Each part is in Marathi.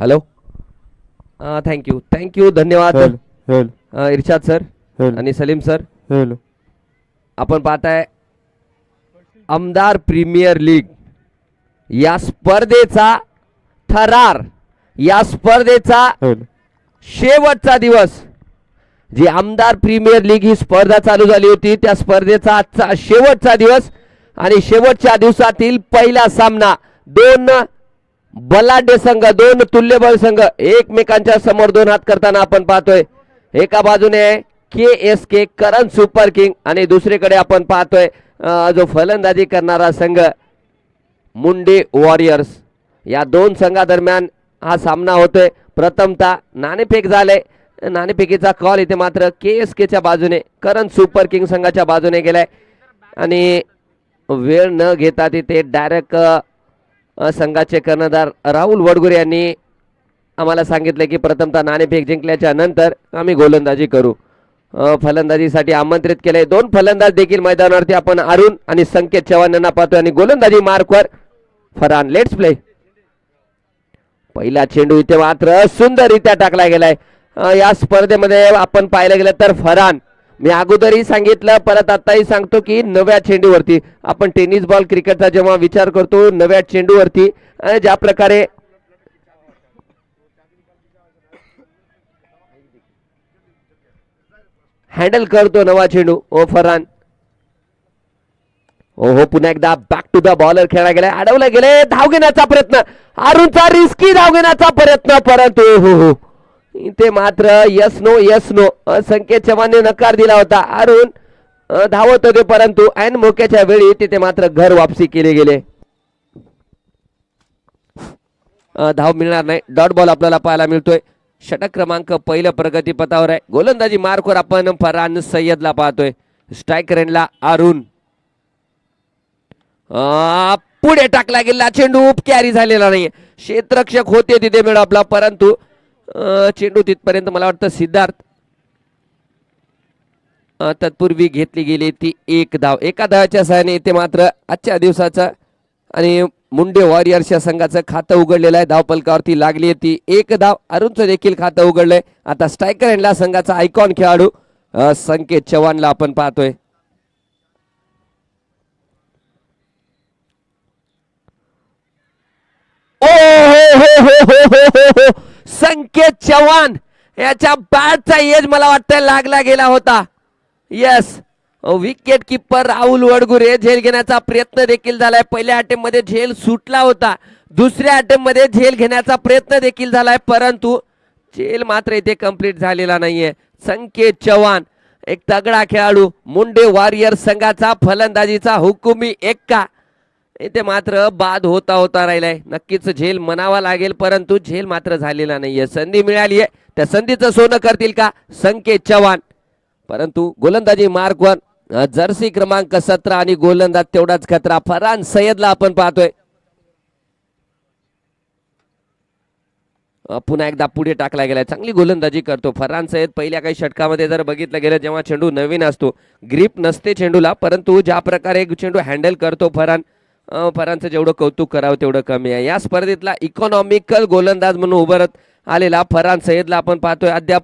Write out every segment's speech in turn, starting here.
हॅलो थँक्यू धन्यवाद. इर्शाद सर आणि सलीम सर, आपण पाहताय आमदार प्रीमियर लीग या स्पर्धेचा थरार, या स्पर्धेचा शेवटचा दिवस. जी आमदार प्रीमियर लीग ही स्पर्धा चालू झाली होती त्या स्पर्धेचा आजचा शेवटचा दिवस आणि शेवटच्या दिवसातील पहिला सामना. दोन बलाढ्य संघ, दोन तुल्यबळ संघ एकमेकांच्या समोर दोन हात करताना आपण पाहतोय. एका बाजूने KSK करण सुपर किंग आणि दुसरीकडे आपण पाहतोय जो फलंदाजी करणारा संघ मुंडे वॉरियर्स. या दोन संघादरम्यान हा सामना होतोय. प्रथमतः नाणेफेक झाले, नाणेफेकीचा कॉल इथे मात्र KSKच्या बाजूने, करण सुपर किंग संघाच्या बाजूने गेलाय आणि वेळ न घेता तिथे डायरेक्ट संघाचे कर्णधार राहुल वडगुरे यांनी आम्हाला सांगितले की प्रथमतः नाणेफेक जिंकल्याच्या नंतर आम्ही गोलंदाजी करू. फलंदाजीसाठी आमंत्रित केले. दोन फलंदाज देखील मैदानावरती आपण अरुण आणि संकेत चव्हाण यांना पाहतोय आणि गोलंदाजी मार्कवर फरहान. Let's play. पहिला चेंडू इथे मात्र सुंदररित्या टाकला गेलाय. या स्पर्धेमध्ये आपण पाहायला गेलं तर फरहान, मी अगोदरही सांगितलं परत आताही सांगतो की नव्या चेंडूवरती आपण टेनिस बॉल क्रिकेटचा जेव्हा विचार करतो नव्या चेंडूवरती ज्या प्रकारे हँडल करतो नवा चेंडू फरहान. ओहो पुन्हा एकदा बॅक टू द बॉलर खेळला गेलाय, अडवला गेले. धाव घेण्याचा प्रयत्न, अरुणचा रिस्की धाव घेण्याचा प्रयत्न, परंतु हो इथे मात्र यस नो संकेत चव्हाणने नकार दिला होता. अरुण धावत होते परंतु ऐन मोक्याच्या वेळी तिथे मात्र घर वापसी केले गेले. धाव मिळणार नाही. डॉट बॉल आपल्याला पाहायला मिळतोय. षटक क्रमांक पहिलं प्रगतीपथावर आहे. गोलंदाजी मार्कवर आपण फरहान सय्यदला पाहतोय. स्ट्राईक रेंजला अरुण. पुढे टाकला गेला चेंडू, कॅरी झालेला नाही. क्षेत्ररक्षक होते तिथे मिळाला आपला, परंतु चेंडू तिथपर्यंत मला वाटतं सिद्धार्थ तत्पूर्वी घेतली गेली ती एक धाव. एका धावाच्या सहाय्याने इथे मात्र आजच्या दिवसाचा आणि मुंडे वॉरियर्स या संघाचं खातं उघडलेलं आहे. धावपलकावरती लागली आहे ती एक धाव. अरुणचं देखील खातं उघडलंय. आता स्ट्रायकर एंडला संघाचा आयकॉन खेळाडू संकेत चव्हाणला आपण पाहतोय. हो संकेत चव्हाण याच्या बॅटचा एज मला वाटतं लागला गेला होता. यस, विकेट किपर राहुल वडगुरे झेल घेण्याचा प्रयत्न देखील झालाय. पहिल्या अटेम्प्ट मध्ये झेल सुटला होता, दुसऱ्या अटेम्प्ट मध्ये झेल घेण्याचा प्रयत्न देखील झालाय, परंतु झेल मात्र इथे कंप्लीट झालेला नाहीये. संकेत चव्हाण एक तगडा खेळाडू, मुंडे वॉरियर्स संघाचा फलंदाजीचा हुकुमी एक्का इथे मात्र बाद होता राहिलाय. नक्कीच झेल म्हणावा लागेल, परंतु झेल मात्र झालेला नाहीये. संधी मिळाली आहे, त्या संधीचं सोनं करतील का संकेत चव्हाण? परंतु गोलंदाजी मार्कवर जर्सी क्रमांक 17 आणि गोलंदाज तेवढाच खतरा फरहान सय्यदला आपण पाहतोय. पुन्हा एकदा पुढे टाकला गेलाय. चांगली गोलंदाजी करतो फरहान सय्यद. पहिल्या काही षटकामध्ये जर बघितलं गेलं जेव्हा चेंडू नवीन असतो, ग्रीप नसते चेंडूला, परंतु ज्या प्रकारे चेंडू हँडल करतो फरहानचं जेवढं कौतुक करावं तेवढं कमी आहे. या स्पर्धेतला इकॉनॉमिकल गोलंदाज म्हणून उभारत आलेला फरहान सय्यदला आपण पाहतोय. अद्याप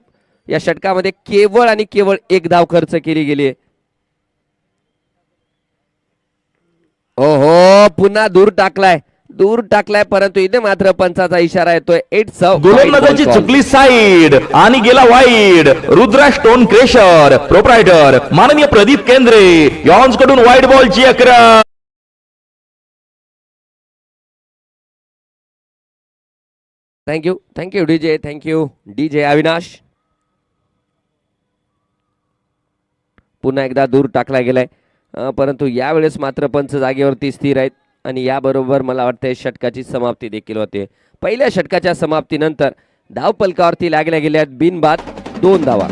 या षटकामध्ये केवळ आणि केवळ एक धाव खर्च केली गेली आहे. ओहो पुन्हा दूर टाकलाय, परंतु इथे मात्र पंचाचा इशारा येतोय. गोलंदाजाची चुकली साईड आणि गेला wide. Rudra stone crusher proprietor माननीय प्रदीप केंद्रे यॉन्स कडून वाईड बॉलची अकरा. Thank you DJ Avinash. पुन्हा एकदा दूर टाकला गेलाय, परंतु यावेळेस मात्र पंच जागेवरती स्थिर आहेत आणि याबरोबर मला वाटतं षटकाची समाप्ती देखील होते. पहिल्या षटकाच्या समाप्तीनंतर धावपलकावरती लागल्या गेल्या बिनबाद 2 धावा.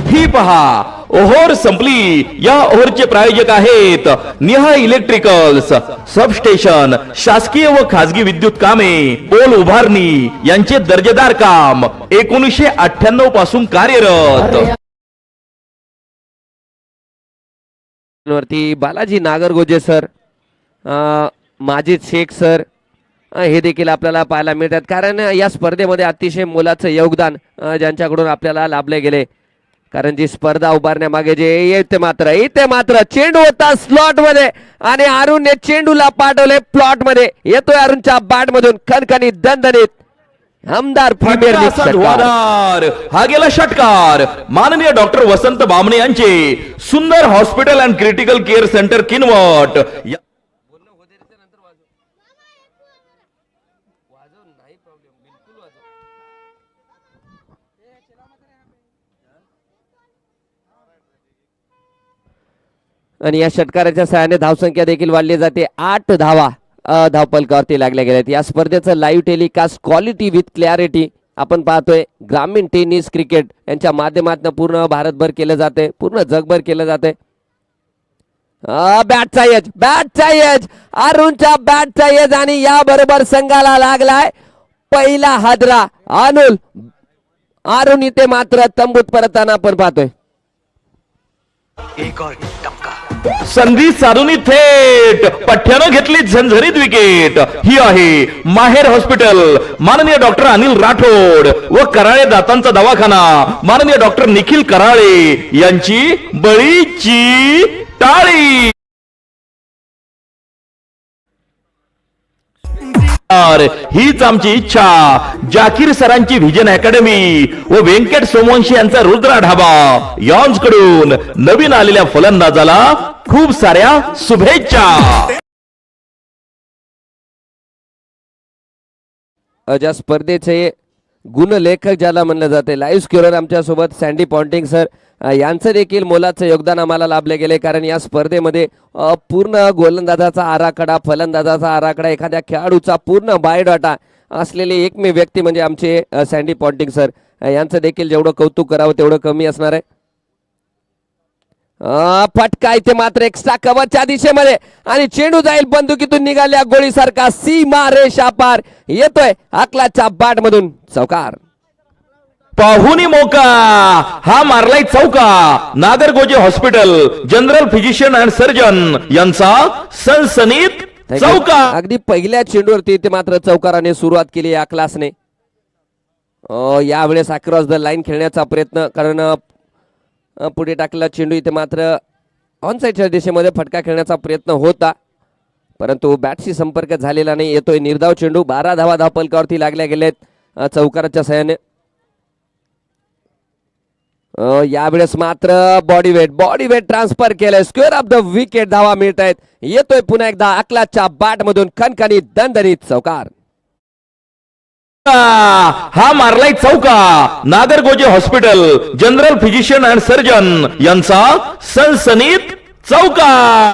ही पहा ओव्हर संपली. या ओव्हरचे प्रायोजक आहेत निहा इलेक्ट्रिकल्स, सबस्टेशन, शासकीय व खासगी विद्युत कामे, पोल उभारणी यांचे दर्जेदार काम 1998 पासून कार्यरत. वरती बालाजी नागरगोजे सर, माजिद शेख सर, हे देखील आपल्याला पाहायला मिळतात, कारण या स्पर्धेमध्ये अतिशय मोलाचं योगदान ज्यांच्याकडून आपल्याला लाभले गेले. कारण जी स्पर्धा उभारण्यामागे जे इथे मात्र चेंडू होता स्लॉट मध्ये आणि अरुणने चेंडूला पाठवले प्लॉट मध्ये. येतोय अरुणच्या बॅट मधून खणखणीत दणदणीत आमदार प्रीमियर लीग षटकार. धुवाधार हा गेला षटकार. माननीय डॉक्टर वसंत बामणे यांचे सुंदर hospital and critical care centre Kinwat आणि या षटकाराच्या सहाय्याने धावसंख्या देखील वाढली जाते. 8 धावा धावपलकावरती लागल्या गेल्यात. या स्पर्धेचं live telecast quality with clarity आपण पाहतोय ग्रामीण टेनिस क्रिकेट यांच्या माध्यमातून पूर्ण भारतभर केलं जाते, पूर्ण जगभर केलं जाते. बॅटचा यज अरुणच्या बॅटचा यज आणि या बरोबर संघाला लागलाय पहिला हादरा. अरुण इथे मात्र तंबूत परतताना आपण पाहतोय. संधी साधून थेट पठ्ठ्यानं घेतली झंझरीत विकेट. ही आहे माहेर हॉस्पिटल, माननीय डॉक्टर अनिल राठोड व कराळे दातांचा दवाखाना माननीय डॉक्टर निखिल कराळे यांची बळीची टाळी. हीच आमची इच्छा. जाकीर सरांची व्हिजन अकॅडमी व व्यंकट सोमवंशी यांचा रुद्रा ढाबा यांच्याकडून नवीन आलेल्या फलंदाजाला खूप साऱ्या शुभेच्छा. ज्या स्पर्धेचे गुणलेखक ज्याला म्हणलं जाते लाईव्ह स्क्युअर आमच्या सोबत सँडी पॉन्टिंग सर यांचं देखील मोलाचं योगदान आम्हाला लाभले गेले. कारण या स्पर्धेमध्ये पूर्ण गोलंदाजाचा आराखडा, फलंदाजाचा आराखडा, एखाद्या खेळाडूचा पूर्ण बायोडाटा असलेले एकमेव व्यक्ती म्हणजे आमचे सँडी पॉन्टिंग सर. यांचं देखील जेवढं कौतुक करावं तेवढं कमी असणार आहे. फटका इथे मात्र एक्स्ट्रा कव्हरच्या दिशेमध्ये आणि चेंडू जाईल बंदुकीतून निघाल्या गोळीसारखा सीमा रेषा पार. येतोय आकलाच्या बॅट मधून चौकार. पाहुणी मोका हा मारलाय चौका. Nagargoje hospital general physician and surgeon यांचा सनसनीत चौका. अगदी पहिल्या चेंडूवरती इथे मात्र चौकाराने सुरुवात केली या क्लासने. यावेळेस अक्रॉस द लाईन खेळण्याचा प्रयत्न, कारण पुढे टाकलेला चेंडू इथे मात्र ऑन साईडच्या दिशेमध्ये फटका खेळण्याचा प्रयत्न होता, परंतु बॅटशी संपर्क झालेला नाही. येतोय निर्धाव चेंडू. 12 धावा धावपलकावरती लागल्या गेलेत चौकाराच्या सहाय्याने. यावेळेस मात्र बॉडी वेट ट्रान्सफर केलंय. स्क्वेअर ऑफ द विकेट धावा मिळत आहेत. येतोय पुन्हा एकदा अकलाच्या बॅट मधून खणखणीत दणदणीत चौकार. हा मारलाय चौका. Nagargoje hospital general physician and surgeon यांचा सनसनीत चौका.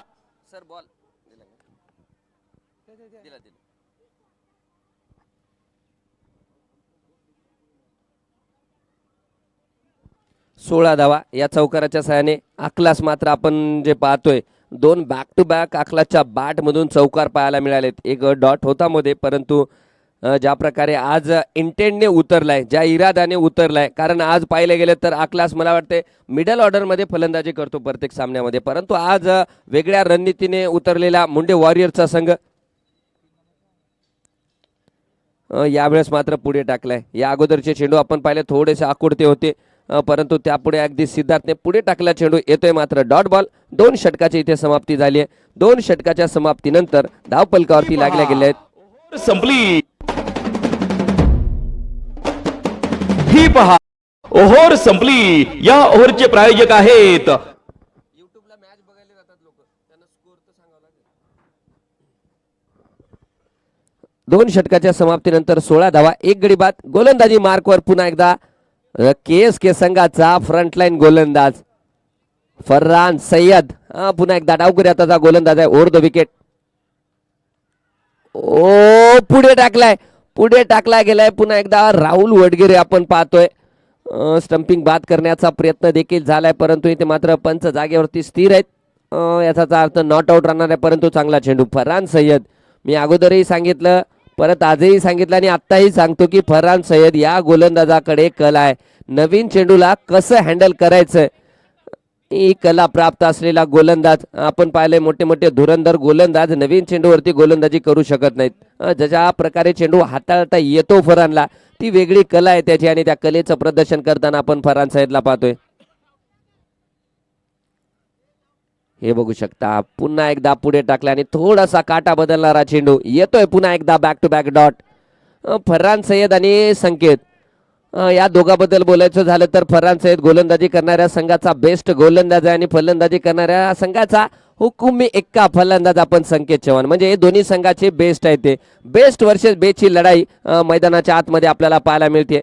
16 धावा या चौकाराच्या सहाय्याने. अकलास मात्र आपण जे पाहतोय 2 बॅक टू बॅक अकलासच्या बॅट मधून चौकार पाहायला मिळालेत. एक डॉट होता मध्ये, परंतु ज्या प्रकारे आज इंटेंटने उतरलाय, ज्या इराद्याने उतरलाय, कारण आज पाहिले गेले तर अकलास मला वाटते मिडल ऑर्डरमध्ये फलंदाजी करतो प्रत्येक सामन्यामध्ये, परंतु आज वेगळ्या रणनीतीने उतरलेला मुंडे वॉरियरचा संघ यावेळेस मात्र पुढे टाकलाय. या अगोदरचे चेंडू आपण पाहिले थोडेसे आकुडते होते, परंतु त्यापुढे अगदी सिद्धार्थने पुढे टाकला चेंडू. येतोय मात्र डॉट बॉल. 2 षटकाची इथे समाप्ती झाली आहे. 2 षटकाच्या समाप्तीनंतर धावपलकावरती लागल्या गेल्या आहेत. संपली. ही पहा ओव्हर संपली. या ओव्हरचे प्रायोजक आहेत युट्यूबला मॅच बघायला जातात लोक, त्यांना स्कोर तर सांगावं लागेल. 2 षटकाच्या समाप्तीनंतर 16 धावा, 1 गडी बाद. गोलंदाजी मार्कवर पुन्हा एकदा के संघाचा फ्रंटलाईन गोलंदाज फरहान सय्यद. पुन्हा एकदा डावकरी हाताचा गोलंदाज आहे. Over the wicket. पुढे टाकलाय गेलाय पुन्हा एकदा राहुल वडगिरे आपण पाहतोय. स्टंपिंग बाद करण्याचा प्रयत्न देखील झालाय, परंतु इथे मात्र पंच जागेवरती स्थिर आहेत. याचा अर्थ नॉट आउट राहणार आहे, परंतु चांगला चेंडू. फरहान सय्यद, मी अगोदरही सांगितलं, परत आजही सांगितलं आणि आत्ताही सांगतो की फरहान सय्यद या गोलंदाजाकडे कल आहे. नवीन चेंडूला कसं हँडल करायचं ही कला प्राप्त असलेला गोलंदाज. आपण पाहिले मोठे मोठे धुरंधर गोलंदाज नवीन चेंडूवरती गोलंदाजी करू शकत नाहीत. ज्या प्रकारे चेंडू हाताळता येतो फरहानला, ती वेगळी कला आहे त्याची आणि त्या कलेचं प्रदर्शन करताना आपण फरहान सय्यदला पाहतोय. हे बघू शकता पुन्हा एकदा पुढे टाकला आणि थोडासा काटा बदलणारा चेंडू येतोय पुन्हा एकदा back to back dot. Farhan Sayyed आणि संकेत या दोघांबद्दल बोलायचं झालं तर फरहान सय्यद गोलंदाजी करणाऱ्या संघाचा बेस्ट गोलंदाज आहे आणि फलंदाजी करणाऱ्या संघाचा हुकुमी एक्का फलंदाज आपण संकेत चव्हाण. म्हणजे हे दोन्ही संघाचे बेस्ट आहेत. ते बेस्ट वर्सेस बेस्टची लढाई मैदानाच्या आतमध्ये आपल्याला पाहायला मिळते.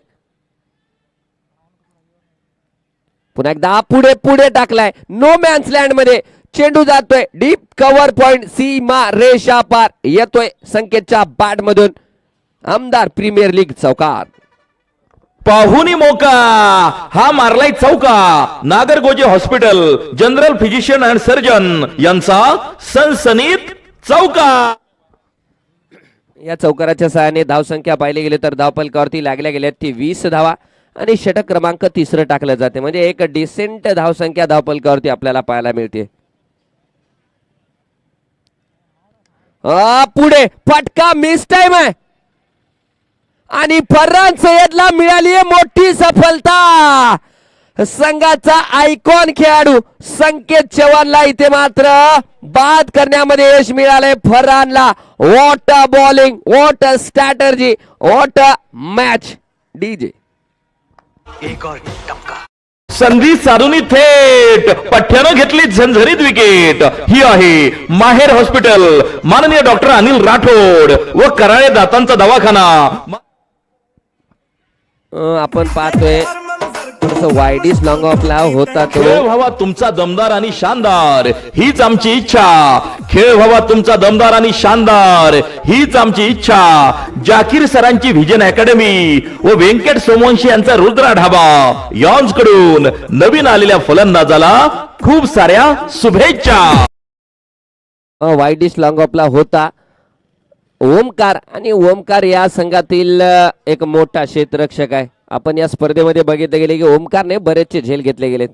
पुन्हा एकदा पुढे पुढे टाकलाय नो मॅन्स लँड मध्ये चेंडू जातोय डीप कव्हर पॉइंट सीमा रेषा पार येतोय संकेतच्या बॅट मधून. आमदार प्रीमियर लीग चौकार. पाहुनी मोका हा मारलाय चौका. Nagargoje hospital general physician and surgeon यांचा सनसनीत चौका. या चौकाराच्या सहाय्याने धावसंख्या पाहिले गेले तर धावपलकावरती लागल्या गेल्या ती 20 धावा आणि षटक क्रमांक 3 टाकलं जाते. म्हणजे एक डिसेंट धावसंख्या धावपलकावरती आपल्याला पाहायला मिळते. पुढे फटका मिस टाइम आहे आणि फरहान सय्यदला मिळाली आहे मोठी सफलता. संघाचा आयकॉन खेळाडू संकेत चव्हाणला इथे मात्र बाद करण्यामध्ये यश मिळालंय. फरहानला what a bowling, what a strategy, what a match. DJ एक और टपका. संधी साधून थेट पठ्ठ्यानं घेतली झंझरीत विकेट. ही आहे माहेर हॉस्पिटल माननीय डॉक्टर अनिल राठोड व कराळे दातांचा दवाखाना. आपण पाहतोय थोडस वाईडिश लॉंग ऑफला होता तो. खेळ व्हावा तुमचा दमदार आणि शानदार हीच आमची इच्छा. खेळ व्हावा तुमचा दमदार आणि शानदार हीच आमची इच्छा. जाकीर सरांची व्हिजन अकॅडमी व व्यंकट सोमवंशी यांचा रुद्रा ढाबा यांकडून नवीन आलेल्या फलंदाजाला खूप साऱ्या शुभेच्छा. वाईडिश लॉंग ऑफला होता ओमकार आणि ओमकार या संघातील एक मोठा क्षेत्ररक्षक आहे. आपण या स्पर्धेमध्ये बघितले गेले की ओमकारने बरेचसे झेल घेतले गेलेत.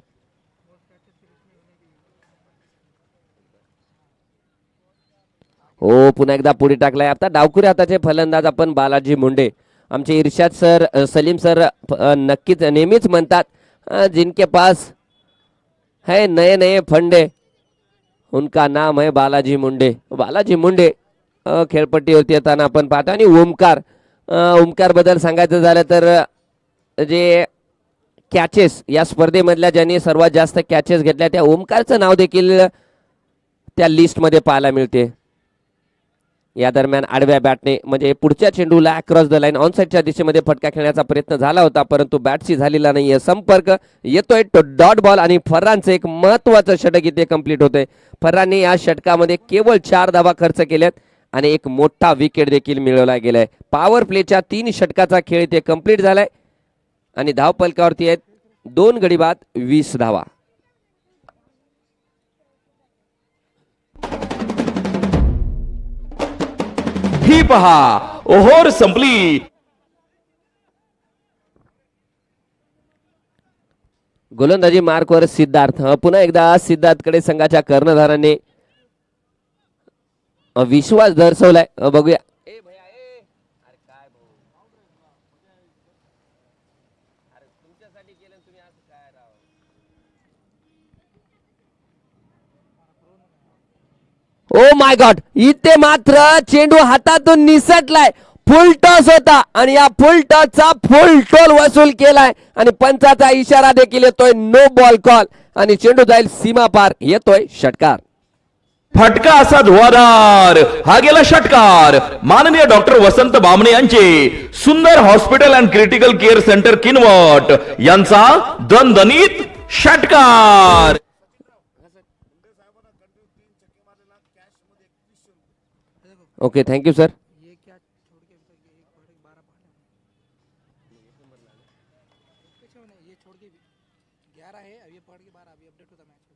हो पुन्हा एकदा पुढे टाकलाय. आता डावखुऱ्या हाताचे फलंदाज आपण बालाजी मुंडे. आमचे इर्शाद सर सलीम सर नक्कीच नेहमीच म्हणतात जिनके पास है नए नए फंडे उनका नाम है बालाजी मुंडे. बालाजी मुंडे खेळपट्टीवरती येताना आपण पाहतो. आणि ओमकार बद्दल सांगायचं झालं तर जे कॅचेस या स्पर्धेमधल्या ज्यांनी सर्वात जास्त कॅचेस घेतल्या त्या ओमकारचं नाव देखील त्या लिस्टमध्ये पाहायला मिळते. या दरम्यान आडव्या बॅटने म्हणजे पुढच्या चेंडूला अक्रॉस द लाईन ऑनसाईडच्या दिशेमध्ये फटका खेळण्याचा प्रयत्न झाला होता परंतु बॅटशी झालेला नाहीये संपर्क. येतोय तो डॉट बॉल आणि फरहानचं एक महत्वाचं षटक इथे कंप्लीट होतंय. फरहानने या षटकामध्ये केवळ 4 धावा खर्च केल्यात आणि एक मोठा विकेट देखील मिळवला गेलाय. पॉवर प्लेच्या 3 षटकाचा खेळ इथे कंप्लीट झालाय आणि धावपलकावरती आहेत 2 गडी बाद 20 धावा. ही पहा ओहोर संपली. गोलंदाजी मार्कवर सिद्धार्थ. पुन्हा एकदा सिद्धार्थकडे संघाच्या कर्णधाराने विश्वास दर्शवलाय. बघूया. ओ माय गॉड इथे मात्र चेंडू हातातून निसटलाय. फुल टॉस होता आणि या फुल टॉसचा फुल टोल वसूल केलाय आणि पंचाचा इशारा देखील येतोय नो बॉल कॉल आणि चेंडू जाईल सीमा पार. येतोय षटकार. फटका असा धुवाधार हा गेला षटकार. माननीय डॉक्टर वसंत बामणे यांचे सुंदर hospital and critical care centre Kinwat यांचा दणदणीत षटकार. Okay thank you sir.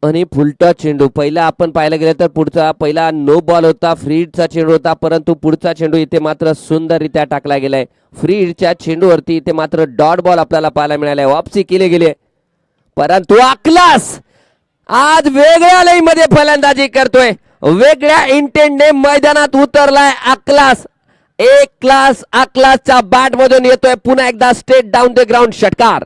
आणि फुलटॉस चेंडू पहिला आपण पाहायला गेलं तर पुढचा पहिला नो बॉल होता. फ्री हिटचा चेंडू होता परंतु पुढचा चेंडू इथे मात्र सुंदररित्या टाकला गेलाय. फ्री हिटच्या चेंडूवरती इथे मात्र डॉट बॉल आपल्याला पाहायला मिळालाय. वापसी केली गेली परंतु आकलास आज वेगळ्या लईमध्ये फलंदाजी करतोय, वेगळ्या इंटेंटने मैदानात उतरलाय आक्लास. एक क्लास आक्लासच्या बॅट मधून येतोय पुन्हा एकदा स्ट्रेट डाऊन द ग्राउंड षटकार.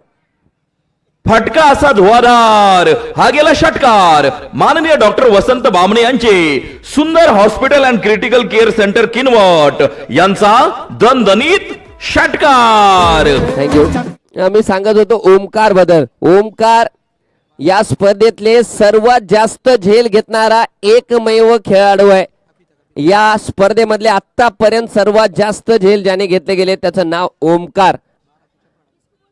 फटका असा धुवाधार, हा गेला षटकार. माननीय डॉक्टर वसंत बामणे यांचे सुंदर hospital and critical care centre Kinwat यांचा दणदणीत षटकार. थँक्यू. मी सांगत होतो ओमकार बद्दल. ओमकार या स्पर्धेतले सर्वात जास्त झेल घेतणारा एकमेव खेळाडू आहे. या स्पर्धेमधले आतापर्यंत सर्वात जास्त झेल ज्याने घेतले गेले त्याचं नाव ओमकार.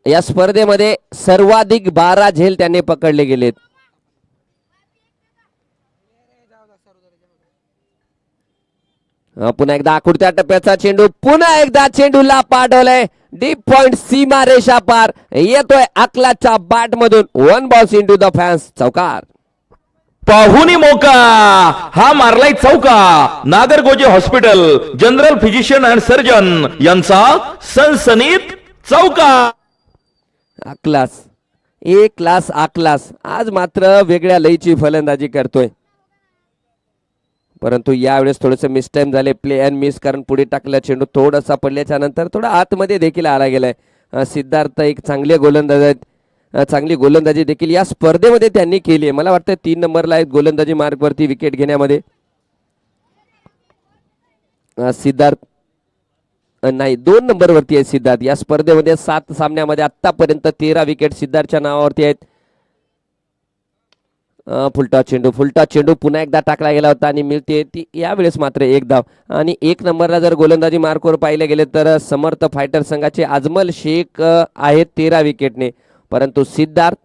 या स्पर्धेमध्ये सर्वाधिक 12 झेल त्यांनी पकडले गेलेत. पुन्हा एकदा आकृत्या टप्प्याचा चेंडू, पुन्हा एकदा चेंडूला पाठवलंय डीप पॉइंट, सीमा रेषा पार. येतोय आकलाच्या बॅट मधून. 1 बॉल इंटू द फॅन्स. चौकार. पाहुनी मोका, हा मारलाय चौका. Nagargoje hospital general physician and surgeon यांचा सनसनीत चौका. आक्लास, एक क्लास आक्लास आज मात्र वेगळ्या लयची फलंदाजी करतोय, परंतु यावेळेस थोडंसं मिस टाइम झाले. प्ले अँड मिस, कारण पुढे टाकला चेंडू थोडासा पडल्याच्या नंतर थोडा आतमध्ये देखील आला गेलाय. सिद्धार्थ एक चांगले गोलंदाज आहेत, चांगली गोलंदाजी देखील या स्पर्धेमध्ये त्यांनी केली आहे. मला वाटतं 3 नंबरला आहेत गोलंदाजी मार्कवरती विकेट घेण्यामध्ये. सिद्धार्थ नाही, 2 नंबरवरती आहे सिद्धार्थ. या स्पर्धेमध्ये 7 सामन्यामध्ये आतापर्यंत 13 विकेट सिद्धार्थच्या नावावरती आहेत. फुलटॉस चेंडू पुन्हा एकदा टाकला गेला होता आणि मिळते ती यावेळेस मात्र 1 धाव. आणि 1 नंबरला जर गोलंदाजी मार्कवर पाहिले गेले तर समर्थ फायटर संघाचे अजमल शेख आहेत 13 विकेटने, परंतु सिद्धार्थ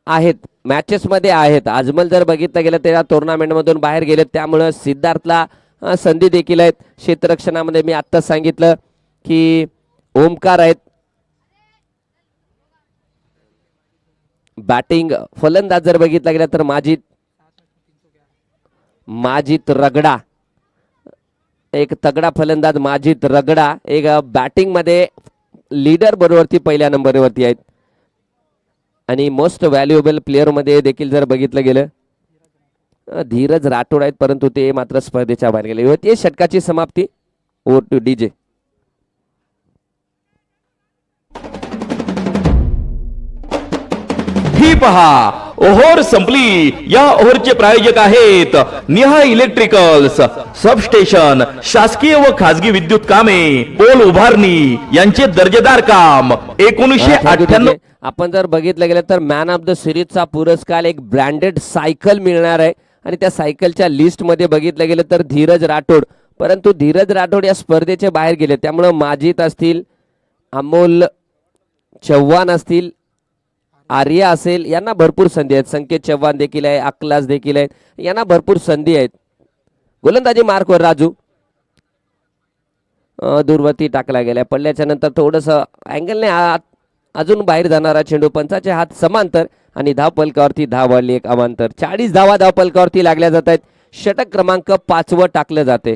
आहेत मॅचेसमध्ये आहेत. अजमल जर बघितलं गेलं तर या टुर्नामेंटमधून बाहेर गेले, त्यामुळं सिद्धार्थला संधी देखील आहेत. क्षेत्ररक्षणामध्ये मी आत्ताच सांगितलं की ओमकार आहेत. बॅटिंग फलंदाज जर बघितला गेला तर माजिद रगडा, एक तगडा फलंदाज माजिद रगडा. एक बॅटिंग मध्ये लीडर बरोबरती पहिल्या नंबरवरती आहेत. आणि मोस्ट व्हॅल्युएबल प्लेअर मध्ये देखील जर बघितलं गेलं धीरज राठोड आहेत, परंतु ते मात्र स्पर्धेच्या बाहेर गेले. होती षटकाची समाप्ती. Over two DJ. ही पहा ओव्हर संपली. या ओव्हरचे प्रायोजक आहेत निहा इलेक्ट्रिकल्स, सबस्टेशन, शासकीय व खाजगी विद्युत कामे, पोल उभारणी यांचे दर्जेदार काम. 1998. आपण जर बघितलं गेलं तर मॅन ऑफ द सिरीजचा पुरस्कार एक ब्रँडेड सायकल मिळणार आहे. आणि त्या सायकलच्या लिस्ट मध्ये बघितलं गेलं तर धीरज राठोड, परंतु धीरज राठोड या स्पर्धेचे बाहेर गेले, त्यामुळे माजिद असतील, अमोल चव्हाण असतील, आर्या असेल, यांना भरपूर संधी आहेत. संकेत चव्हाण देखील आहे, अक्लास देखील आहेत, यांना भरपूर संधी आहेत. गोलंदाजी मार्कवर राजू दूरवरती टाकला गेला, पडल्याच्या नंतर थोडस अँगलने अजून बाहेर जाणारा चेंडू, पंचाचे हात समांतर आणि धाव पलकावरती धाव वाढली एक अमांतर. 40 धावा धाव पलकावरती लागल्या जात आहेत. षटक क्रमांक 5 टाकलं जाते.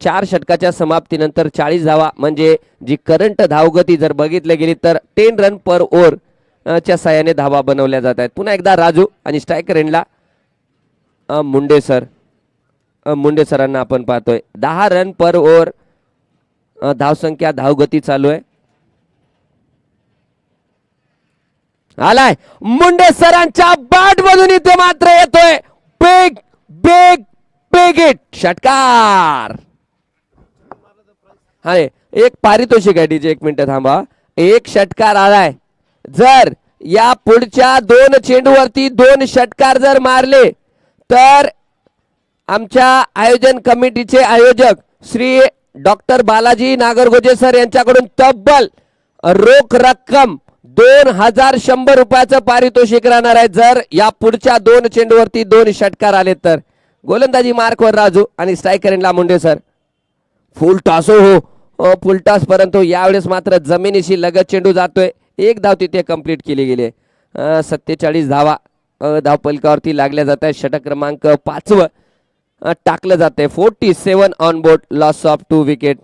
4 षटकाच्या समाप्तीनंतर 40 धावा म्हणजे जी करंट धावगती जर बघितली गेली तर 10 रन पर ओव्हर च्या साहाय्याने धावा बनवल्या जात आहेत. पुन्हा एकदा राजू आणि स्ट्रायकर एंडला मुंडे सरांना आपण पाहतोय. 10 रन पर ओव्हर धावसंख्या धावगती चालू आहे. आलाय मुंडे सरांच्या बॅट मधून, इथे मात्र येतोय बिग बिग बिग हिट. षटकार. अरे एक पारितोषिक आहे डीजे, 1 मिनिट थांबा. एक षटकार आलाय. जर या पुढच्या 2 चेंडूवरती 2 षटकार जर मारले तर आमच्या आयोजन कमिटीचे आयोजक श्री डॉक्टर बालाजी नागरगोजे सर यांच्याकडून तब्बल रोख रक्कम 2100 रुपयाचं पारितोषिक राहणार आहे जर या पुढच्या 2 चेंडूवरती 2 षटकार आले तर. गोलंदाजी मार्कवर राजू आणि स्ट्रायकर एंडला मुंडे सर. फुल टॉस हो फुल टॉस, परंतु यावेळेस मात्र जमिनीशी लगत चेंडू जातोय. 1 धाव तिथे कंप्लीट केली गेली. 47 धावा धाव पलकावरती लागल्या जात आहेत. षटक क्रमांक 5 टाकलं जाते. 47 on board, loss of 2 wicket.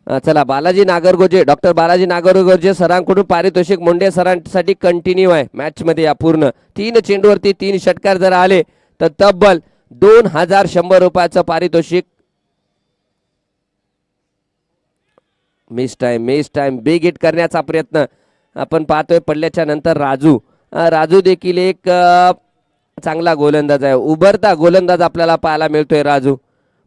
चला बालाजी नागरगोजे, डॉक्टर बालाजी नागरगोजे सरांकडून पारितोषिक मुंडे सरांसाठी कंटिन्यू आहे मॅच मध्ये या पूर्ण 3 चेंडूवरती 3 षटकार जर आले तर तब्बल 2100 रुपयाचं पारितोषिक. मिस टाइम बिग हिट करण्याचा प्रयत्न आपण पाहतोय. पडल्याच्या नंतर राजू देखील एक चांगला गोलंदाज आहे, उभरता गोलंदाज आपल्याला पाहायला मिळतोय. राजू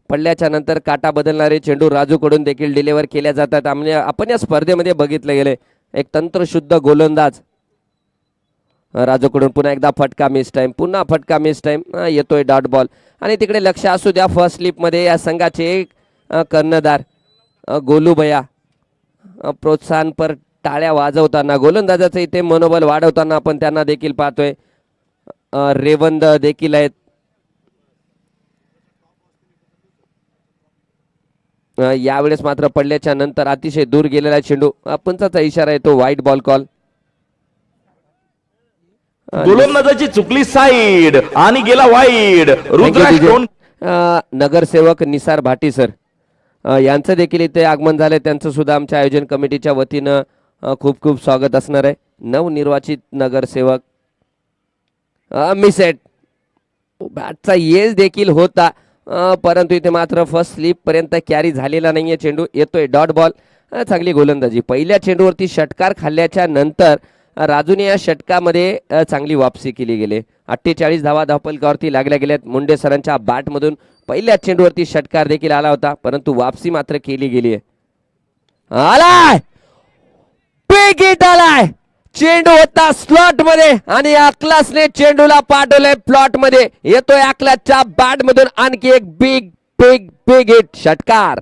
पडल्याच्या नंतर काटा बदलणारे चेंडू राजूकडून देखील डिलिव्हर केल्या जातात. आपण या स्पर्धेमध्ये बघितले गेले एक तंत्रशुद्ध गोलंदाज राजूकडून. पुन्हा एकदा फटका मिस टाइम, पुन्हा फटका मिस टाइम, येतोय डॉट बॉल. आणि तिकडे लक्ष असू द्या फर्स्ट स्लिपमध्ये या संघाचे कर्णधार गोलूभया प्रोत्साहनपर टाळ्या वाजवताना, गोलंदाजाचं इथे मनोबल वाढवताना आपण त्यांना देखील पाहतोय. रेवंद देखील आहेत. यावेळेस मात्र पडल्याच्या नंतर अतिशय दूर गेलेला चेंडू, पंचाचा इशारा येतो व्हाईट बॉल कॉल. गोलंदाजाची चुकली साईड आणि गेला वाईड. रुद्राक्ष नगरसेवक निसार भाटी सर यांचं देखील इथे आगमन झालंय. त्यांचं सुद्धा आमच्या आयोजन कमिटीच्या वतीनं खूप खूप स्वागत असणार आहे. नवनिर्वाचित नगरसेवक. मिसेट बॅटचा येस देखील होता, परंतु इथे मात्र फर्स्ट स्लिप पर्यंत कॅरी झालेला नाहीये चेंडू. येतोय डॉट बॉल. चांगली गोलंदाजी. पहिल्या चेंडूवरती षटकार खाल्ल्याच्या नंतर राजूने या षटकामध्ये चांगली वापसी केली गेली. 48 धावा धावफलकावरती लागल्या गेल्यात. मुंडे सरांच्या बॅटमधून पहिल्या चेंडूवरती षटकार देखील आला होता, परंतु वापसी मात्र केली गेली आहे. आलाय बिग हिट आलाय. चेंडू होता स्लॉट मध्ये आणि अकलासने चेंडूला पाठवलंय प्लॉट मध्ये. येतोय अकलासच्या बॅट मधून आणखी एक बिग बिग बिग हिट. षटकार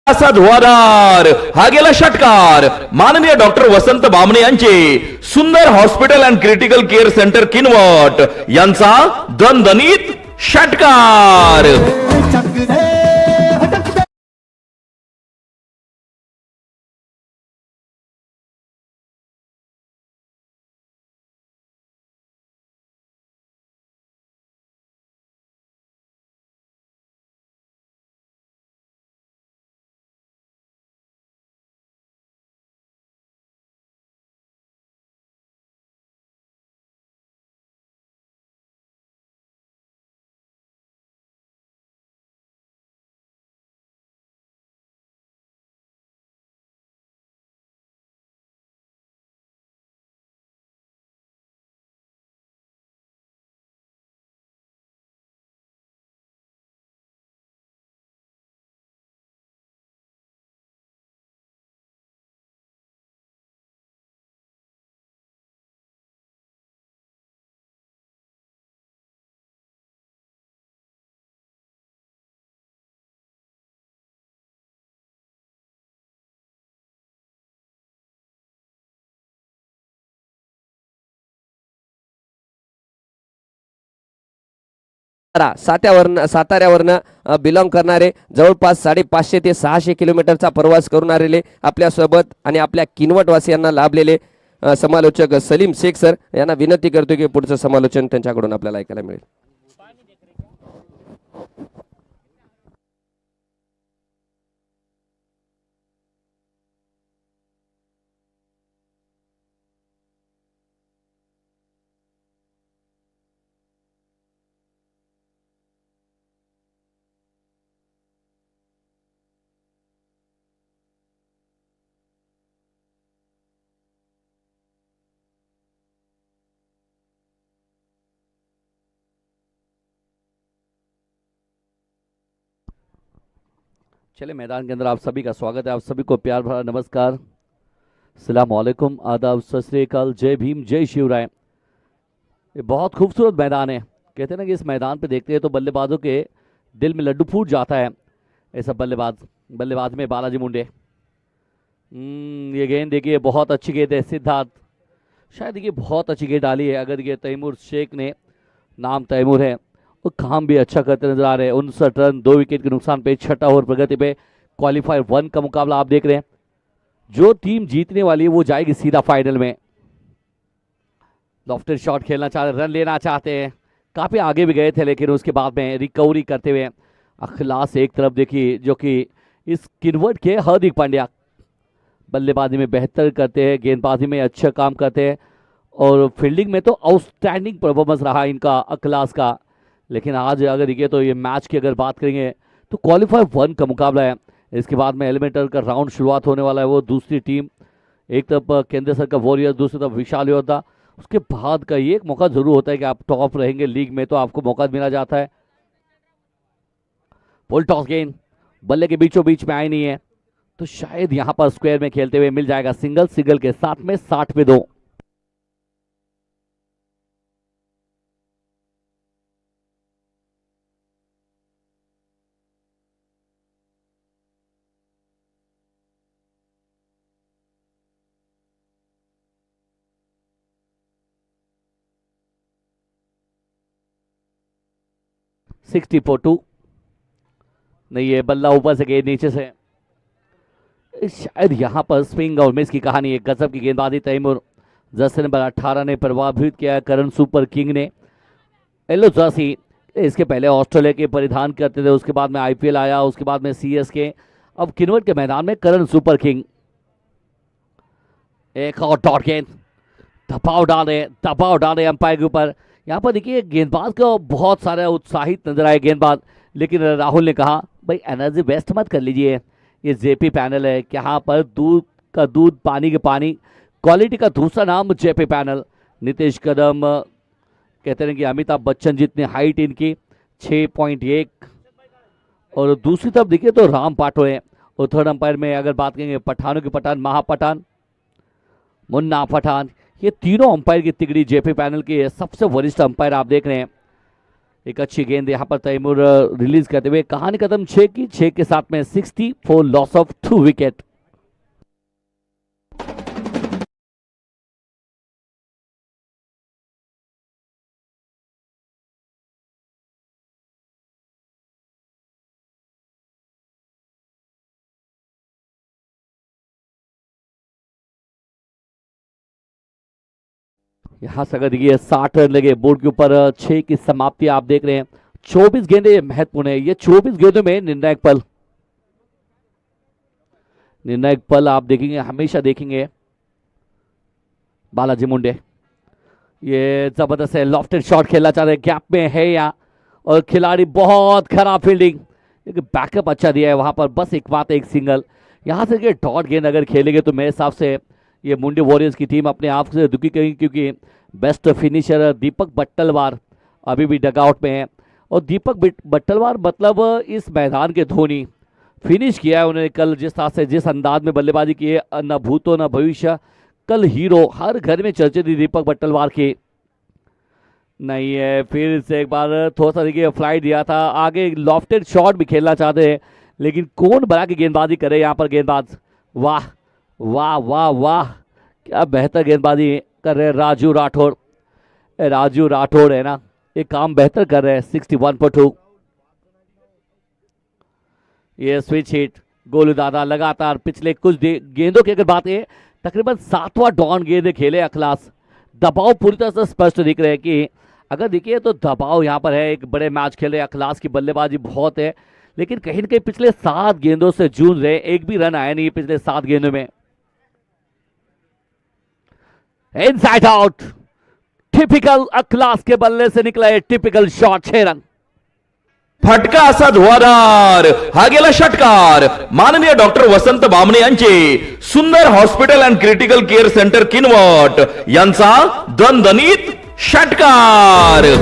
असा धुवाधार. हा गेला षटकार. माननीय डॉक्टर वसंत बामणे यांचे सुंदर hospital and critical care centre Kinwat यांचा दणदणीत षटकार. साताऱ्यावरनं बिलॉंग करणारे जवळपास 550 ते 600 किलोमीटरचा प्रवास करून आलेले आपल्यासोबत आणि आपल्या किनवटवासियांना लाभलेले समालोचक सलीम शेख सर यांना विनंती करतो की पुढचं समालोचन त्यांच्याकडून आपल्याला ऐकायला मिळेल. चलिए मैदान के अंदर आप सभी का स्वागत है. आप सभी को प्यार भरा नमस्कार, अस्सलाम वालेकुम, आदाब, सत श्री अकाल, जय भीम, जय शिवराय. ये बहुत खूबसूरत मैदान है. कहते हैं ना कि इस मैदान पे देखते हैं तो बल्लेबाजों के दिल में लड्डू फूट जाता है. ऐसा बल्लेबाज में बालाजी मुंडे. ये गेंद देखिए बहुत अच्छी गेंद है. सिद्धार्थ शायद देखिए बहुत अच्छी गेंद डाली है. अगर ये तैमूर शेख ने, नाम तैमूर है, वो काम भी अच्छा करते नजर आ रहे हैं. 59 रन 2 विकेट के नुकसान पे 6 ओवर प्रगति पे क्वालिफायर 1 का मुकाबला आप देख रहे हैं. जो टीम जीतने वाली है वो जाएगी सीधा फाइनल में. लॉफ्टेड शॉट खेलना चाहते, रन लेना चाहते हैं. काफ़ी आगे भी गए थे लेकिन उसके बाद में रिकवरी करते हुए अखलास एक तरफ देखिए जो कि इस किन्वर्ट के हार्दिक पांड्या बल्लेबाजी में बेहतर करते हैं, गेंदबाजी में अच्छा काम करते हैं और फील्डिंग में तो आउटस्टैंडिंग परफॉर्मेंस रहा इनका क्लास का। लेकिन आज अगर देखिए तो ये मैच की अगर बात करेंगे तो क्वालिफायर 1 का मुकाबला है। इसके बाद में एलिमिनेटर का राउंड शुरुआत होने वाला है। वो दूसरी टीम, एक तरफ केंद्र सर का वॉरियर, दूसरी तरफ विशाल योद्धा। उसके बाद का ये एक मौका जरूर होता है कि आप टॉप रहेंगे लीग में तो आपको मौका मिला जाता है। फुल टॉस गेंद बल्ले के बीचों बीच में आई नहीं है तो शायद यहां पर स्क्वायर में खेलते हुए मिल जाएगा सिंगल। सिंगल के साथ में 60 पे 2। सिक्सटी फोर 2 नहीं, ये बल्ला ऊपर से गेंद नीचे से। शायद यहां पर स्विंग और मिस की कहानी है। गजब की गेंदबाजी तैमूर जर्सी नंबर 18 ने प्रभावित किया। करण सुपर किंग ने येलो जर्सी इसके पहले ऑस्ट्रेलिया के परिधान करते थे, उसके बाद में आईपीएल आया, उसके बाद में सीएसके, अब किन्वर्ट के मैदान में करण सुपर किंग। एक और डॉट गेंद, दबाव डाले अंपायर के ऊपर। यहाँ पर देखिए गेंदबाज का बहुत सारा उत्साहित नजर आए गेंदबाज, लेकिन राहुल ने कहा भाई एनर्जी वेस्ट मत कर लीजिए, ये जेपी पैनल है। यहाँ पर दूध का दूध पानी के पानी क्वालिटी का दूसरा नाम जेपी पैनल। नीतीश कदम कहते हैं कि अमिताभ बच्चन जितनी हाइट इनकी 6.1, और दूसरी तरफ देखिए तो राम पाटो है। और थर्ड अंपायर में अगर बात करेंगे पठानों के पठान, महापठान, मुन्ना पठान, ये तीनों अंपायर की तिगड़ी जेपी पैनल के सबसे वरिष्ठ अंपायर आप देख रहे हैं। एक अच्छी गेंद यहां पर तैमूर रिलीज करते हुए, कहानी खत्म 6 की। 6 के साथ में 64 लॉस ऑफ 2 विकेट। यहां से अगर देखिए 60 रन लगे बोर्ड के ऊपर। 6 की समाप्ति आप देख रहे हैं। 24 गेंदे महत्वपूर्ण है। ये 24 गेंदों में निर्णायक पल आप देखेंगे, हमेशा देखेंगे। बालाजी मुंडे ये जबरदस्त है, लॉफ्टेड शॉट खेलना चाह रहे हैं, गैप में है यहाँ, और खिलाड़ी बहुत खराब फील्डिंग, लेकिन बैकअप अच्छा दिया है वहां पर। बस एक बात, एक सिंगल। यहां से डॉट गेंद अगर खेलेंगे तो मेरे हिसाब से ये मुंडे वॉरियर्स की टीम अपने आप से दुखी करेगी, क्योंकि बेस्ट फिनिशर दीपक बट्टलवार अभी भी डगआउट में है। और दीपक बट्टलवार मतलब इस मैदान के धोनी। फिनिश किया है उन्होंने कल, जिस तरह से जिस अंदाज में बल्लेबाजी की है, न भूतो न भविष्य। कल हीरो, हर घर में चर्चे थी दीपक बट्टलवार की। नहीं है, फिर से एक बार थोड़ा सा देखिए फ्लाइट दिया था आगे, लॉफ्टेड शॉट भी खेलना चाहते हैं, लेकिन कौन बड़ा की गेंदबाजी करे यहाँ पर गेंदबाज। वाह वाह वाह वाह, क्या बेहतर गेंदबाजी कर रहे हैं राजू राठौड़। राजू राठौड़ है ना, ये काम बेहतर कर रहे हैं। 61 पर 2। ये स्विच हिट गोलू दादा लगातार पिछले कुछ गेंदों की अगर बात है, तकरीबन 7वां डॉन गेंद खेले अखलास। दबाव पूरी तरह से स्पष्ट दिख रहे हैं कि अगर देखिए तो दबाव यहाँ पर है। एक बड़े मैच खेल रहे अखलास की बल्लेबाजी बहुत है, लेकिन कहीं ना कहीं पिछले 7 गेंदों से जूझ रहे, एक भी रन आया नहीं पिछले 7 गेंदों में। इनसाइड आउट, टिपिकल अखलास के बल्ले से निकला है टिपिकल शॉट, 6 रन। फटका असा धुवाधार, हा गेला षटकार। माननीय डॉक्टर वसंत बामणे यांचे सुंदर hospital and critical care centre Kinwat यांचा दणदणीत षटकार।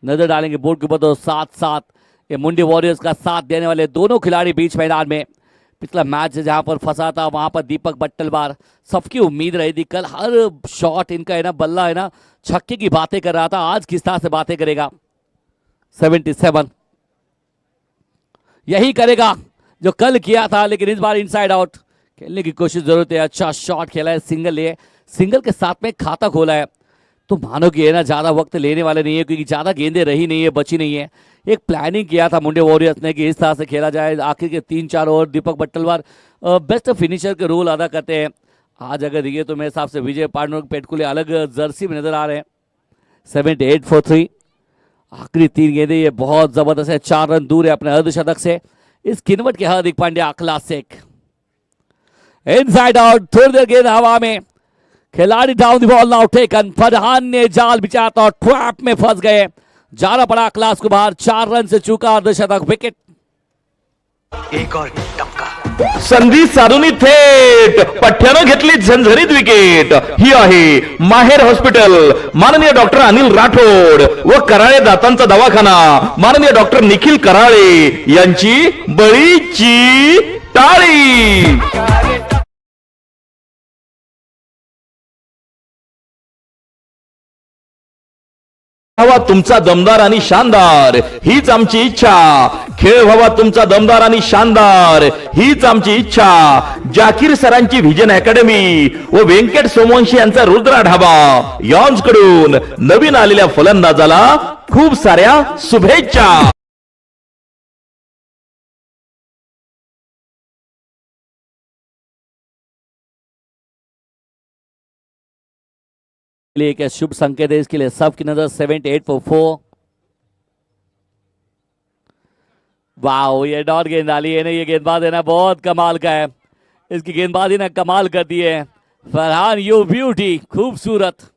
नजर डालेंगे बोर्ड के ऊपर तो साथ साथ ये मुंडे वॉरियर्स का साथ देने वाले दोनों खिलाड़ी बीच मैदान में। पिछला मैच जहां पर फंसा था वहां पर दीपक बट्टलवार, सबकी उम्मीद रही थी कल हर शॉट इनका है ना, बल्ला है ना, छक्के की बातें कर रहा था, आज किस तरह से बातें करेगा। 77 यही करेगा जो कल किया था, लेकिन इस बार इनसाइड आउट खेलने की कोशिश जरूरत है। अच्छा शॉट खेला है, सिंगल लिए, सिंगल के साथ में खाता खोला है, तो मानो कि है ना ज्यादा वक्त लेने वाले नहीं है, क्योंकि ज्यादा गेंदें रही नहीं है, बची नहीं है। एक प्लानिंग किया था मुंडे वॉरियर्स ने कि इस तरह से खेला जाए। आखिर के 3-4 ओवर दीपक बट्टलवार बेस्ट फिनिशर के रोल अदा करते हैं। आज अगर दिखे तो मेरे हिसाब से विजय पांडुरंग पेटकुले अलग जर्सी में नजर आ रहे हैं। 78 for 3 आखिरी 3 गेंदे, ये बहुत जबरदस्त है, 4 रन दूर है अपने अर्धशतक से इस किनवट के Hardik Pandya classic. Inside out, थोड़ी देर गेंद हवा में, खिलाड़ी down the ball now taken. Farhan ने जाल बिछाया था और ट्रैप में फंस गए, जाना पड़ा क्लास को बाहर। 4 रन से चूका अर्धशतक, विकेट। एक और टपका। संधी साधूनी थेट पठ्यानं घेतली झणझणीत विकेट। ही आहे माहेर हॉस्पिटल, माननीय डॉक्टर अनिल राठोड व कराळे दातांचा दवाखाना, माननीय डॉक्टर निखिल कराळे यांची बळीची टाळी। व्हावा तुमचा दमदार आणि शानदार, हीच आमची इच्छा। खेळ व्हावा तुमचा दमदार आणि शानदार, हीच आमची इच्छा। जाकीर सरांची व्हिजन अकॅडमी व व्यंकट सोमवंशी यांचा रुद्रा ढाबा यॉन्स कडून नवीन आलेल्या फलंदाजाला खूप साऱ्या शुभेच्छा। लिए क्या शुभ संकेत है इसके लिए, सबकी नजर 78 for 4। वाओ, ये डॉट गेंद डाली है ना, ये गेंदबाज है ना बहुत कमाल का है, इसकी गेंदबाजी ना कमाल करती है। फरहान यू ब्यूटी, खूबसूरत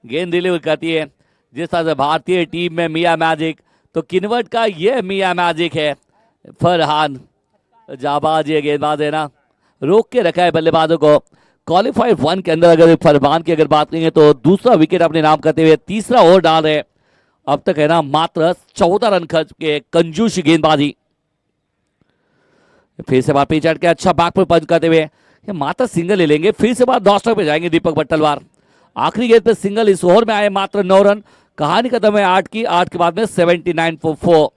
गेंद डिलीवर करती है। जिस तरह से भारतीय टीम में मिया मैजिक, तो किनवट का ये मिया मैजिक है फरहान। जाबाज ये गेंदबाज है ना, रोक के रखा है बल्लेबाजों को। क्वालिफाइड 1 के अंदर अगर फरहान की अगर बात करेंगे तो दूसरा विकेट अपने नाम करते हुए तीसरा ओवर डाल रहे। अब तक है ना मात्र 14 रन खर्च के कंजूस गेंदबाजी। फिर से बार पिच के अच्छा बैक पर पंच करते हुए ये मात्र सिंगल ले लेंगे, फिर से बार नॉस्टर पे जाएंगे दीपक बट्टलवार। आखिरी गेंद पे सिंगल, इस ओवर में आए मात्र 9 रन। कहानी खत्म है 8 की, 8 के बाद में 79 for 4।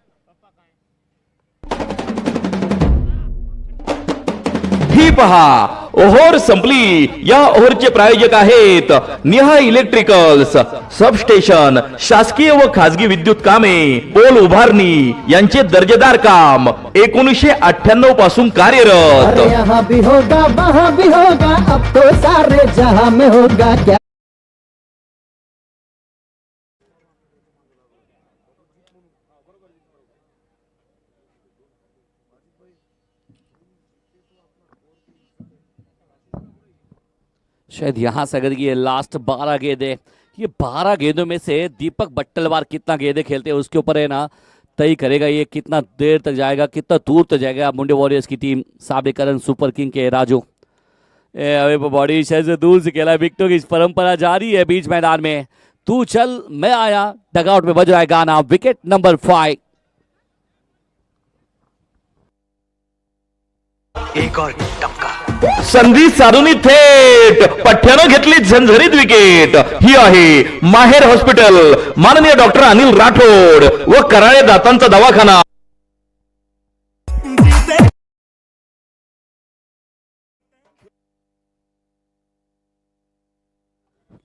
ही पहा ओव्हर संपली। या ओव्हरचे प्रायोजक आहेत निहा इलेक्ट्रिकल्स, सबस्टेशन, शासकीय व खासगी विद्युत कामे, पोल उभारणी यांचे दर्जेदार काम 1998 पासून कार्यरत। अरे यहाँ भी होगा वहाँ भी होगा, अब तो सारे जहां में होगा क्या। शायद यहां से अगर ये लास्ट 12 गेंदे, ये 12 गेंदों में से दीपक बट्टलवार कितना गेंदे खेलते हैं उसके ऊपर है ना तय करेगा ये कितना देर तक जाएगा, कितना दूर तक जाएगा मुंडे वॉरियर्स की टीम। साबिक करन सुपर किंग के राजू बॉडी शहर से दूर से खेला, विकेटों की परंपरा जारी है बीच मैदान में। तू चल मैं आया, डगआउट में बज रहा है गाना। Wicket number 5। एक और टपका। संधी साधूनी थेट पठ्यानं घेतली झणझणीत विकेट। ही आहे माहेर हॉस्पिटल, माननीय डॉक्टर अनिल राठोड व कराळे दातांचा दवाखाना।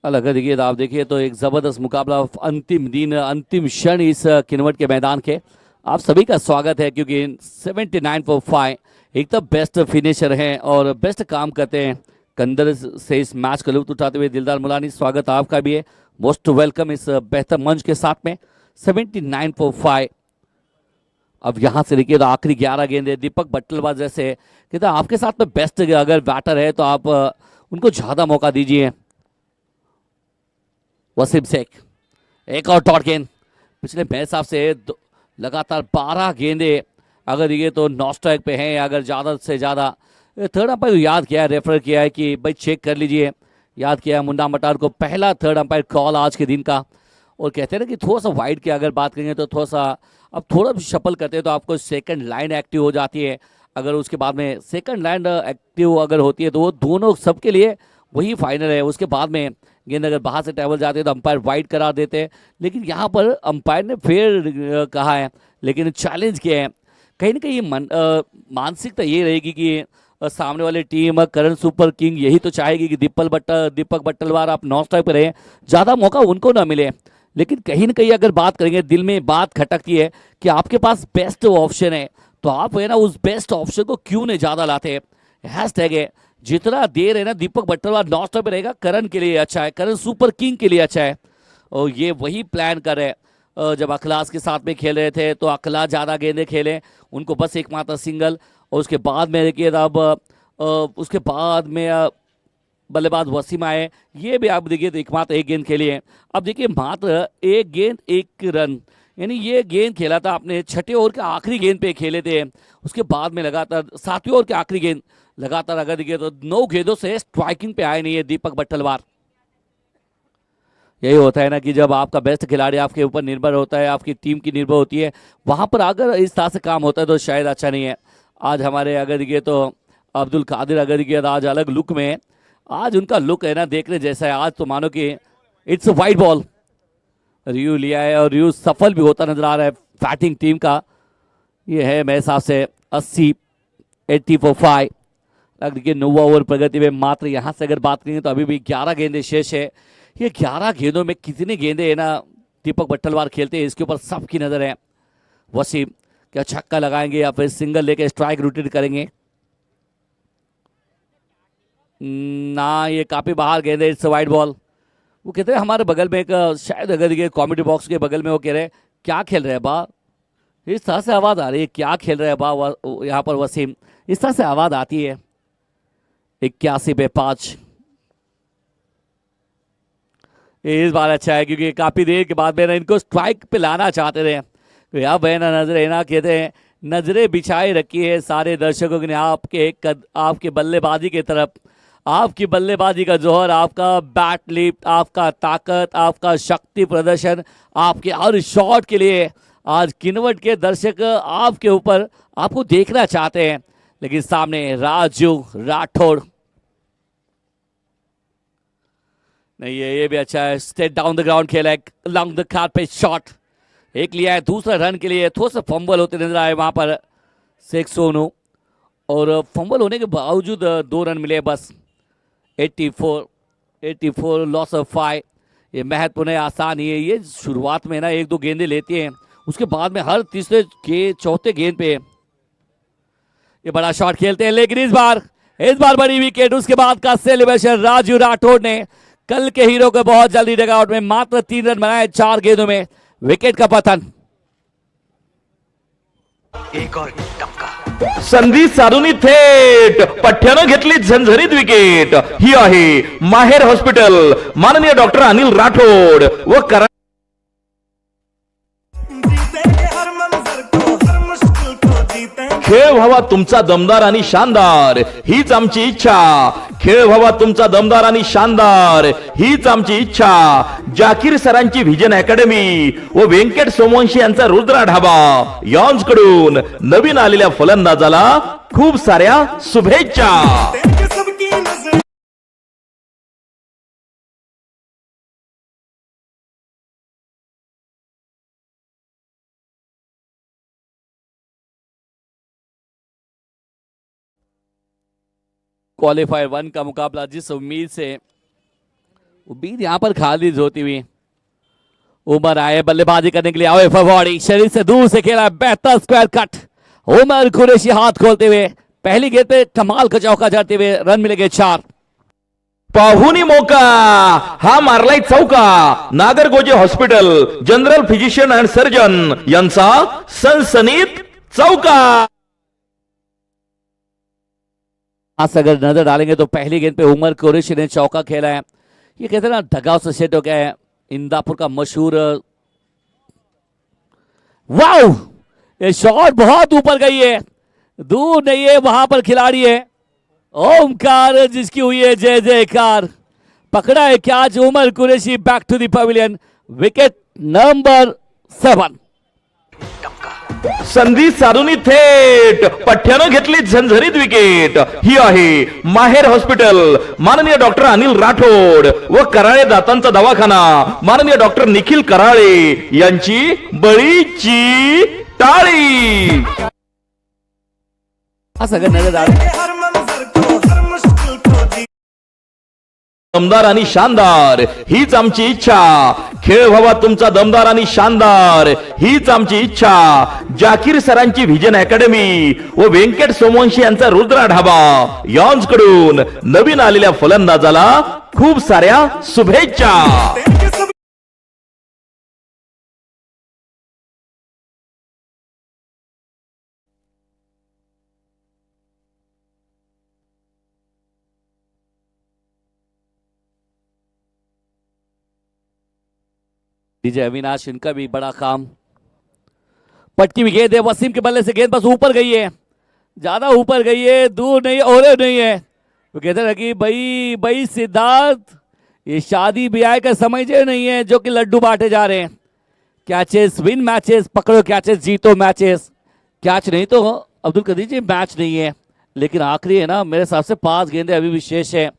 अगर देखिए तो आप देखिए तो एक जबरदस्त मुकाबला, अंतिम दिन, अंतिम क्षण इस किनवट के मैदान के। आप सभी का स्वागत है, क्योंकि 79 for 5 एक तो बेस्ट फिनिशर हैं और बेस्ट काम करते हैं। कंदर से इस मैच का लुत्फ उठाते हुए दिलदार मुलानी, स्वागत आपका भी है, मोस्ट वेलकम इस बेहतर मंच के साथ में। 79 for 5। अब यहां से देखिए तो आखिरी 11 गेंदे दीपक बट्टलवार जैसे कहते हैं आपके साथ में बेस्ट अगर बैटर है तो आप उनको ज्यादा मौका दीजिए। वसीम शेख, एक और डॉट गेंद। पिछले मैच हिसाब से लगातार 12 गेंदे अगर ये तो नॉन स्ट्राइक पे हैं, अगर ज़्यादा से ज़्यादा थर्ड अंपायर को याद किया है, रेफर किया है कि भाई चेक कर लीजिए, याद किया है मुन्ना मटार को। पहला थर्ड अंपायर कॉल आज के दिन का, और कहते हैं ना कि थोड़ा सा वाइड की अगर बात करेंगे तो थोड़ा सा अब थोड़ा भी शफल करते हैं तो आपको सेकंड लाइन एक्टिव हो जाती है। अगर उसके बाद में सेकंड लाइन एक्टिव अगर होती है तो वो दोनों सबके लिए वही फाइनल है। उसके बाद में गेंद अगर बाहर से ट्रैवल जाते हैं तो अंपायर वाइड करार देते हैं, लेकिन यहाँ पर अंपायर ने फेयर कहा है, लेकिन चैलेंज किया है। कहीं ना कहीं मानसिकता ये रहेगी कि सामने वाली टीम करण सुपर किंग यही तो चाहेगी कि दीपक बट्टलवार आप नॉन स्ट्राइक पर रहे, ज़्यादा मौका उनको ना मिले। लेकिन कहीं ना कहीं अगर बात करेंगे दिल में बात खटकती है कि आपके पास बेस्ट ऑप्शन है तो आप है ना उस बेस्ट ऑप्शन को क्यों नहीं ज़्यादा लाते। हैशटैग है जितना देर है ना दीपक बट्टलवार नॉन स्ट्राइक पर रहेगा करण के लिए अच्छा है, करण सुपर किंग के लिए अच्छा है। और ये वही प्लान कर रहे हैं। जब अखलास के साथ में खेल रहे थे तो अखलास ज़्यादा गेंदें खेले, उनको बस एकमात्र सिंगल, और उसके बाद में देखिए अब उसके बाद में बल्लेबाज वसीम आए, ये भी आप देखिए तो एकमात्र एक गेंद खेली है। अब देखिए मात्र एक गेंद एक रन, यानी ये गेंद खेला था आपने छठे ओवर के आखिरी गेंद पे खेले थे। उसके बाद में लगातार सातवें ओवर के आखिरी गेंद लगातार अगर देखिए तो 9 गेंदों से स्ट्राइकिंग पे आए नहीं है दीपक बट्टलवार। यही होता है ना कि जब आपका बेस्ट खिलाड़ी आपके ऊपर निर्भर होता है, आपकी टीम की निर्भर होती है, वहां पर अगर इस तरह से काम होता है तो शायद अच्छा नहीं है। आज हमारे अगर देखिए तो अब्दुल कादिर अगर देखिए आज अलग लुक में, आज उनका लुक है ना देखने जैसा है। आज तो मानो कि इट्स वाइट बॉल रिव्यू लिया है और रिव्यू सफल भी होता नजर आ रहा है बैटिंग टीम का। ये है मेरे हिसाब से 80 फॉर 5। देखिए 9 ओवर प्रगति में मात्र यहाँ से अगर बात करेंगे तो अभी भी 11 गेंदें शेष है। ये 11 गेंदों में कितने गेंदे है ना दीपक बट्टलवार खेलते हैं, इसके ऊपर सबकी नजर है। वसीम क्या छक्का लगाएंगे या फिर सिंगल लेके स्ट्राइक रोटेट करेंगे? ना, ये काफी बाहर गेंद है, इट्स वाइड बॉल। वो कहते हैं हमारे बगल में एक शायद अगर देखिए कॉमेडी बॉक्स के बगल में वो कह रहे हैं क्या खेल रहे हैं बा, इस तरह से आवाज आ रही है, क्या खेल रहे हैं बा यहाँ पर वसीम, इस तरह से आवाज आती है। 81 पे 5। इस बार अच्छा है क्योंकि काफी देर के बाद मैंने इनको स्ट्राइक पे लाना चाहते थे। तो यहाँ बहना नजर ना कहते हैं नजरें बिछाए रखी है सारे दर्शकों ने आपके बल्लेबाजी की तरफ, आपकी बल्लेबाजी का जोहर, आपका बैट लिफ्ट, आपका ताकत, आपका शक्ति प्रदर्शन, आपके हर शॉट के लिए आज किन्नवट के दर्शक आपके ऊपर आपको देखना चाहते हैं। लेकिन सामने राजू राठौड़ नहीं है, ये भी अच्छा है। स्टेट डाउन द ग्राउंड खेला है, long the card pay shot एक लिया है, दूसरा रन के लिए थोड़ा सा फंबल होते नजर आए वहां पर 6 सोनू, और फंबल होने के बावजूद 2 रन मिले बस। 84 लॉस ऑफ 5। ये महत्वपूर्ण है, आसान ही है। ये शुरुआत में ना 1-2 गेंदे लेती हैं, उसके बाद में हर तीसरे के चौथे गेंद पे ये बड़ा शॉट खेलते हैं। लेकिन इस बार बड़ी विकेट, उसके बाद का सेलिब्रेशन राजू राठौड़ ने कल के हीरो को बहुत जल्दी डगआउट में मात्र 3 रन बनाए 4 गेंदों में, विकेट का पतन। एक और टपका। संधी साधूनी थेट पठ्यानं घेतली झणझणीत विकेट। ही आहे माहेर हॉस्पिटल, माननीय डॉक्टर अनिल राठोड व करा खेळ व्हावा तुमचा दमदार आणि शानदार, हीच आमची इच्छा। खेळ व्हावा तुमचा दमदार आणि शानदार, हीच आमची इच्छा। जाकीर सरांची व्हिजन अकॅडमी व व्यंकट सोमवंशी यांचा रुद्रा ढाबा यांच्याकडून नवीन आलेल्या फलंदाजाला खूप साऱ्या शुभेच्छा। क्वालिफायर 1 का मुकाबला जिस उम्मीद यहां पर खारिज होती हुई, उमर आए बल्लेबाजी करने के लिए, आए फवाड़ी शरीर से दूर से खेला, बेहतर स्क्वायर कट। उमर कुरैशी हाथ खोलते हुए पहली गेंद पे कमाल का चौका जड़ते हुए रन मिलेंगे 4। पाहुनी मौका हा मारलाय चौका। Nagargoje hospital general physician and surgeon यांचा सनसनीत चौका। अगर नजर डालेंगे तो पहली गेंद पे उमर कुरैशी ने चौका खेला है। ये कहते हैं ना ढगाव से सेट हो गया है इंदापुर का मशहूर। वाओ, ये शॉट बहुत ऊपर गई है, दूर नहीं है, वहां पर खिलाड़ी है ओमकार जिसकी हुई है जय जयकार। पकड़ा है catch Umar Qureshi, back to the pavilion, wicket number 7. संधी साधून थेट पठ्ठ्यानं घेतली झंझरीत विकेट. ही आहे माहेर हॉस्पिटल, माननीय डॉक्टर अनिल राठोड व कराळे दातांचा दवाखाना, माननीय डॉक्टर निखिल कराळे यांची बळीची टाळी. हा सगळं नजर दमदार आणि शानदार हीच आमची इच्छा. खेळ व्हावा तुमचा दमदार आणि शानदार हीच आमची इच्छा. जाकीर सरांची व्हिजन अकॅडमी व व्यंकट सोमवंशी यांचा रुद्रा ढाबा यांकडून नवीन आलेल्या फलंदाजाला खूप साऱ्या शुभेच्छा. डीजे अविनाश, इनका भी बड़ा काम. पटकी भी गेंद है, वसीम के बल्ले से गेंद बस ऊपर गई है, ज्यादा ऊपर गई है, दूर नहीं और नहीं है. तो कहते हैं कि भाई सिद्धार्थ, ये शादी ब्याह का समय जो नहीं है जो कि लड्डू बांटे जा रहे हैं. कैचेस विन मैचेस, पकड़ो कैचेस जीतो मैचेस. कैच नहीं तो अब्दुल कदीर जी मैच नहीं है. लेकिन आखिरी है ना, मेरे हिसाब से 5 गेंदें अभी विशेष है.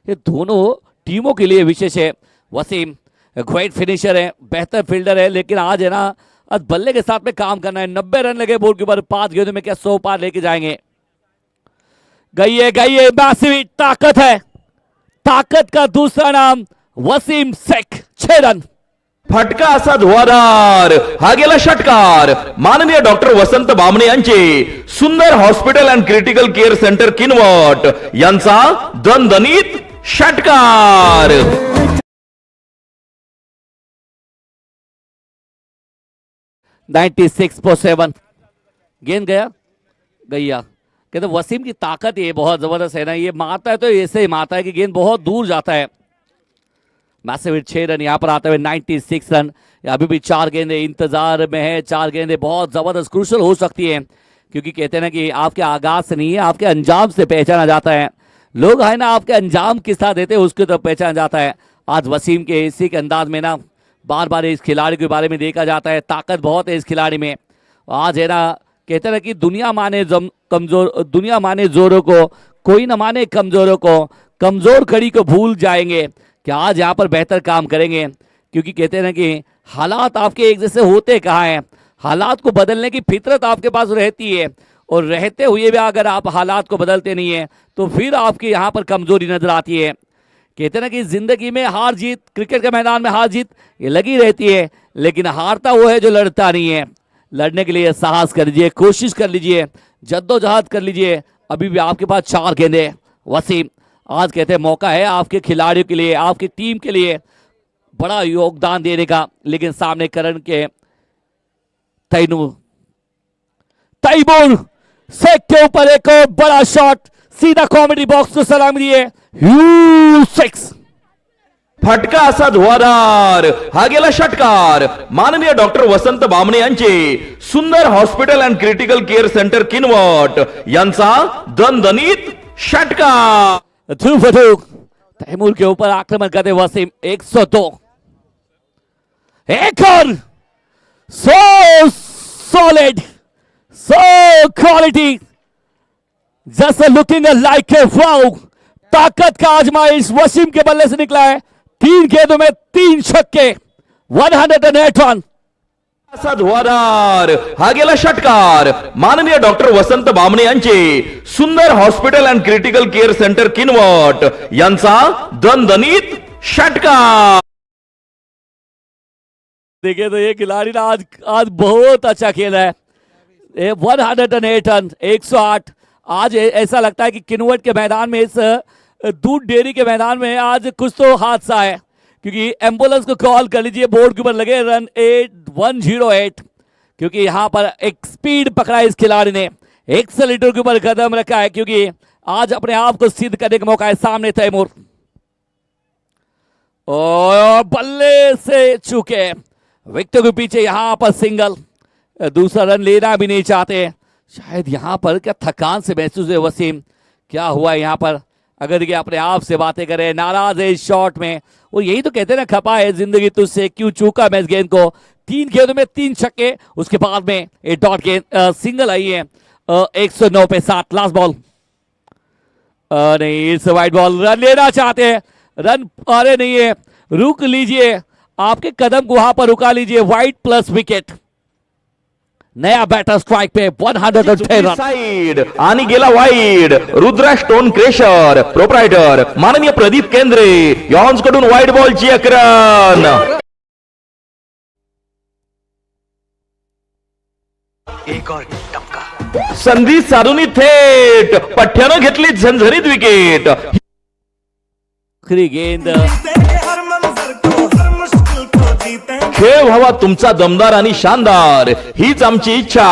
ये दोनों टीमों के लिए विशेष है. वसीम ग्रेट फिनिशर है, बेहतर फील्डर है, लेकिन आज है ना, आज बल्ले के साथ में काम करना है. 90 रन लगे बोर्ड के ऊपर, 5 गेंदों में क्या 100 पार लेके जाएंगे. गई है मैसिव ताकत है. ताकत का दूसरा नाम वसीम शेख. 6 रन. फटका असा धुवाधार, हा गेला षटकार. माननीय डॉक्टर वसंत बामणे यांचे सुंदर hospital and critical care centre Kinwat यांचा दणदणीत षटकार. 96.7 गेंद गया. कहते वसीम की ताकत ये बहुत जबरदस्त है ना, ये मारता है तो ऐसे ही मारता है कि गेंद बहुत दूर जाता है. मैसिव 6 रन यहाँ पर आते हुए 96 रन. अभी भी 4 गेंदें इंतजार में है. 4 गेंदें बहुत जबरदस्त क्रूशल हो सकती हैं, क्योंकि कहते हैं ना कि आपके आगाज से नहीं है, आपके अंजाम से पहचाना जाता है. लोग है ना, आपके अंजाम किस तरह देते हैं उसके तो पहचाना जाता है. आज वसीम के इसी के अंदाज में ना बार बार इस खिलाड़ी के बारे में देखा जाता है. ताकत बहुत है इस खिलाड़ी में. आज है ना, कहते हैं कि दुनिया माने जोरों को, कोई ना माने कमजोरों को, कमजोर कड़ी को भूल जाएंगे कि आज यहाँ पर बेहतर काम करेंगे. क्योंकि कहते हैं ना कि हालात आपके एक जैसे होते कहाँ हैं. हालात को बदलने की फितरत आपके पास रहती है, और रहते हुए भी अगर आप हालात को बदलते नहीं है तो फिर आपकी यहाँ पर कमजोरी नजर आती है. कहते हैं ना कि जिंदगी में हार जीत, क्रिकेट के मैदान में हार जीत ये लगी रहती है, लेकिन हारता वो है जो लड़ता नहीं है. लड़ने के लिए साहस कर लीजिए, कोशिश कर लीजिए, जद्दोजहद कर लीजिए. अभी भी आपके पास 4 गेंदें. वसीम, आज कहते हैं मौका है आपके खिलाड़ियों के लिए, आपकी टीम के लिए बड़ा योगदान देने का. लेकिन सामने करण के तैमूर शेख के ऊपर एक और बड़ा शॉट, सीधा कॉमेडी बॉक्स को सलामी दिए. 6. फटका असा धुवाधार, हा गेला षटकार. माननीय डॉक्टर वसंत बामणे यांचे सुंदर hospital and critical care centre Kinwat यांचा दणदणीत षटकार. तैमूर के ऊपर आक्रमण करते वसीम. 102. एक और so solid, so quality, just looking like a wow. ताकत का आजमाइश वसीम के बल्ले से निकला है. 3 गेंदों में 3 छक्के. 108 रन. असा धुवाधार, हा गेला षटकार. माननीय डॉक्टर वसंत बामणे यांचे सुंदर hospital and critical care centre Kinwat यांचा दणदणीत षटकार. देखिए तो ये खिलाड़ी ना आज बहुत अच्छा खेला है. 108 रन, 108. आज ऐसा लगता है कि किनवट के मैदान में, इस दूध डेयरी के मैदान में आज कुछ तो हादसा है, क्योंकि एम्बुलेंस को कॉल कर लीजिए. बोर्ड के ऊपर लगे रन 108, क्योंकि यहाँ पर एक स्पीड पकड़ा है इस खिलाड़ी ने. 100 के ऊपर कदम रखा है, क्योंकि आज अपने आप को सिद्ध करने का मौका है. सामने तैमूर और बल्ले से चूके. विकेट के पीछे यहाँ पर सिंगल. दूसरा रन लेना भी नहीं चाहते. शायद यहाँ पर क्या थकान से महसूस है वसीम. क्या हुआ यहाँ पर? अगर ये अपने आप से बातें करें, नाराज है इस शॉट में, वो यही तो कहते हैं ना, खपा है जिंदगी तुझसे क्यों चूका मैं इस गेंद को। 3 गेंदों में 3 छक्के, उसके बाद में एक डॉट गेंद सिंगल आई है 109 पे 7। लास्ट बॉल नहीं, इट्स वाइड बॉल। रन लेना चाहते हैं, रन अरे नहीं है, रुक लीजिए, आपके कदम को वहां पर रुका लीजिए। वाइड प्लस विकेट, नया बैटर स्ट्राइक पे 110 रन। साइड आणि गेला wide. Rudra stone crusher proprietor माननीय प्रदीप केंद्रे यॉन्स कडून वाईड बॉलची 1 रन। एक और टपका। संधी साधून थेट पठ्ठ्यानं घेतली झणझणीत विकेट। आखरी गेंद, खेळ व्हावा तुमचा दमदार आणि शानदार हीच आमची इच्छा।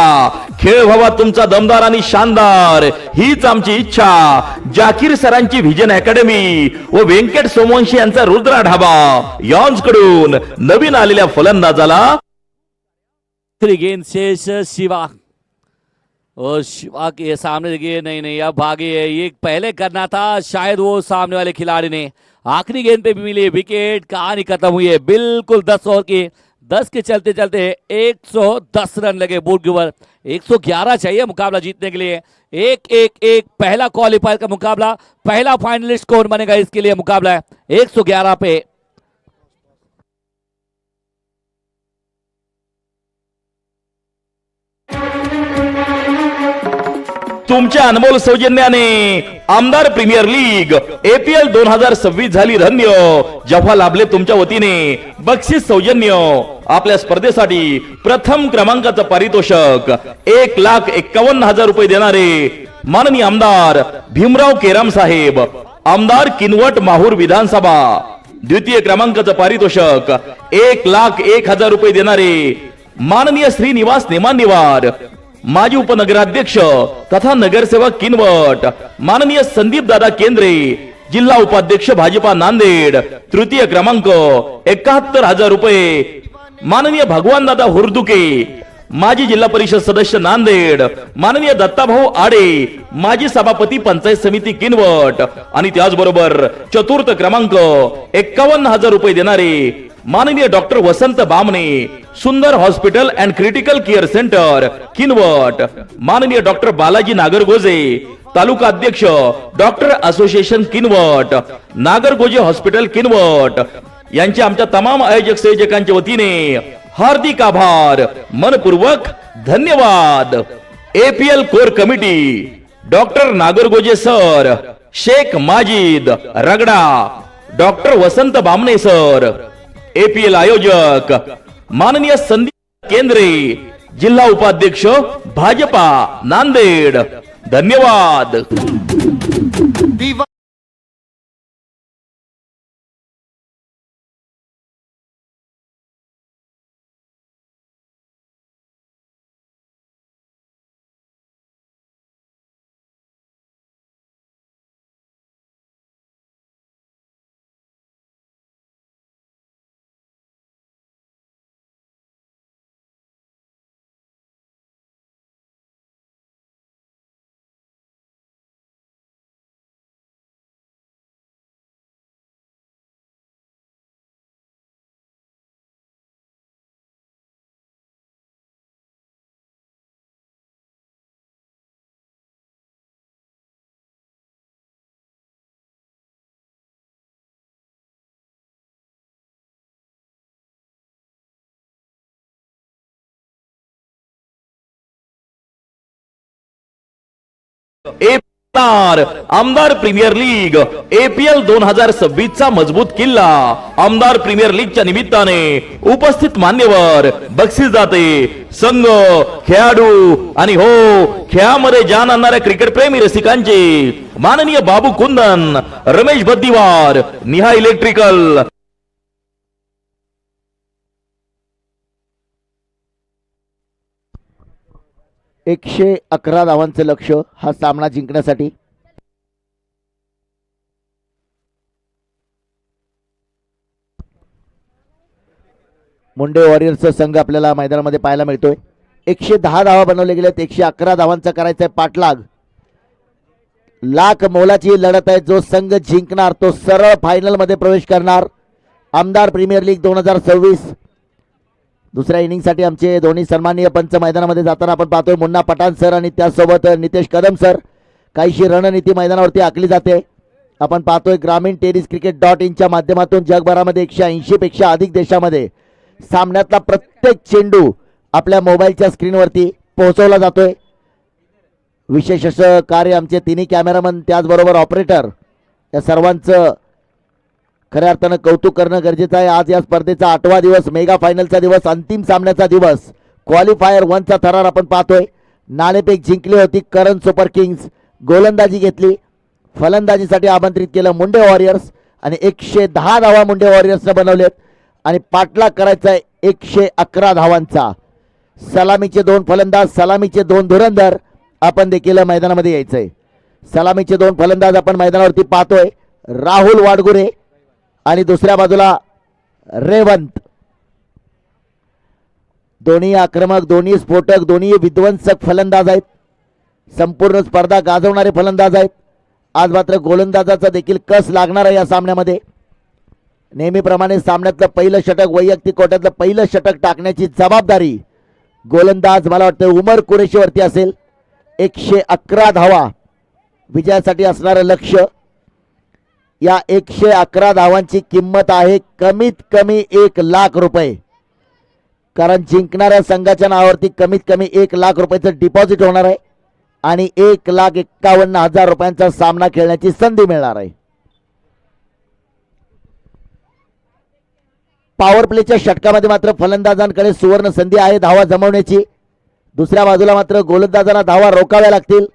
खेळ व्हावा तुमचा दमदार आणि शानदार हीच आमची इच्छा। जाकीर सरांची व्हिजन अकॅडमी व व्यंकट सोमवंशी यांचा रुद्रा ढाबा यॉन्स कडून नवीन आलेल्या फलंदाजाला आखरी गेंद शेष शिवा, और शिवा के सामने देखिए, नहीं अब भागे है, ये पहले करना था शायद वो सामने वाले खिलाड़ी ने। आखिरी गेंद पे भी मिली विकेट, कहानी खत्म हुई है बिल्कुल। 10 ओवर की 10 के चलते चलते 110 रन लगे बोर्ड के ऊपर। 111 चाहिए मुकाबला जीतने के लिए। 1-1-1 पहला क्वालिफायर का मुकाबला, पहला फाइनलिस्ट कौन बनेगा इसके लिए मुकाबला है 111 पे। तुमच्या अनमोल सौजन्याने आमदार प्रीमियर लीग APL 2026 झाली धन्य, जेव्हा लाभले तुमच्या वतीने बक्षीस सौजन्य। आपल्या स्पर्धेसाठी प्रथम क्रमांकाचं पारितोषक 1,51,000 रुपये देणारे माननीय आमदार भीमराव केराम साहेब, आमदार किनवट माहूर विधानसभा। द्वितीय क्रमांकाचं पारितोषक 1,01,000 रुपये देणारे माननीय श्रीनिवास नेमानिवार, माजी उपनगराध्यक्ष तथा नगरसेवक किनवट माननीय संदीप दादा केंद्रे, जिल्हा उपाध्यक्ष भाजपा नांदेड। तृतीय क्रमांक 71,000 रुपये माननीय भगवान दादा हुरदुके, माजी जिल्हा परिषद सदस्य नांदेड। माननीय दत्ताभाऊ आडे, माजी सभापती पंचायत समिती किनवट। आणि त्याचबरोबर चतुर्थ क्रमांक 51,000 रुपये देणारे माननीय डॉक्टर वसंत बामणे, सुंदर hospital and critical care centre Kinwat. माननीय डॉक्टर बालाजी नागरगोजे, तालुका अध्यक्ष doctor association Kinwat, Nagargoje hospital Kinwat यांचे आमच्या तमाम आयोजक संयोजकांच्या वतीने हार्दिक आभार, मनपूर्वक धन्यवाद। APL core committee doctor Nagargoje sir, Shaikh Majid Ragada, doctor Vasant Bamne sir. APL आयोजक माननीय संदीप केंद्रे, जिल्हा उपाध्यक्ष भाजपा नांदेड। धन्यवाद। आमदार प्रीमियर लीग APL 2026 चा मजबूत किल्ला। आमदार प्रीमियर लीगच्या निमित्ताने उपस्थित मान्यवर, बक्षीसदाते, संघ, खेळाडू आणि हो खेळामध्ये जान आणणाऱ्या क्रिकेट प्रेमी रसिकांचे माननीय बाबू कुंदन, रमेश बद्दीवार, निहा इलेक्ट्रिकल। 111 धावांचं लक्ष्य हा सामना जिंकण्यासाठी। मुंडे वॉरियर्सचा संघ आपल्याला मैदानामध्ये पाहायला मिळतोय। 110 धावा बनवले गेलेत, 111 धावांचा करायचा आहे पाठलाग। लाख मोलाची लढत आहे, जो संघ जिंकणार तो सरळ फायनल मध्ये प्रवेश करणार। आमदार प्रीमियर लीग 2026 दुसऱ्या इनिंगसाठी आमचे दोन्ही सन्माननीय पंच मैदानामध्ये जाताना आपण पाहतोय मुन्ना पठाण सर आणि त्याचसोबत नितेश कदम सर. काहीशी रणनीती मैदानावरती आखली जाते. आपण पाहतोय ग्रामीण टेनिस क्रिकेट.in च्या माध्यमातून जगभरामध्ये 180 पेक्षा अधिक देशामध्ये सामन्यातला प्रत्येक चेंडू आपल्या मोबाईलच्या स्क्रीनवरती पोहोचवला जातोय. विशेष असं कार्य आमचे तिन्ही कॅमेरामन त्याचबरोबर ऑपरेटर या सर्वांचं खऱ्या अर्थानं कौतुक करणं गरजेचं आहे. आज या स्पर्धेचा 8वा दिवस, मेगा फायनलचा दिवस, अंतिम सामन्याचा दिवस. क्वालिफायर 1चा थरार आपण पाहतोय. नाणेफेक जिंकली होती करण सुपर किंग्स. गोलंदाजी घेतली, फलंदाजीसाठी आमंत्रित केलं मुंडे वॉरियर्स आणि 110 धावा मुंडे वॉरियर्सने बनवलेत आणि पाठलाग करायचा आहे 111 धावांचा. सलामीचे 2 फलंदाज, सलामीचे 2 धुरंधर आपण देखील मैदानामध्ये यायचंय. सलामीचे 2 फलंदाज आपण मैदानावरती पाहतोय. राहुल वाडगुरे आणि दुसऱ्या बाजूला रेवंत. दोन्ही आक्रमक, दोन्ही स्फोटक, दोन्ही विध्वंसक फलंदाज आहेत. संपूर्ण स्पर्धा गाजवणारे फलंदाज आहेत. आज मात्र गोलंदाजाचा देखील कस लागणार आहे या सामन्यामध्ये. नेहमीप्रमाणे सामन्यातलं पहिलं षटक, वैयक्तिक कोट्यातलं पहिलं षटक टाकण्याची जबाबदारी गोलंदाज मला वाटतं उमर कुरेशीवरती असेल. 111 धावा विजयासाठी असणारं लक्ष्य. या 111 धावांची किंमत आहे कमीत कमी 1 लाख रुपये. कारण जिंकणाऱ्या संघाच्या नावावरती कमीत कमी 1 लाख रुपयाचं डिपॉझिट होणार आहे आणि 1,51,000 रुपयांचा सामना खेळण्याची संधी मिळणार आहे. पॉवर प्लेच्या षटकामध्ये मात्र फलंदाजांकडे सुवर्ण संधी आहे धावा जमवण्याची. दुसऱ्या बाजूला मात्र गोलंदाजांना धावा रोखाव्या लागतील.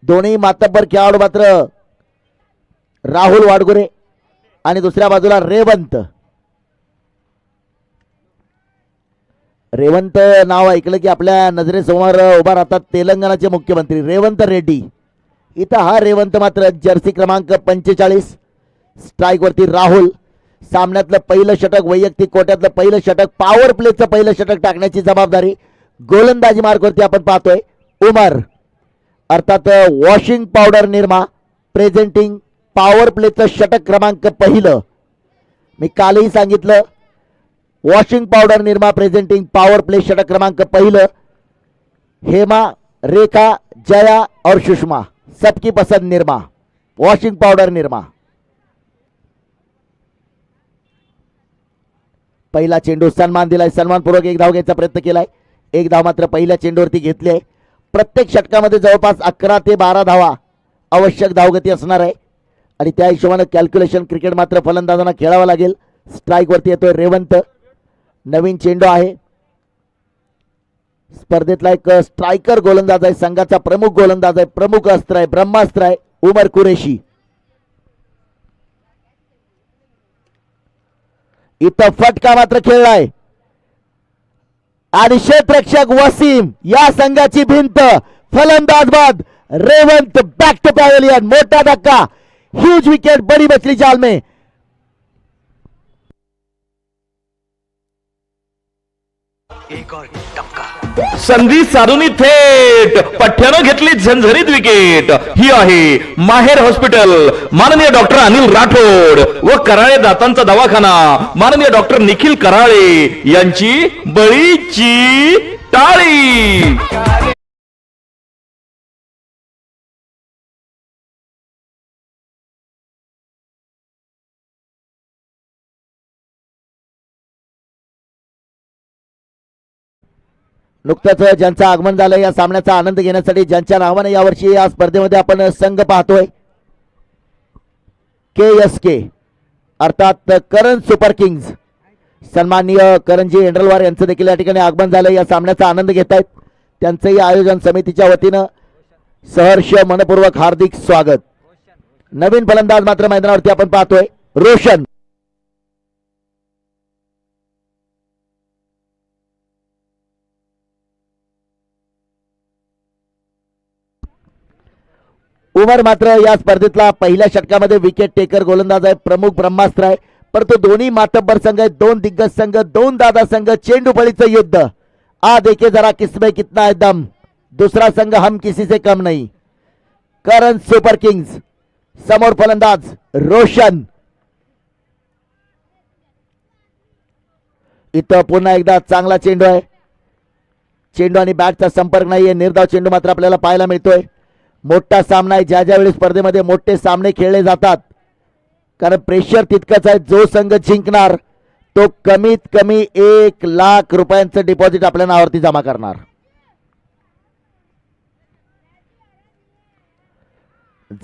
दोन्ही मातब्बर खेळाडू मात्र राहुल वाडगुरे आणि दुसऱ्या बाजूला रेवंत. रेवंत नाव ऐकलं की आपल्या नजरेसमोर उभा राहतात तेलंगणाचे मुख्यमंत्री रेवंत रेड्डी. इथं हा रेवंत मात्र जर्सी क्रमांक 45, स्ट्राईकवरती राहुल. सामन्यातलं पहिलं षटक, वैयक्तिक कोट्यातलं पहिलं षटक, पॉवर प्लेचं पहिलं षटक टाकण्याची जबाबदारी गोलंदाजी मार्गवरती आपण पाहतोय उमर, अर्थात washing powder Nirma presenting power प्लेचं षटक क्रमांक पहिलं. मी कालही सांगितलं washing powder Nirma presenting power play षटक क्रमांक पहिलं. हेमा, रेखा, जया और सुषमा सबकी पसंद निर्मा, वॉशिंग पावडर निर्मा. पहिला चेंडू सन्मान दिलाय, सन्मानपूर्वक 1 धाव घ्यायचा प्रयत्न केलाय. 1 धाव मात्र पहिल्या चेंडूवरती घेतली आहे. प्रत्येक षटकामध्ये जवळपास 11 ते 12 धावा आवश्यक धावगती असणार आहे आणि त्या हिशोबाने कॅल्क्युलेशन क्रिकेट मात्र फलंदाजांना खेळावं लागेल. स्ट्राईकवरती येतोय रेवंत. नवीन चेंडू आहे. स्पर्धेतला एक स्ट्रायकर गोलंदाज आहे, संघाचा प्रमुख गोलंदाज आहे, प्रमुख अस्त्र आहे, ब्रह्मास्त्र आहे उमर कुरेशी. इथं फटका मात्र खेळलाय आणि क्षेत्ररक्षक वसीम या संघाची भिंत. फलंदाज बाद रेवंत बॅक टू पॅव्हेलियन. मोठा धक्का, ह्यूज विकेट, बड़ी मछली जाल में. एक और टपका. संधी साधून थेट पठ्ठ्यानं घेतली झणझणीत विकेट. ही आहे माहेर हॉस्पिटल, माननीय डॉक्टर अनिल राठोड व कराळे दातांचा दवाखाना माननीय डॉक्टर निखिल कराळे यांची बळीची टाळी. नुकतंच ज्यांचं आगमन झालं या सामन्याचा आनंद घेण्यासाठी, ज्यांच्या नावाने यावर्षी या स्पर्धेमध्ये आपण संघ पाहतोय KSK अर्थात करण सुपर किंग्स. सन्माननीय करणजी एंड्रलवार यांचं देखील या ठिकाणी आगमन झालं. या सामन्याचा आनंद घेत आहेत. त्यांचंही आयोजन समितीच्या वतीनं सहर्ष मनपूर्वक हार्दिक स्वागत. नवीन फलंदाज मात्र मैदानावरती आपण पाहतोय रोशन. उमर मात्र या स्पर्धेतला पहिल्या षटकामध्ये विकेट टेकर गोलंदाज आहे, प्रमुख ब्रह्मास्त्र आहे. परंतु दोन्ही मातब्बर संघ आहेत, 2 दिग्गज संघ, 2 दादा संघ, चेंडूफळीचं युद्ध. आ देखे जरा किसमें कितना है दम, दूसरा संघ हम किसी से कम नहीं. करण सुपर किंग्स समोर फलंदाज रोशन. इथं पुन्हा एकदा चांगला चेंडू आहे. चेंडू आणि बॅटचा संपर्क नाहीये. निर्धाव चेंडू मात्र आपल्याला पाहायला मिळतोय. मोठा सामना आहे. ज्या ज्यावेळी स्पर्धेमध्ये मोठे सामने खेळले जातात कारण प्रेशर तितकंच आहे. जो संघ जिंकणार तो कमीत कमी 1,00,000 रुपयांचं डिपॉझिट आपल्या नावावरती जमा करणार.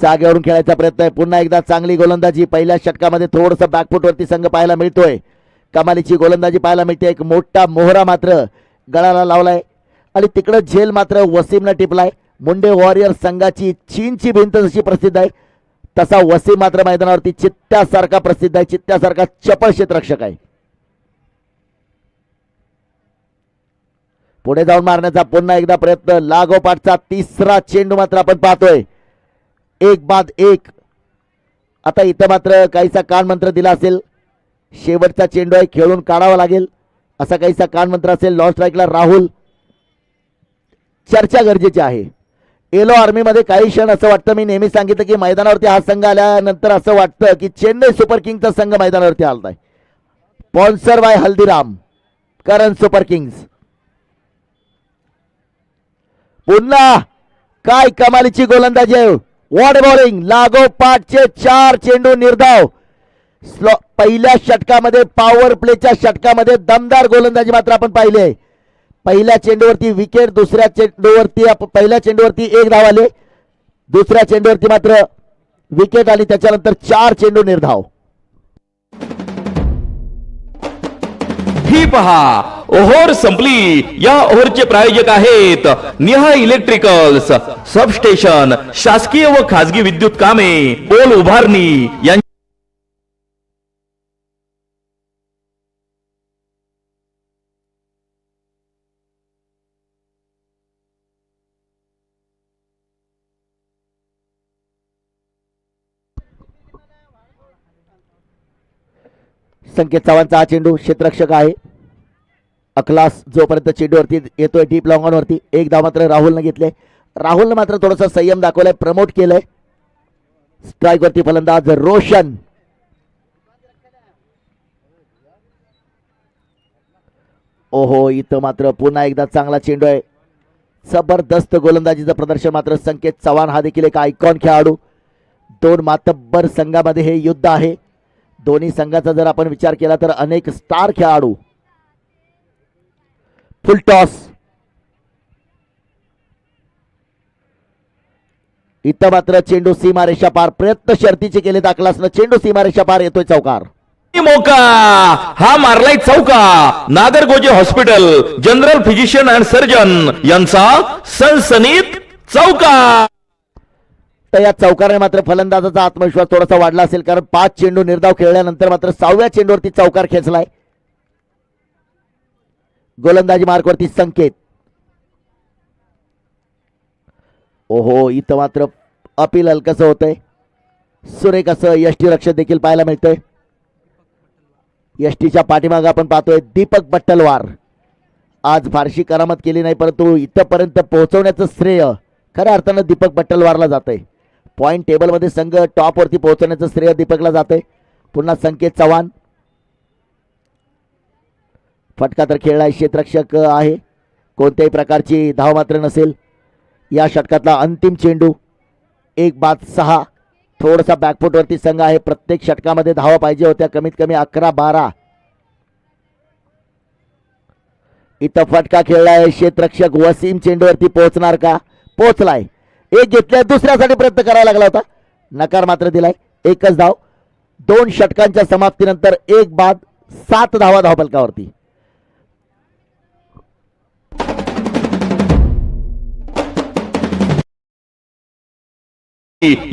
जागेवरून खेळायचा प्रयत्न आहे. पुन्हा एकदा चांगली गोलंदाजी. पहिल्या षटकामध्ये थोडंसं बॅकफुटवरती संघ पाहायला मिळतोय. कमालीची गोलंदाजी पाहायला मिळते. एक मोठा मोहरा मात्र गळाला लावलाय आणि तिकडं झेल मात्र वसीमनं टिपलाय. मुंडे वॉरियर संघाची चीनची भिंत जशी प्रसिद्ध आहे तसा वसीम मात्र मैदानावरती चित्त्यासारखा प्रसिद्ध आहे. चित्त्यासारखा चपळ क्षेत्ररक्षक आहे. पुढे जाऊन मारण्याचा पुन्हा एकदा प्रयत्न. लागोपाठचा तिसरा चेंडू मात्र आपण पाहतोय. एक बाद एक. आता इथं मात्र काहीसा कानमंत्र दिला असेल. शेवटचा चेंडू आहे, खेळून काढावा लागेल असा काहीसा कानमंत्र असेल. लॉन स्ट्राईकला राहुल. चर्चा गरजेची आहे. येलो आर्मीमध्ये काही क्षण असं वाटतं, मी नेहमी सांगितलं की मैदानावरती हा संघ आल्यानंतर असं वाटतं की चेन्नई सुपर किंग्सचा संघ मैदानावरती आलाय. Sponsor by Haldiram, Karan super Kings. पुन्हा काय कमालीची गोलंदाजी आहे. What bowling. लागोपाठचे 4 चेंडू निर्धाव. पहिल्या षटकामध्ये पॉवर प्लेच्या षटकामध्ये दमदार गोलंदाजी मात्र आपण पाहिली आहे. पहिल्या चेंडूवरती विकेट. दुसऱ्या चेंडूवरती पहिल्या चेंडूवरती 1 धाव आले. दुसऱ्या चेंडूवरती मात्र विकेट आणि त्याच्यानंतर 4 चेंडू निर्धाव. ही पहा ओव्हर संपली. या ओव्हरचे प्रायोजक आहेत निहा इलेक्ट्रिकल्स, सबस्टेशन, शासकीय व खासगी विद्युत कामे, पोल उभारणी यांची संकेत चव्हाणचा हा चेंडू. क्षेत्ररक्षक आहे अखलास. जोपर्यंत चेंडूवरती येतोय डीप लॉंग ऑन वरती. 1 धाव मात्र राहुलनं घेतले. राहुलनं मात्र थोडासा संयम दाखवलाय, प्रमोट केलंय. स्ट्राईक वरती फलंदाज रोशन. ओहो, इथं मात्र पुन्हा एकदा चांगला चेंडू आहे. जबरदस्त गोलंदाजीचं प्रदर्शन मात्र संकेत चव्हाण. हा देखील एक आयकॉन खेळाडू. 2 मातब्बर संघामध्ये हे युद्ध आहे. दोन्ही संघाचा जर आपण विचार केला तर अनेक स्टार खेळाडू. फुल टॉस. इथं मात्र चेंडू सीमारेषा पार. प्रयत्न शर्तीचे केले दाखलासनं. चेंडू सीमारेषा पार. येतोय चौकार. मोका. हा मारलाय चौका. Nagargoje hospital, general physician and surgeon यांचा सनसनीत चौका. तर या चौकाराने मात्र फलंदाजाचा आत्मविश्वास थोडासा वाढला असेल कारण 5 चेंडू निर्धाव खेळल्यानंतर मात्र 6व्या चेंडूवरती चौकार खेचलाय. गोलंदाजी मार्कवरती संकेत. ओहो, इथं मात्र अपील हलकसं होतंय. सुरेख असं यष्टीरक्षक देखील पाहायला मिळतंय. यष्टीच्या पाठीमागे आपण पाहतोय दीपक बट्टलवार. आज फारशी करामत केली नाही परंतु इथंपर्यंत पोहोचवण्याचं श्रेय खऱ्या अर्थानं दीपक बट्टलवारला जातंय. पॉइंट टेबलमध्ये संघ टॉपवरती पोहोचवण्याचं श्रेय दीपकला जातंय. पुन्हा संकेत चव्हाण. फटका तर खेळलाय. क्षेत्ररक्षक आहे. कोणत्याही प्रकारची धाव मात्र नसेल. या षटकातला अंतिम चेंडू. 1 बाद 6. थोडासा बॅकफुटवरती संघ आहे. प्रत्येक षटकामध्ये धावा पाहिजे होत्या कमीत कमी 11-12. इथं फटका खेळलाय. क्षेत्ररक्षक वसीम चेंडूवरती पोहोचणार का? पोहोचलाय. 1 घेतलाय. दुसऱ्यासाठी प्रयत्न करायला लागला होता. नकार मात्र दिलाय. 1च धाव. 2 षटकांच्या समाप्तीनंतर 1 बाद 7 धावा धावफलकावरती.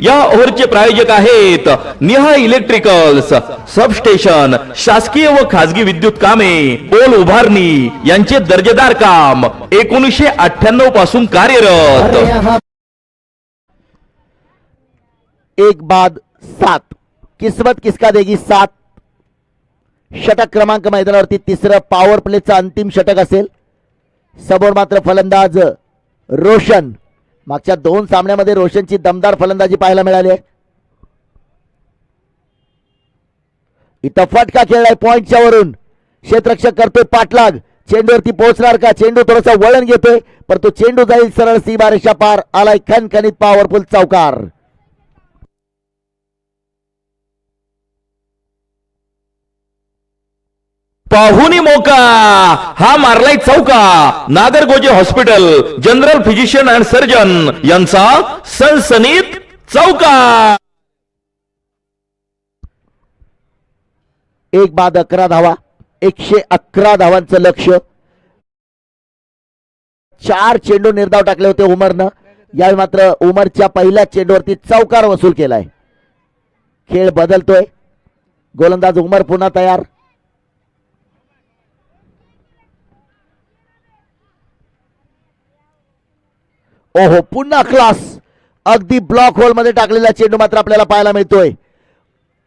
या ओव्हरचे प्रायोजक आहेत निहा इलेक्ट्रिकल्स, सबस्टेशन, शासकीय व खासगी विद्युत कामे, पोल उभारणी यांचे दर्जेदार काम 1998 पासून कार्यरत. 1 बाद 7. किस्मत किसका देगी 7. षटक क्रमांक मैदानावरती 3रं पॉवर प्लेचं अंतिम षटक असेल. समोर मात्र फलंदाज रोशन. मागच्या 2 सामन्यामध्ये रोशनची दमदार फलंदाजी पाहायला मिळाली आहे. इथं फटका खेळलाय पॉइंटच्या वरून. क्षेत्ररक्षक करतोय पाठलाग, चेंडूवरती पोहोचणार का? चेंडू थोडासा वळण घेतोय पण तो चेंडू जाईल सरळ सीमारेषा पार. आलाय खणखणीत पॉवरफुल चौकार. पाहुनी मोका हा मारलाय चौका. Nagargoje hospital general physician and surgeon यांचा सनसनीत चौका. 1-11 धावा, 111 धावांचं लक्ष. 4 चेंडू निर्धाव टाकले होते उमरनं. यावेळी मात्र उमरच्या पहिल्या चेंडूवरती चौकार वसूल केलाय. खेळ बदलतोय. गोलंदाज उमर पुन्हा तयार. ओहो, पुन्हा क्लास. अगदी ब्लॉक होल मध्ये टाकलेला चेंडू मात्र आपल्याला पाहायला मिळतोय.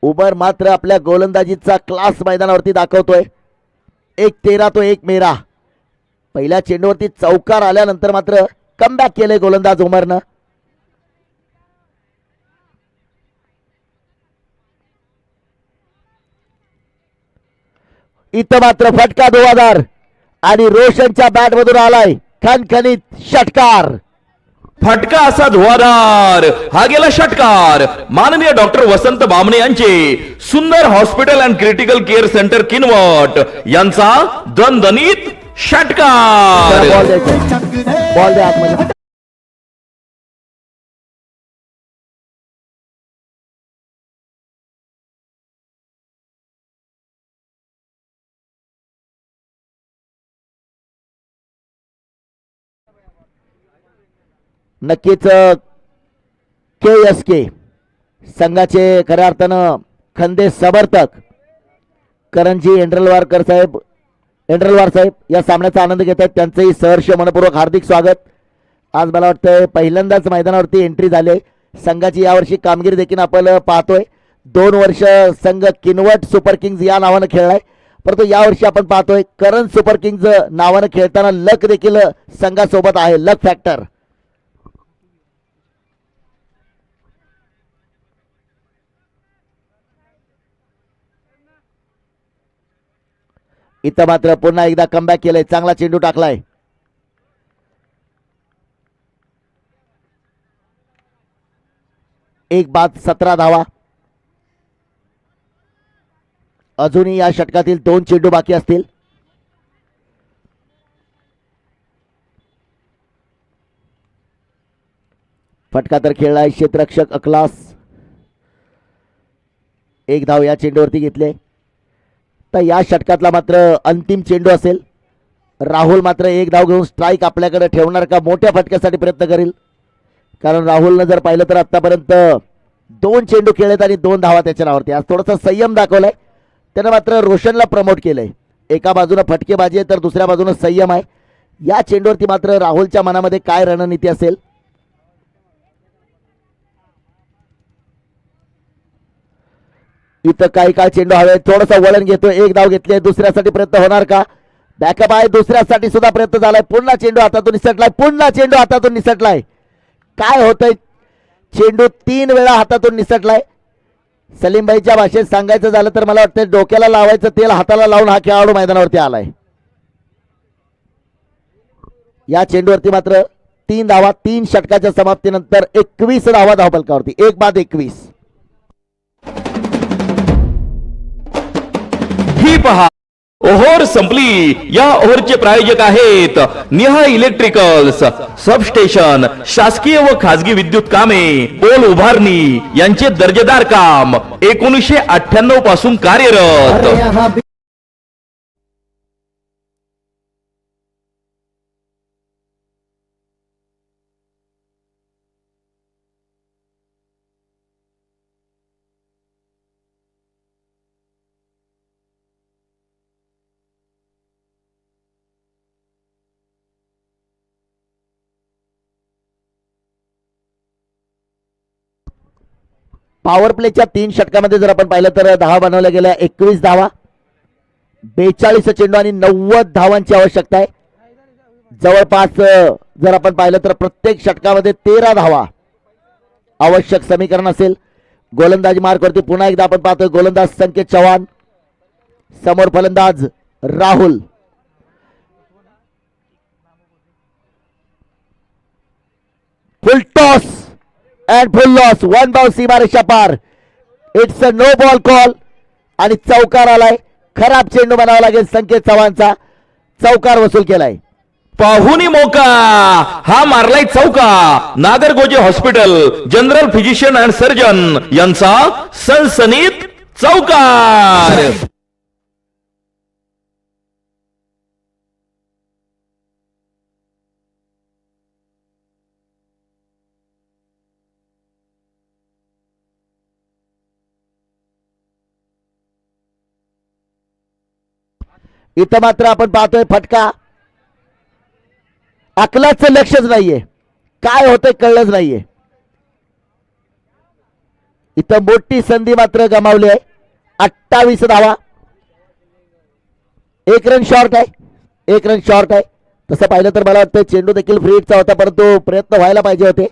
उमर मात्र आपल्या गोलंदाजीचा क्लास मैदानावरती दाखवतोय. 1-13 तो 1 मेरा. पहिल्या चेंडूवरती चौकार आल्यानंतर मात्र कमबॅक केलंय गोलंदाज उमरनं. इथं मात्र फटका धुवाधार आणि रोशनच्या बॅट मधून आलाय खणखणीत षटकार. फटका असा धुवाधार, हा गेला षटकार. माननीय डॉक्टर वसंत बामणे यांचे सुंदर hospital and critical care centre Kinwat यांचा दणदणीत षटकार. बॉल द्यायचा, बॉल द्या आतमध्ये. नक्कीच KSK संघाचे खऱ्या अर्थानं खंदे समर्थक करंजी एंड्रलवार साहेब या सामन्याचा आनंद घेत आहेत. त्यांचंही सहर्ष मनपूर्वक हार्दिक स्वागत. आज मला वाटतं पहिल्यांदाच मैदानावरती एंट्री झाले. संघाची यावर्षी कामगिरी देखील आपण पाहतोय. 2 वर्ष संघ किनवट सुपर किंग्ज या नावानं खेळलाय, परंतु यावर्षी आपण पाहतोय करण सुपर किंग्ज नावानं खेळताना लक देखील संघासोबत आहे, लक फॅक्टर. इथं मात्र पुन्हा एकदा कमबॅक केलंय. चांगला चेंडू टाकलाय. एक बाद 17 धावा. अजूनही या षटकातील 2 चेंडू बाकी असतील. फटका तर खेळलाय क्षेत्ररक्षक अकलास. 1 धाव या चेंडूवरती घेतले. तर या षटकातला मात्र अंतिम चेंडू असेल. राहुल मात्र 1 धाव घेऊन स्ट्राईक आपल्याकडे ठेवणार का मोठ्या फटक्यासाठी प्रयत्न करेल, कारण राहुलनं जर पाहिलं तर आतापर्यंत 2 चेंडू खेळलेत आणि 2 धावा त्याच्या नावावरती. आज थोडासा संयम दाखवलाय त्यानं, मात्र रोशनला प्रमोट केलंय. एका बाजूनं फटकेबाजी आहे तर दुसऱ्या बाजूनं संयम आहे. या चेंडूवरती मात्र राहुलच्या मनामध्ये काय रणनीती असेल. इथं काही काळ चेंडू हवे, थोडासा वळण घेतोय. 1 धाव घेतली. दुसऱ्यासाठी प्रयत्न होणार का? बॅकअप आहे, दुसऱ्यासाठी सुद्धा प्रयत्न झालाय. पुन्हा चेंडू हातातून निसटलाय, पुन्हा चेंडू हातातून निसटलाय. काय होतंय? चेंडू 3 वेळा हातातून निसटलाय. सलीमभाईच्या भाषेत सांगायचं झालं तर मला वाटतं डोक्याला लावायचं तेल हाताला लावून हा खेळाडू मैदानावरती आलाय. या चेंडूवरती मात्र 3 धावा. 3 षटकाच्या समाप्तीनंतर 21 धावा धावफलकावरती. 1 बाद 21. ही पहा ओव्हर संपली. या ओव्हरचे प्रायोजक आहेत निहा इलेक्ट्रिकल्स, सबस्टेशन, शासकीय व खाजगी विद्युत कामे, पोल उभारणी यांचे दर्जेदार काम 1998 पासून कार्यरत. अरे यहाँ भी पॉवर प्लेच्या 3 षटकामध्ये जर आपण पाहिलं तर धावा बनवल्या गेल्या 21 धावा, 42 चेंडू आणि 90 धावांची आवश्यकता आहे. जवळपास जर आपण पाहिलं तर प्रत्येक षटकामध्ये 13 धावा आवश्यक समीकरण असेल. गोलंदाजी मार्कवरती पुन्हा एकदा आपण पाहतोय गोलंदाज संकेत चव्हाण, समोर फलंदाज Rahul. Full toss and full loss. One bounce सीमारेषा पार. It's a no ball call आणि चौकार आलाय. खराब चेंडू म्हणावा लागेल संकेत चव्हाणचा. चौकार वसूल केलाय. पाहुनी मोका हा मारलाय चौका. Nagargoje hospital general physician and surgeon यांचा सनसनीत चौकार. इथं मात्र आपण पाहतोय फटका. अकलाचं लक्षच नाहीये. काय होतंय कळलंच नाहीये. इथं मोठी संधी मात्र गमावली आहे. 28 धावा. 1 रन शॉर्ट आहे. 1 रन शॉर्ट आहे. तसं पाहिलं तर मला वाटतं चेंडू देखील फ्री हिटचा होता, परंतु प्रयत्न व्हायला पाहिजे होते.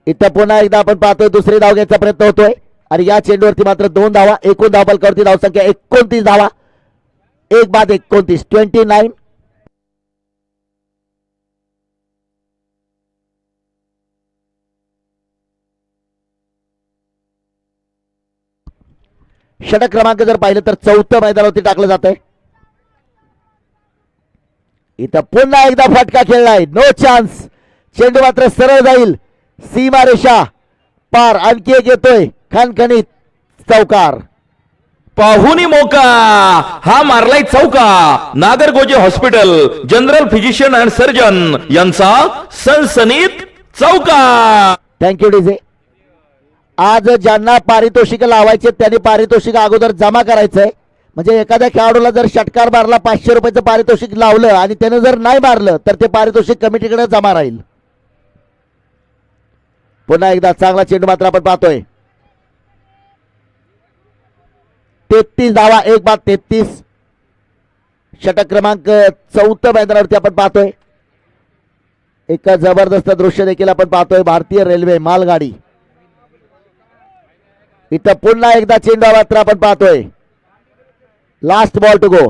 इथं पुन्हा एकदा आपण पाहतोय दुसरी धाव घ्यायचा प्रयत्न होतोय आणि या चेंडूवरती मात्र 2 धावा. एकूण धावफलकावरती धावसंख्या 29 धावा. 1 बाद 29 29. षटक क्रमांक जर पाहिलं तर 4थं मैदानावरती टाकलं जात आहे. इथं पुन्हा एकदा फटका खेळलाय. No chance. चेंडू मात्र सरळ जाईल. सीमारेषा पार. आणखी एक येतोय. खणखणीत चौकार. पाहुनी मोका हा मारलाय चौका. Nagargoje hospital general physician and surgeon यांचा सनसनीत चौकार. Thank you DJ. आज ज्यांना पारितोषिक लावायचे त्यांनी पारितोषिक अगोदर जमा करायचंय. म्हणजे एखाद्या खेळाडूला जर षटकार मारला 500 रुपयाचं पारितोषिक लावलं आणि त्यानं जर नाही मारलं तर ते पारितोषिक कमिटीकडे जमा राहील. पुन्हा एकदा चांगला चेंडू मात्र आपण पाहतोय. 33 धावा. 1 बाद 33. षटक क्रमांक 4 मैदानावरती आपण पाहतोय. एक जबरदस्त दृश्य देखील आपण पाहतोय. भारतीय रेल्वे मालगाडी. इथं पुन्हा एकदा चेंडू मात्र आपण पाहतोय. Last ball to go.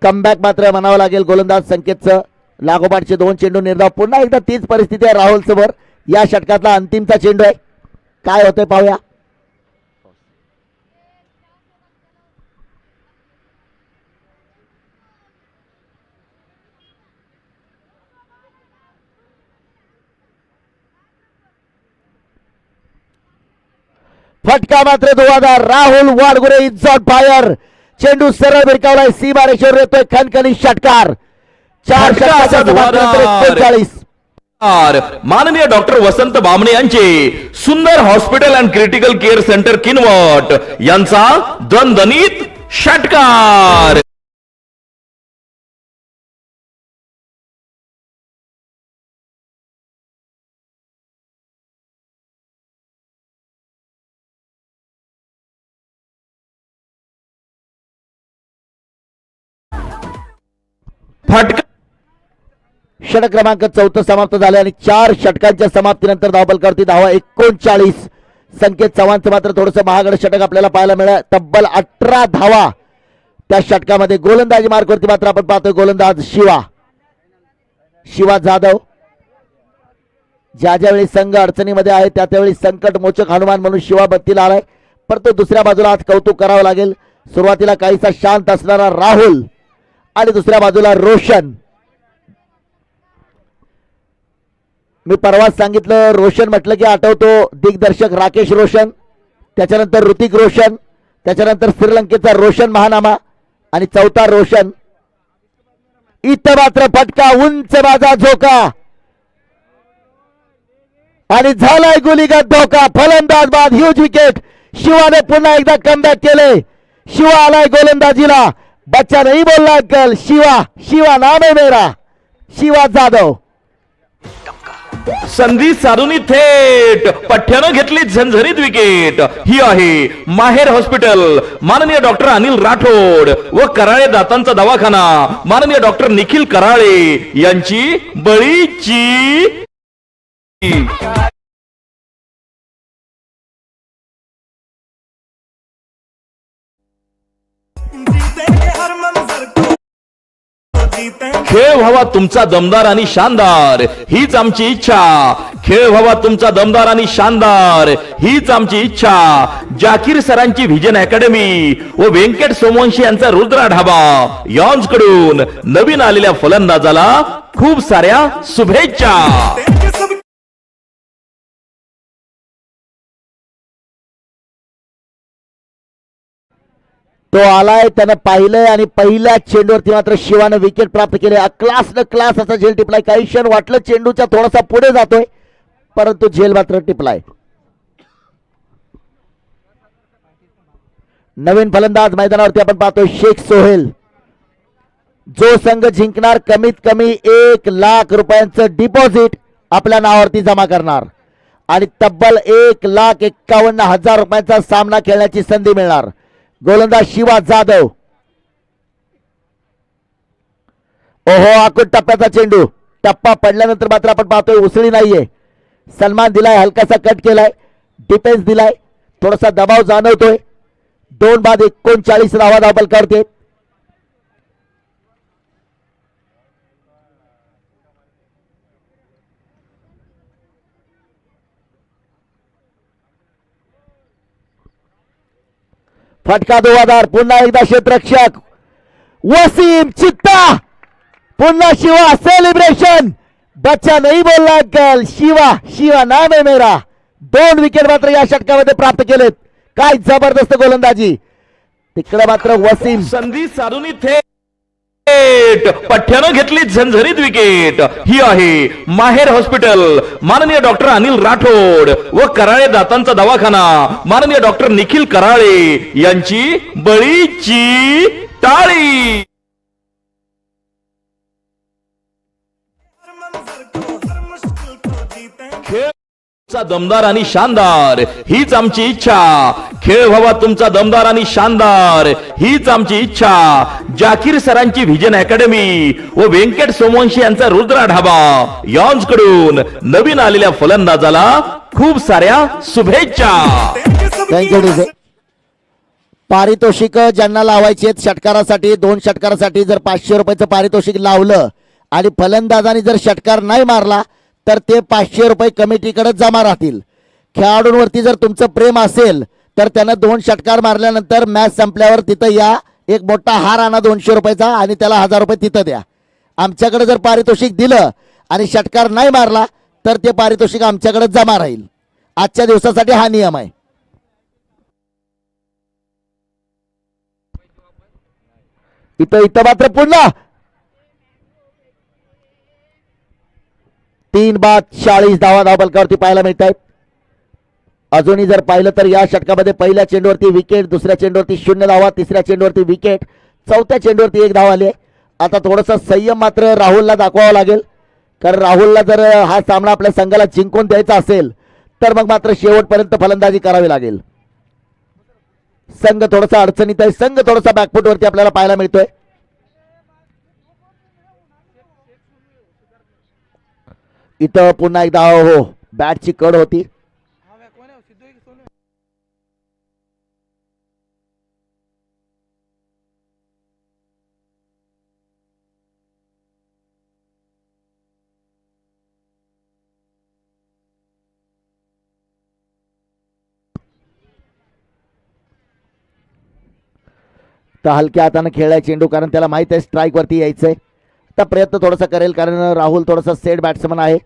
Comeback मात्र म्हणावं लागेल गोलंदाज संकेतचं. लागोपाठचे 2 चेंडू निर्धाव. पुन्हा एकदा तीच परिस्थिती आहे राहुल समोर. या षटकातला अंतिमचा चेंडू आहे. काय होतंय पाहूया. फटका मात्र धुवाधार. Rahul Wadgure is on fire. चेंडू सरळ भिरकावलाय. सीमारेषेवर येतोय खणखणीत षटकार. 4 फटका धुवाधार. 39. माननीय डॉक्टर वसंत बामणे यांचे सुंदर hospital and critical care centre Kinwat यांचा दणदणीत षटकार. फटका षटक क्रमांक 4 समाप्त झाले आणि 4 षटकांच्या समाप्तीनंतर धावफलकावरती धावा 39. संकेत चव्हाणचं मात्र थोडंसं महागड षटक आपल्याला पाहायला मिळालं. तब्बल 18 धावा त्या षटकामध्ये. गोलंदाजी मार्कवरती मात्र आपण पाहतोय गोलंदाज शिवा जाधव. ज्यावेळी संघ अडचणीमध्ये आहे त्यावेळी संकट मोचक हनुमान म्हणून शिवा बत्तीला आलाय. परंतु दुसऱ्या बाजूला आज कौतुक करावं लागेल. सुरुवातीला काहीसा शांत असणारा राहुल आणि दुसऱ्या बाजूला रोशन. मी परवाच सांगितलं रोशन म्हटलं की आठवतो दिग्दर्शक राकेश रोशन, त्याच्यानंतर ऋतिक रोशन, त्याच्यानंतर श्रीलंकेचा रोशन महानामा आणि चौथा रोशन. इथं मात्र फटका. उंच माझा झोका आणि झालाय गुलीगत धोका. फलंदाज बाद. Huge wicket. शिवाने पुन्हा एकदा कमबॅक केले. शिवा आलाय गोलंदाजीला. बच्चा नहीं बोलना अंकल. शिवा नाम है मेरा. शिवा जाधव. संधी साधूनी थेट पठ्ठ्यानं घेतली झंझरीत विकेट. ही आहे माहेर हॉस्पिटल, माननीय डॉक्टर अनिल राठोड व कराळे दातांचा दवाखाना, माननीय डॉक्टर निखिल कराळे यांची बळीची. खेळ व्हावा तुमचा दमदार आणि शानदार हीच आमची इच्छा. खेळ व्हावा तुमचा दमदार आणि शानदार हीच आमची इच्छा. जाकीर सरांची व्हिजन अकॅडमी व व्यंकट सोमवंशी यांचा रुद्रा ढाबा यॉन्स कडून नवीन आलेल्या फलंदाजाला खूप साऱ्या शुभेच्छा. तो आलाय, त्यानं पाहिलंय आणि पहिल्या चेंडूवरती मात्र शिवानं विकेट प्राप्त केले. क्लास असा झेल टिपलाय. काही क्षण वाटलं चेंडूच्या थोडासा पुढे जातोय, परंतु झेल मात्र टिपलाय. नवीन फलंदाज मैदानावरती आपण पाहतोय शेख सोहेल. जो संघ जिंकणार कमीत कमी 1,00,000 रुपयांचं डिपॉझिट आपल्या नावावरती जमा करणार आणि तब्बल 1,51,000 रुपयांचा सामना खेळण्याची संधी मिळणार. गोलंदाज शिवा जाधव. ओहो, आकुट टप्प्याचा चेंडू. टप्पा पडल्यानंतर मात्र आपण पाहतोय उसळी नाहीये. सन्मान दिलाय, हलकासा कट केलाय, डिफेन्स दिलाय, थोडासा दबाव जाणवतोय. 2 बाद 39 धावा धावपलकावरती. फटका धुवाधार. पुन्हा एकदा क्षेत्ररक्षक वसीम चित्ता. पुन्हा शिवा सेलिब्रेशन. बच्चा नहीं बोलला अंकल, शिवा नाम है मेरा. 2 विकेट मात्र या षटकामध्ये प्राप्त केलेत. काय जबरदस्त गोलंदाजी. तिकडे मात्र वसीम. संधी साधूनी थेट पठ्ठ्यानं घेतली झंझरीत विकेट. ही आहे माहेर हॉस्पिटल, माननीय डॉक्टर अनिल राठोड व कराळे दातांचा दवाखाना, माननीय डॉक्टर निखिल कराळे यांची बळीची टाळी. खेळ तुमचा दमदार आणि शानदार हीच आमची इच्छा. खेळ व्हावा तुमचा दमदार आणि शानदार हीच आमची इच्छा. जाकीर सरांची व्हिजन अकॅडमी व व्यंकट सोमवंशी यांचा रुद्रा ढाबा यॉन्स कडून नवीन आलेल्या फलंदाजाला खूप साऱ्या शुभेच्छा. Thank you DJ. पारितोषिक ज्यांना लावायचे षटकारासाठी, 2 षटकारासाठी जर 500 रुपयाचं पारितोषिक लावलं आणि फलंदाजाने जर षटकार नाही मारला तर ते 500 रुपये कमिटीकडे जमा राहतील. खेळाडूंवरती जर तुमचं प्रेम असेल तर त्यानं 2 षटकार मारल्यानंतर मॅच संपल्यावर तिथं या, एक मोठा हार आणा 200 रुपयाचा आणि त्याला 1000 रुपये तिथं द्या. आमच्याकडे जर पारितोषिक दिलं आणि षटकार नाही मारला तर ते पारितोषिक आमच्याकडे जमा राहील. आजच्या दिवसासाठी हा नियम आहे. इथं मात्र पुन्हा 3 बाद 40 धावा धावपलकावरती पाहायला मिळत आहेत. अजूनही जर पाहिलं तर या षटकामध्ये पहिल्या चेंडूवरती विकेट, दुसऱ्या चेंडूवरती 0 धावा, तिसऱ्या चेंडूवरती विकेट, चौथ्या चेंडूवरती 1 धाव आली. आता थोडासा संयम मात्र राहुलला दाखवावा लागेल, कारण राहुलला जर हा सामना आपल्या संघाला जिंकून द्यायचा असेल तर मग मात्र शेवटपर्यंत फलंदाजी करावी लागेल. संघ थोडासा अडचणीत आहे. संघ थोडासा बॅकफुटवरती आपल्याला पाहायला मिळतोय. इथं पुन्हा एकदा हो, बॅटची कड होती. तर हलक्या हाताने खेळलाय चेंडू, कारण त्याला माहित आहे स्ट्राईक वरती यायचंय. आता प्रयत्न थोडासा करेल, कारण राहुल थोडासा सेट बॅट्समन आहे.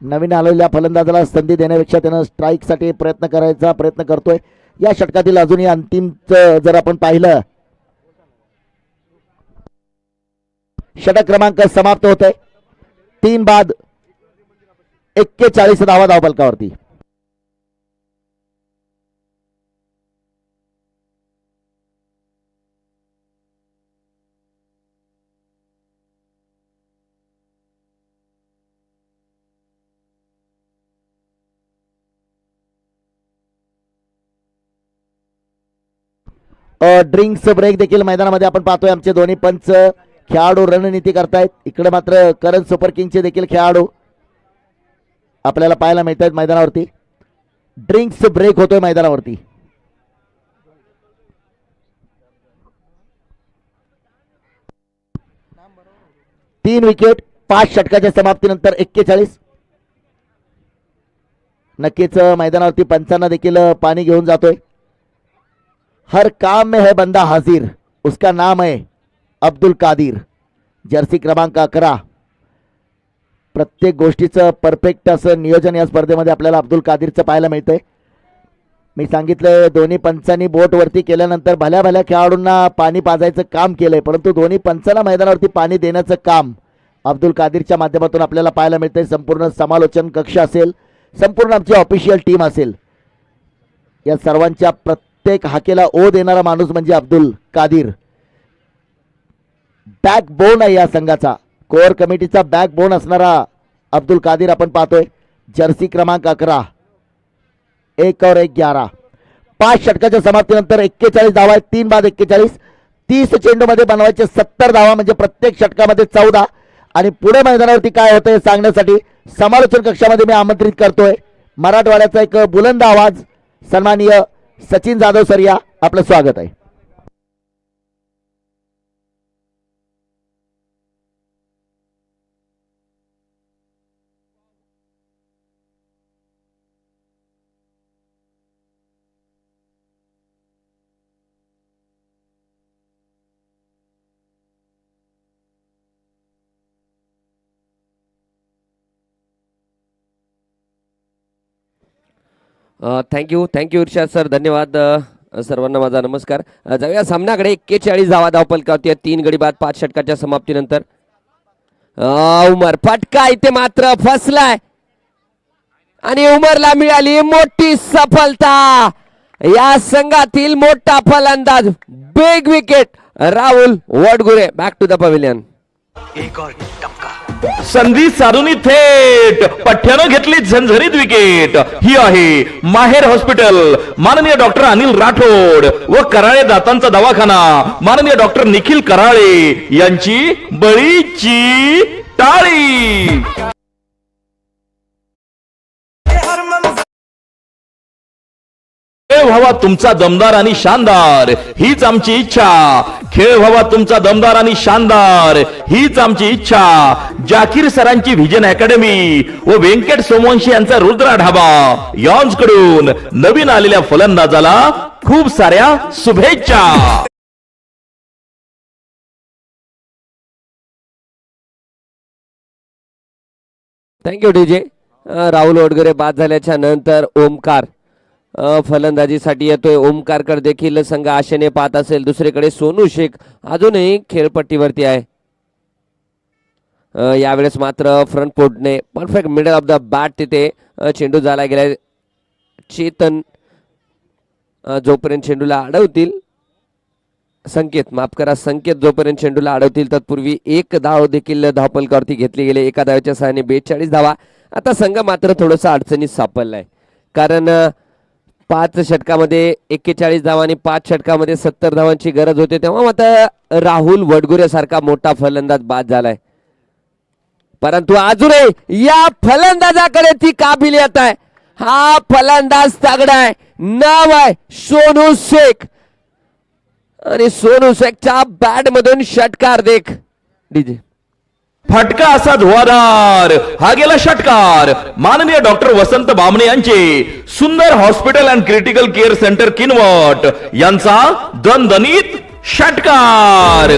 नवीन आलेल्या फलंदाजाला संधी देण्यापेक्षा त्यानं स्ट्राईक साठी प्रयत्न करतोय. या षटकातील अजूनही अंतिम जर आपण पाहिलं, षटक क्रमांक समाप्त होत आहे. 3 बाद 41 धावा धावपलकावरती. ड्रिंक्स ब्रेक देखील मैदानामध्ये आपण पाहतोय. आमचे दोन्ही पंच खेळाडू रणनीती करतायत. इकडे मात्र करण सुपर किंगचे देखील खेळाडू आपल्याला पाहायला मिळत आहेत मैदानावरती. ड्रिंक्स ब्रेक होतोय मैदानावरती. तीन विकेट 5 षटकाच्या समाप्तीनंतर 41. नक्कीच मैदानावरती पंचांना देखील पाणी घेऊन जातोय. हर काम में है बंदा हाजिर, उसका नाम है अब्दुल कादिर. जर्सी क्रमांक 11. प्रत्येक गोष्टीचं परफेक्ट असं नियोजन या स्पर्धेमध्ये आपल्याला अब्दुल कादिरचं पाहायला मिळतंय. मी सांगितलं दोन्ही पंचांनी बोट वरती केल्यानंतर भल्या भल्या खेळाडूंना पाणी पाजायचं काम केलंय, परंतु दोन्ही पंचांना मैदानावरती पाणी देण्याचं काम अब्दुल कादिरच्या माध्यमातून आपल्याला पाहायला मिळतंय. संपूर्ण समालोचन कक्ष असेल, संपूर्ण आमची ऑफिशियल टीम असेल, या सर्वांच्या प्रत्येक हाकेला ओ देणारा माणूस म्हणजे अब्दुल कादिर. बॅकबोन आहे या संघाचा, कोर कमिटीचा बॅकबोन असणारा अब्दुल कादिर आपण पाहतोय. जर्सी क्रमांक 11. 1 और 1 11. 5 षटकाच्या समाप्तीनंतर 41 धावा आहेत. 3 बाद 41. 30 चेंडूमध्ये बनवायचे 70 धावा, म्हणजे प्रत्येक षटकामध्ये 14. आणि पुढे मैदानावरती काय होतं हे सांगण्यासाठी समालोचन कक्षामध्ये मी आमंत्रित करतोय मराठवाड्याचा एक बुलंद आवाज, सन्माननीय सचिन जाधव सर, या आपलं स्वागत आहे. थँक्यू इर्शाद सर, धन्यवाद. सर्वांना माझा नमस्कार. जाऊया सामन्याकडे. 41 धावा धावपलकावती 3 गडी बाद 5 षटकाच्या समाप्तीनंतर. उमर फटका इथे मात्र फसलाय आणि उमरला मिळाली मोठी सफलता. या संघातील मोठा फलंदाज, big wicket Rahul Wadgure. Back to the pavilion. एक और टपका. संधी साधून थेट पठ्ठ्यानं घेतली झणझणीत विकेट. ही आहे माहेर हॉस्पिटल, माननीय डॉक्टर अनिल राठोड व कराळे दातांचा दवाखाना, माननीय डॉक्टर निखिल कराळे यांची बळीची टाळी. खेळ व्हावा तुमचा दमदार आणि शानदार, हीच आमची इच्छा. खेळ व्हावा तुमचा दमदार आणि शानदार, हीच आमची इच्छा. जाकीर सरांची व्हिजन अकॅडमी व व्यंकट सोमवंशी यांचा रुद्रा ढाबा यांकडून नवीन आलेल्या फलंदाजाला खूप साऱ्या शुभेच्छा. Thank you DJ. राहुल वडगुरे बाद झाल्याच्या नंतर ओमकार फलंदाजीसाठी येतोय. ओमकारकडे देखील संघ आशेने पाहत असेल. दुसरीकडे सोनू शेख अजूनही खेळपट्टीवरती आहे. यावेळेस मात्र फ्रंट पोर्टने perfect middle of the bat तिथे चेंडू झाला गेला. चेतन जोपर्यंत चेंडूला अडवतील, संकेत जोपर्यंत चेंडूला अडवतील तत्पूर्वी 1 धाव देखील धावपलकावरती घेतली गेली. एका धावेच्या सहाय्याने 42 धावा. आता संघ मात्र थोडासा अडचणीत सापडलाय, कारण 5 षटकामध्ये 41 धावा आणि 5 षटकामध्ये 70 धावांची गरज होते. तेव्हा मात्र राहुल वडगुरे सारखा मोठा फलंदाज बाद झालाय. परंतु अजूनही या फलंदाजाकडे ती काबिलियत आहे. हा फलंदाज तगडा आहे. नाव आहे सोनू शेख आणि सोनू शेखच्या बॅट मधून षटकार देख डीजे. फटका असा धुवाधार, हा गेला षटकार. माननीय डॉक्टर वसंत बामणे यांचे सुंदर hospital and critical care centre Kinwat यांचा दणदणीत षटकार.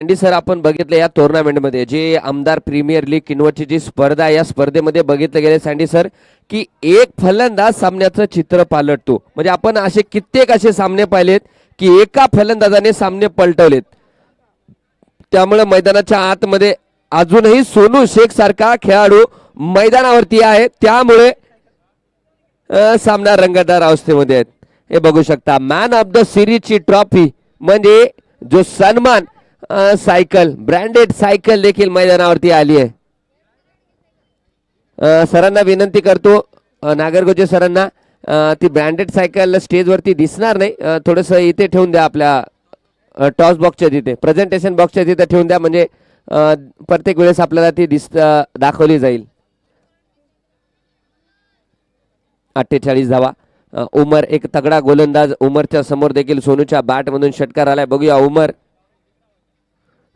सर, आपण बघितलं या टुर्नामेंटमध्ये जे आमदार प्रीमियर लीग किनवटची जी स्पर्धा आहे, या स्पर्धेमध्ये बघितलं गेले सँडी सर की एक फलंदाज सामन्याचं चित्र पालटतो. म्हणजे आपण असे कित्येक असे सामने पाहिलेत की एका फलंदाजाने सामने पलटवलेत. त्यामुळे मैदानाच्या आतमध्ये अजूनही सोनू शेख सारखा खेळाडू मैदानावरती आहे. त्यामुळे सामना रंगतदार अवस्थेमध्ये आहेत. हे बघू शकता, मॅन ऑफ द सिरीजची ट्रॉफी म्हणजे जो सन्मान, सायकल, ब्रँडेड सायकल देखील मैदानावरती आली आहे. सरांना विनंती करतो, नागरगोजे सरांना, ती ब्रँडेड सायकल स्टेजवरती दिसणार नाही. थोडंसं इथे ठेवून द्या, आपल्या टॉस बॉक्सच्या तिथे, प्रेझेंटेशन बॉक्सच्या तिथे ठेवून द्या, म्हणजे प्रत्येक वेळेस आपल्याला ती दाखवली जाईल. 48 धावा. उमर एक तगडा गोलंदाज. उमरच्या समोर देखील सोनूच्या बॅटमधून षटकार आलाय. बघूया उमर.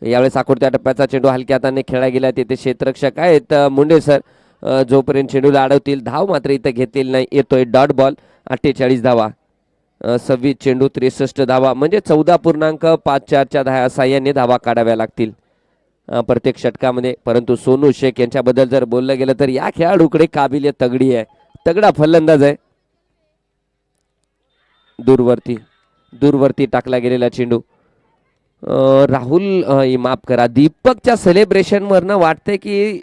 यावेळेस आखोडत्या टप्प्याचा चेंडू हलक्या हाताने खेळला गेला. तिथे क्षेत्ररक्षक आहेत मुंडे सर, जोपर्यंत चेंडूला अडवतील. धाव मात्र इथं घेतलेली नाही. येतोय डॉट बॉल. 48 धावा. 26 चेंडू 63 धावा, म्हणजे 14.54च्या साह्याने धावा काढाव्या लागतील प्रत्येक षटकामध्ये. परंतु सोनू शेख यांच्याबद्दल जर बोललं गेलं तर या खेळाडूकडे काबिलियत तगडी आहे. तगडा फलंदाज आहे. दूरवरती टाकला गेलेला चेंडू. राहुल माफ करा, दीपकच्या सेलिब्रेशन वरनं वाटतंय की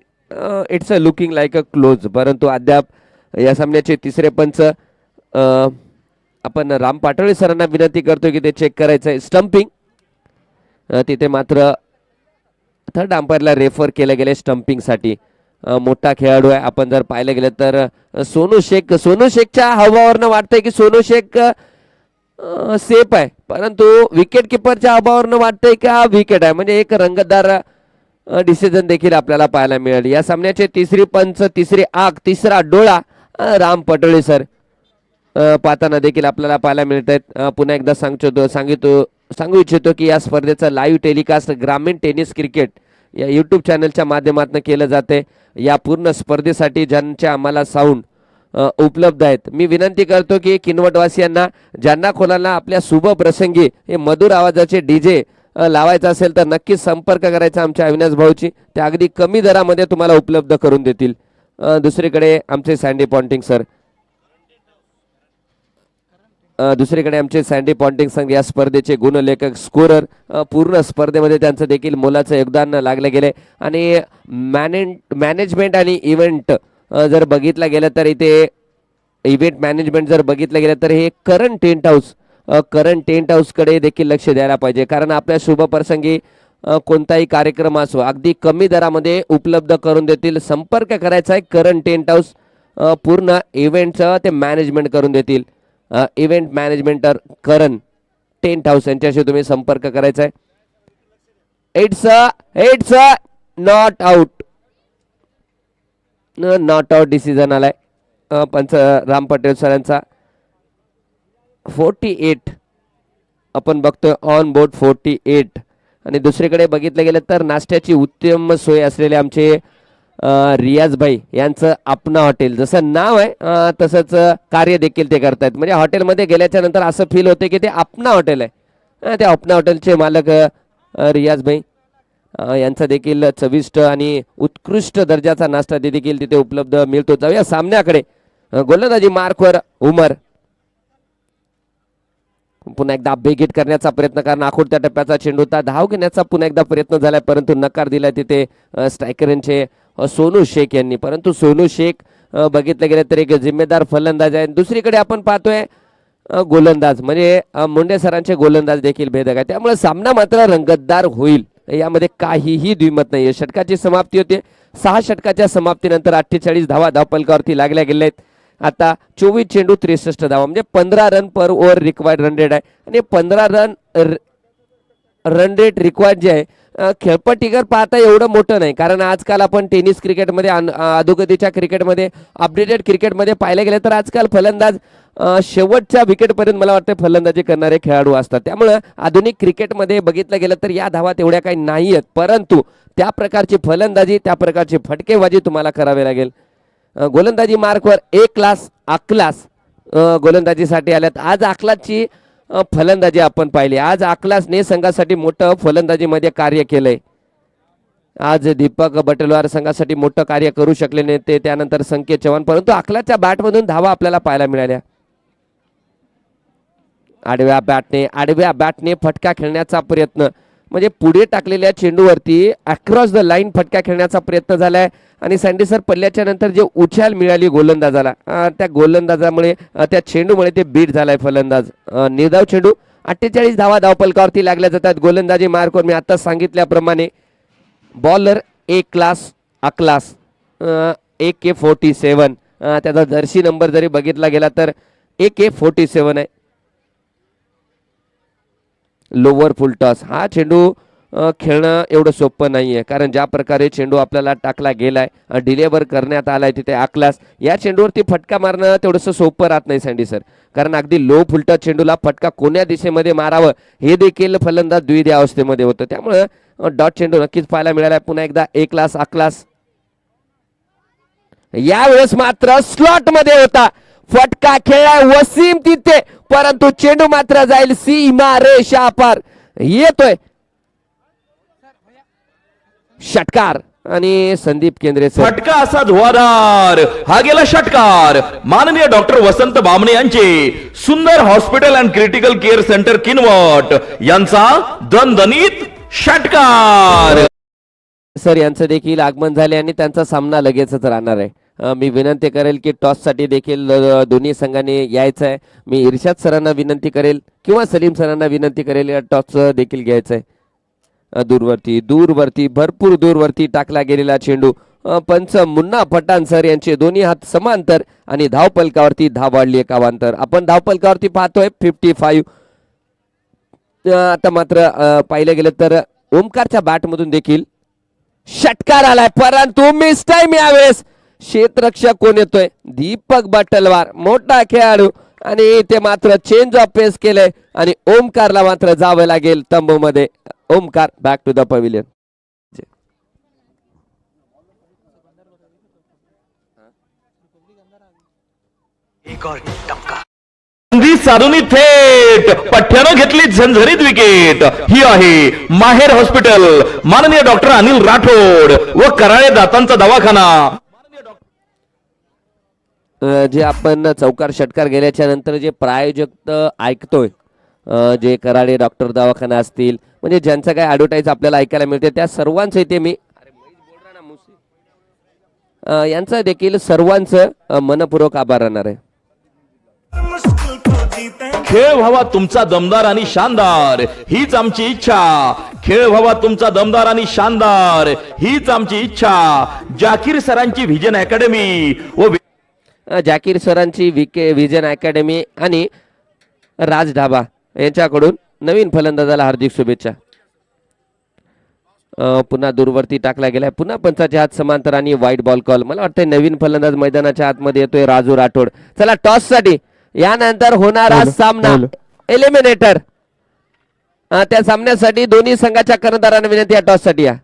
it's a looking like a close, परंतु अद्याप या सामन्याचे तिसरे पंच आपण राम पाटोळे सरांना विनंती करतोय की ते चेक करायचं आहे. स्टंपिंग तिथे मात्र थर्ड अंपायरला रेफर केलं गेले स्टंपिंगसाठी. मोठा खेळाडू आहे. आपण जर पाहिलं गेलं तर सोनू शेखच्या हावभावावरनं वाटतंय की सोनू शेख सेफ आहे, परंतु विकेट किपरच्या अभावावरनं वाटतंय की हा विकेट आहे. म्हणजे एक रंगतदार डिसिजन देखील आपल्याला पाहायला मिळाली. या सामन्याचे तिसरी पंच, तिसरी आग, तिसरा डोळा राम पटोळे सर पाहताना देखील आपल्याला पाहायला मिळत आहेत. पुन्हा एकदा सांगू इच्छितो की या स्पर्धेचं लाईव्ह टेलिकास्ट ग्रामीण टेनिस क्रिकेट या यूट्यूब चॅनलच्या माध्यमातून केलं जाते. या पूर्ण स्पर्धेसाठी ज्यांचे आम्हाला साऊंड उपलब्ध आहेत, मी विनंती करतो की किनवटवासियांना ज्यांना कोणाला आपल्या शुभ प्रसंगी हे मधुर आवाजाचे डीजे लावायचा असेल तर नक्कीच संपर्क करायचा आमच्या अविनाश भाऊची. ते अगदी कमी दरामध्ये तुम्हाला उपलब्ध करून देतील. दुसरीकडे आमचे सँडी पॉन्टिंग संघ या स्पर्धेचे गुणलेखक स्कोरर. पूर्ण स्पर्धेमध्ये त्यांचं देखील मोलाचं योगदान लागलं गेले. आणि मॅनेजमेंट आणि इव्हेंट जर बघितलं गेलं तर इथे इव्हेंट मॅनेजमेंट जर बघितलं गेलं तर हे करंट टेंट हाऊसकडे देखील लक्ष द्यायला पाहिजे, कारण आपल्या शुभप्रसंगी कोणताही कार्यक्रम असो अगदी कमी दरामध्ये उपलब्ध करून देतील. संपर्क करायचा आहे करंट टेंट हाऊस. पूर्ण इव्हेंटचं ते मॅनेजमेंट करून देतील. इव्हेंट मॅनेजमेंटर करण टेंट हाऊस यांच्याशी तुम्ही संपर्क करायचा आहे. इट्स नॉट आउट डिसिजन आलाय पंच राम पटेल सरांचा. 48 आपण बघतोय ऑन बोर्ड 48. आणि दुसरीकडे बघितलं गेलं तर नाश्त्याची उत्तम सोय असलेले आमचे रियाज भाई यांचं अपना हॉटेल, जसं नाव आहे तसंच कार्य देखील ते करतायत. म्हणजे हॉटेलमध्ये गेल्याच्या नंतर असं फील होते की ते अपना हॉटेल आहे. त्या अपना हॉटेलचे मालक रियाज भाई यांचा देखील चविष्ट आणि उत्कृष्ट दर्जाचा नाश्ता देखील तिथे उपलब्ध मिळतो. जाऊया सामन्याकडे. गोलंदाजी मार्कवर उमर. पुन्हा एकदा बेगीट करण्याचा प्रयत्न, कारण आखोडत्या टप्प्याचा चेंडू होता. धाव घेण्याचा पुन्हा एकदा प्रयत्न झालाय, परंतु नकार दिलाय तिथे स्ट्रायकरांचे सोनू शेख यांनी. परंतु सोनू शेख बघितलं गेलं तर एक जिम्मेदार फलंदाज आहे. दुसरीकडे आपण पाहतोय गोलंदाज म्हणजे मुंडे सरांचे गोलंदाज देखील भेदक आहे. त्यामुळे सामना मात्र रंगतदार होईल, यामध्ये काहीही द्विमत नाही. षटकाची समाप्ती होते. 6 षटकाच्या समाप्तीनंतर 48 धावा धावपलकावरती लागल्या गेल्या आहेत. आता 24 चेंडू 63 धावा, म्हणजे 15 रन पर ओव्हर रिक्वायर्ड रन रेट आहे. आणि 15 रन रेट रिक्वायर्ड जे आहे खेळपट्टीवर पाहता एवढं मोठं नाही, कारण आजकाल आपण टेनिस क्रिकेटमध्ये अधोगतीच्या क्रिकेटमध्ये अपडेटेड क्रिकेटमध्ये पाहिलं गेलं तर आजकाल फलंदाज शेवटच्या विकेटपर्यंत मला वाटतं फलंदाजी करणारे खेळाडू असतात. त्यामुळं आधुनिक क्रिकेटमध्ये बघितलं गेलं तर या धावा तेवढ्या काही नाही आहेत, परंतु त्या प्रकारची फलंदाजी, त्या प्रकारची फटकेबाजी तुम्हाला करावी लागेल. गोलंदाजी मार्कवर अकलास गोलंदाजीसाठी आल्यात. आज अकलासची फलंदाजी आपण पाहिली. आज अकलासने संघासाठी मोठं फलंदाजीमध्ये कार्य केलंय. आज दीपक बटलवार संघासाठी मोठं कार्य करू शकले नाही ते, त्यानंतर संकेत चव्हाण, परंतु अकलासच्या बॅटमधून धावा आपल्याला पाहायला मिळाल्या. आडव्या बॅटने फटका खेळण्याचा प्रयत्न, म्हणजे पुढे टाकलेल्या चेंडूवरती अक्रॉस द लाईन फटका खेळण्याचा प्रयत्न झालाय. आणि सँडी सर पडल्याच्या नंतर जे उछाल मिळाली गोलंदाजाला, त्या गोलंदाजामुळे त्या चेंडूमुळे ते बीट झालाय फलंदाज. निर्धाव चेंडू. 48 धावा धावपलकावरती लागल्या जातात. गोलंदाजी मार्कवर मी आता सांगितल्याप्रमाणे बॉलर अकलास AK-47 त्याचा जर्सी नंबर जरी बघितला गेला तर AK-47 आहे. लोअर फुल टॉस. हा चेंडू खेळणं एवढं सोपं नाही आहे, कारण ज्या प्रकारे चेंडू आपल्याला टाकला गेलाय, डिलेवर करण्यात आलाय तिथे आकलास, या चेंडूवरती फटका मारणं तेवढंसं सोपं राहत नाही सँडी सर, कारण अगदी लो फुलटॉस चेंडूला फटका कोण्या दिशेमध्ये मारावं हे देखील फलंदाज द्विधा अवस्थेमध्ये होतं. त्यामुळे डॉट चेंडू नक्कीच पाहायला मिळाला. पुन्हा एकदा एकलास आकलास. यावेळेस मात्र स्लॉट मध्ये होता, फटका खेळाय वसीम तिथे, परंतु चेंडू मात्र जाईल सीमा रेषा पार. येतोय षटकार आणि संदीप केंद्रे सर. फटका असा धुवाधार, हा गेला षटकार. माननीय डॉक्टर वसंत बामणे यांचे सुंदर hospital and critical care centre Kinwat यांचा दणदणीत षटकार. सर यांचं देखील आगमन झाले आणि त्यांचा सामना लगेचच राहणार आहे. मी विनंती करेल की टॉस साठी देखील दोन्ही संघाने यायचं आहे. मी इर्शाद सरांना विनंती करेल किंवा सलीम सरांना विनंती करेल या टॉस देखील घ्यायचं आहे. दूरवरती भरपूर दूरवरती टाकला गेलेला चेंडू. पंच मुन्ना पठाण सर यांचे दोन्ही हात समांतर आणि धावपलकावरती धाव वाढली एक अवांतर. आपण धावपलकावरती पाहतोय 55. आता मात्र पाहिलं गेलं तर ओमकारच्या बॅटमधून देखील षटकार आलाय, परंतु मिस टाइम. यावेळेस क्षेत्ररक्षक कोण येतोय? दीपक बटलवार, मोठा खेळाडू, आणि ते मात्र चेंज ऑफ पेस केलंय आणि ओमकारला मात्र जावं लागेल तंबू मध्ये. Omkar back to the pavilion. एक और टपका. संधी साधून थेट पठ्ठ्यानं घेतली झंझरीत विकेट. ही आहे माहेर हॉस्पिटल, माननीय डॉक्टर अनिल राठोड व कराळे दातांचा दवाखाना. जे आपण चौकार षटकार गेल्याच्या नंतर जे प्रायोजक ऐकतोय, जे कराडे डॉक्टर दवाखाना असतील, म्हणजे ज्यांचं काय ॲडव्हर्टाईज आपल्याला ऐकायला मिळते, त्या सर्वांचं इथे मी यांचं देखील सर्वांचं मनपूर्वक आभार राहणार आहे. खेळ व्हावा तुमचा दमदार आणि शानदार, हीच आमची इच्छा. खेळ व्हावा तुमचा दमदार आणि शानदार, हीच आमची इच्छा. जाकीर सरांची व्हिजन अकॅडमी व जाकीर सरांची व्हिजन अकॅडमी आणि राज ढाबा यांच्याकडून नवीन फलंदाजाला हार्दिक शुभेच्छा. पुन्हा दूरवरती टाकला गेलाय, पुन्हा पंचाच्या हात समांतर आणि वाईट बॉल कॉल. मला वाटतं नवीन फलंदाज मैदानाच्या आतमध्ये येतोय राजू राठोड. चला टॉस साठी यानंतर होणारा सामना एलिमिनेटर. त्या सामन्यासाठी दोन्ही संघाच्या कर्णधारांना विनंती आहे टॉस साठी या.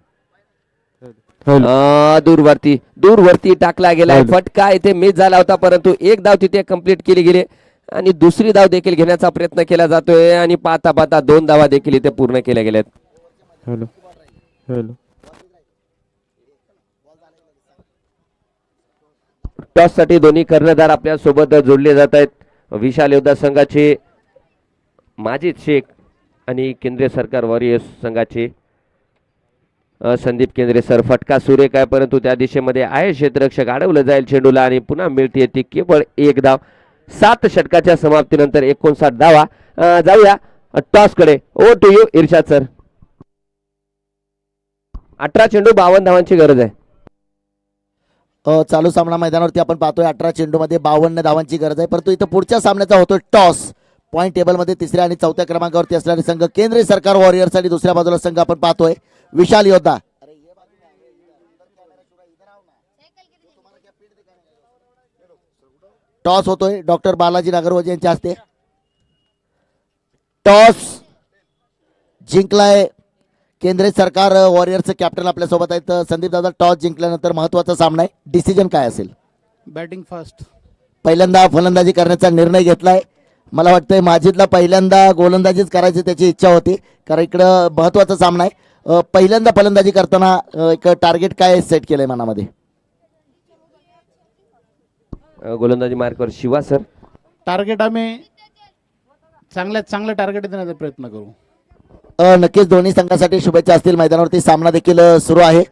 दूरवरती टाकला गेलाय, फटका इथे मिस झाला होता, परंतु एक धाव तिथे कंप्लीट केली गेली आणि दुसरी धाव देखील घेण्याचा प्रयत्न केला जातोय आणि पाहता पाहता 2 धावा देखील इथे पूर्ण केल्या गेल्यात. टॉस साठी दोन्ही कर्णधार आपल्या सोबत जोडले जात आहेत. विशाल योद्धा संघाचे माजिद शेख आणि केंद्रीय सरकार वॉरियर्स संघाचे संदीप केंद्रे सर. फटका सुरेख आहे, परंतु त्या दिशेमध्ये आहे क्षेत्ररक्षक, अडवलं जाईल चेंडूला आणि पुन्हा मिळते ती केवळ एक धाव. 7 षटकाच्या समाप्तीनंतर 59 धावा. जाऊया टॉस कडे. Over to you Irshad sir. 18 चेंडू 52 धावांची गरज आहे. चालू सामना मैदानावरती आपण पाहतोय 18 चेंडूमध्ये 52 धावांची गरज आहे, परंतु इथं पुढच्या सामन्याचा होतोय टॉस. पॉईंट टेबलमध्ये 3ऱ्या आणि 4थ्या क्रमांकावरती असणारे संघ केंद्रीय सरकार वॉरियर्स आणि दुसऱ्या बाजूला संघ आपण पाहतोय विशाल योद्धा. टॉस होतोय डॉक्टर बालाजी नागरवजे यांच्या हस्ते. टॉस जिंकलाय केंद्रीय सरकार वॉरियर्सचे कॅप्टन आपल्या सोबत आहेत. संदीप दादा, टॉस जिंकल्यानंतर महत्वाचा सामना आहे, डिसिजन काय असेल? Batting fast. पहिल्यांदा फलंदाजी करण्याचा निर्णय घेतलाय. मला वाटतंय माजिदला पहिल्यांदा गोलंदाजीच करायची त्याची इच्छा होती, कारण इकडं महत्वाचा सामना आहे. पहिल्यांदा फलंदाजी करताना एक टार्गेट काय सेट केलंय मनामध्ये? गोलंदाजी मार्कवर शिवा सर. टार्गेट आम्ही चांगल्यात चांगलं टार्गेट देण्याचा प्रयत्न करू. नक्कीच दोन्ही संघासाठी शुभेच्छा असतील. मैदानावरती सामना देखील सुरू आहे.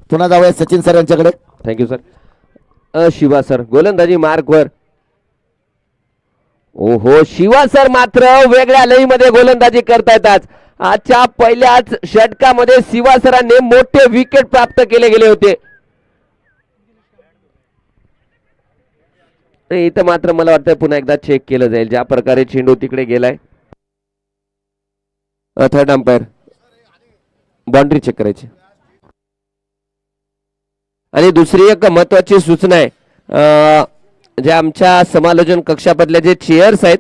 पुन्हा जाऊया सचिन सर यांच्याकडे. Thank you sir. शिवा सर गोलंदाजी मार्कवर. ओहो, शिवा सर मात्र वेगळ्या लईमध्ये गोलंदाजी करतायत. आजच्या पहिल्याच षटकामध्ये शिवा सरांनी मोठे विकेट प्राप्त केले गेले होते. इथं मात्र मला वाटतं पुन्हा एकदा चेक केलं जाईल ज्या प्रकारे चेंडू तिकडे गेलाय. थर्ड अंपायर बाउंड्री चेक करायची. आणि दुसरी एक महत्वाची सूचना आहे, ज्या आमच्या समालोचन कक्षामधल्या जे चेअर्स आहेत,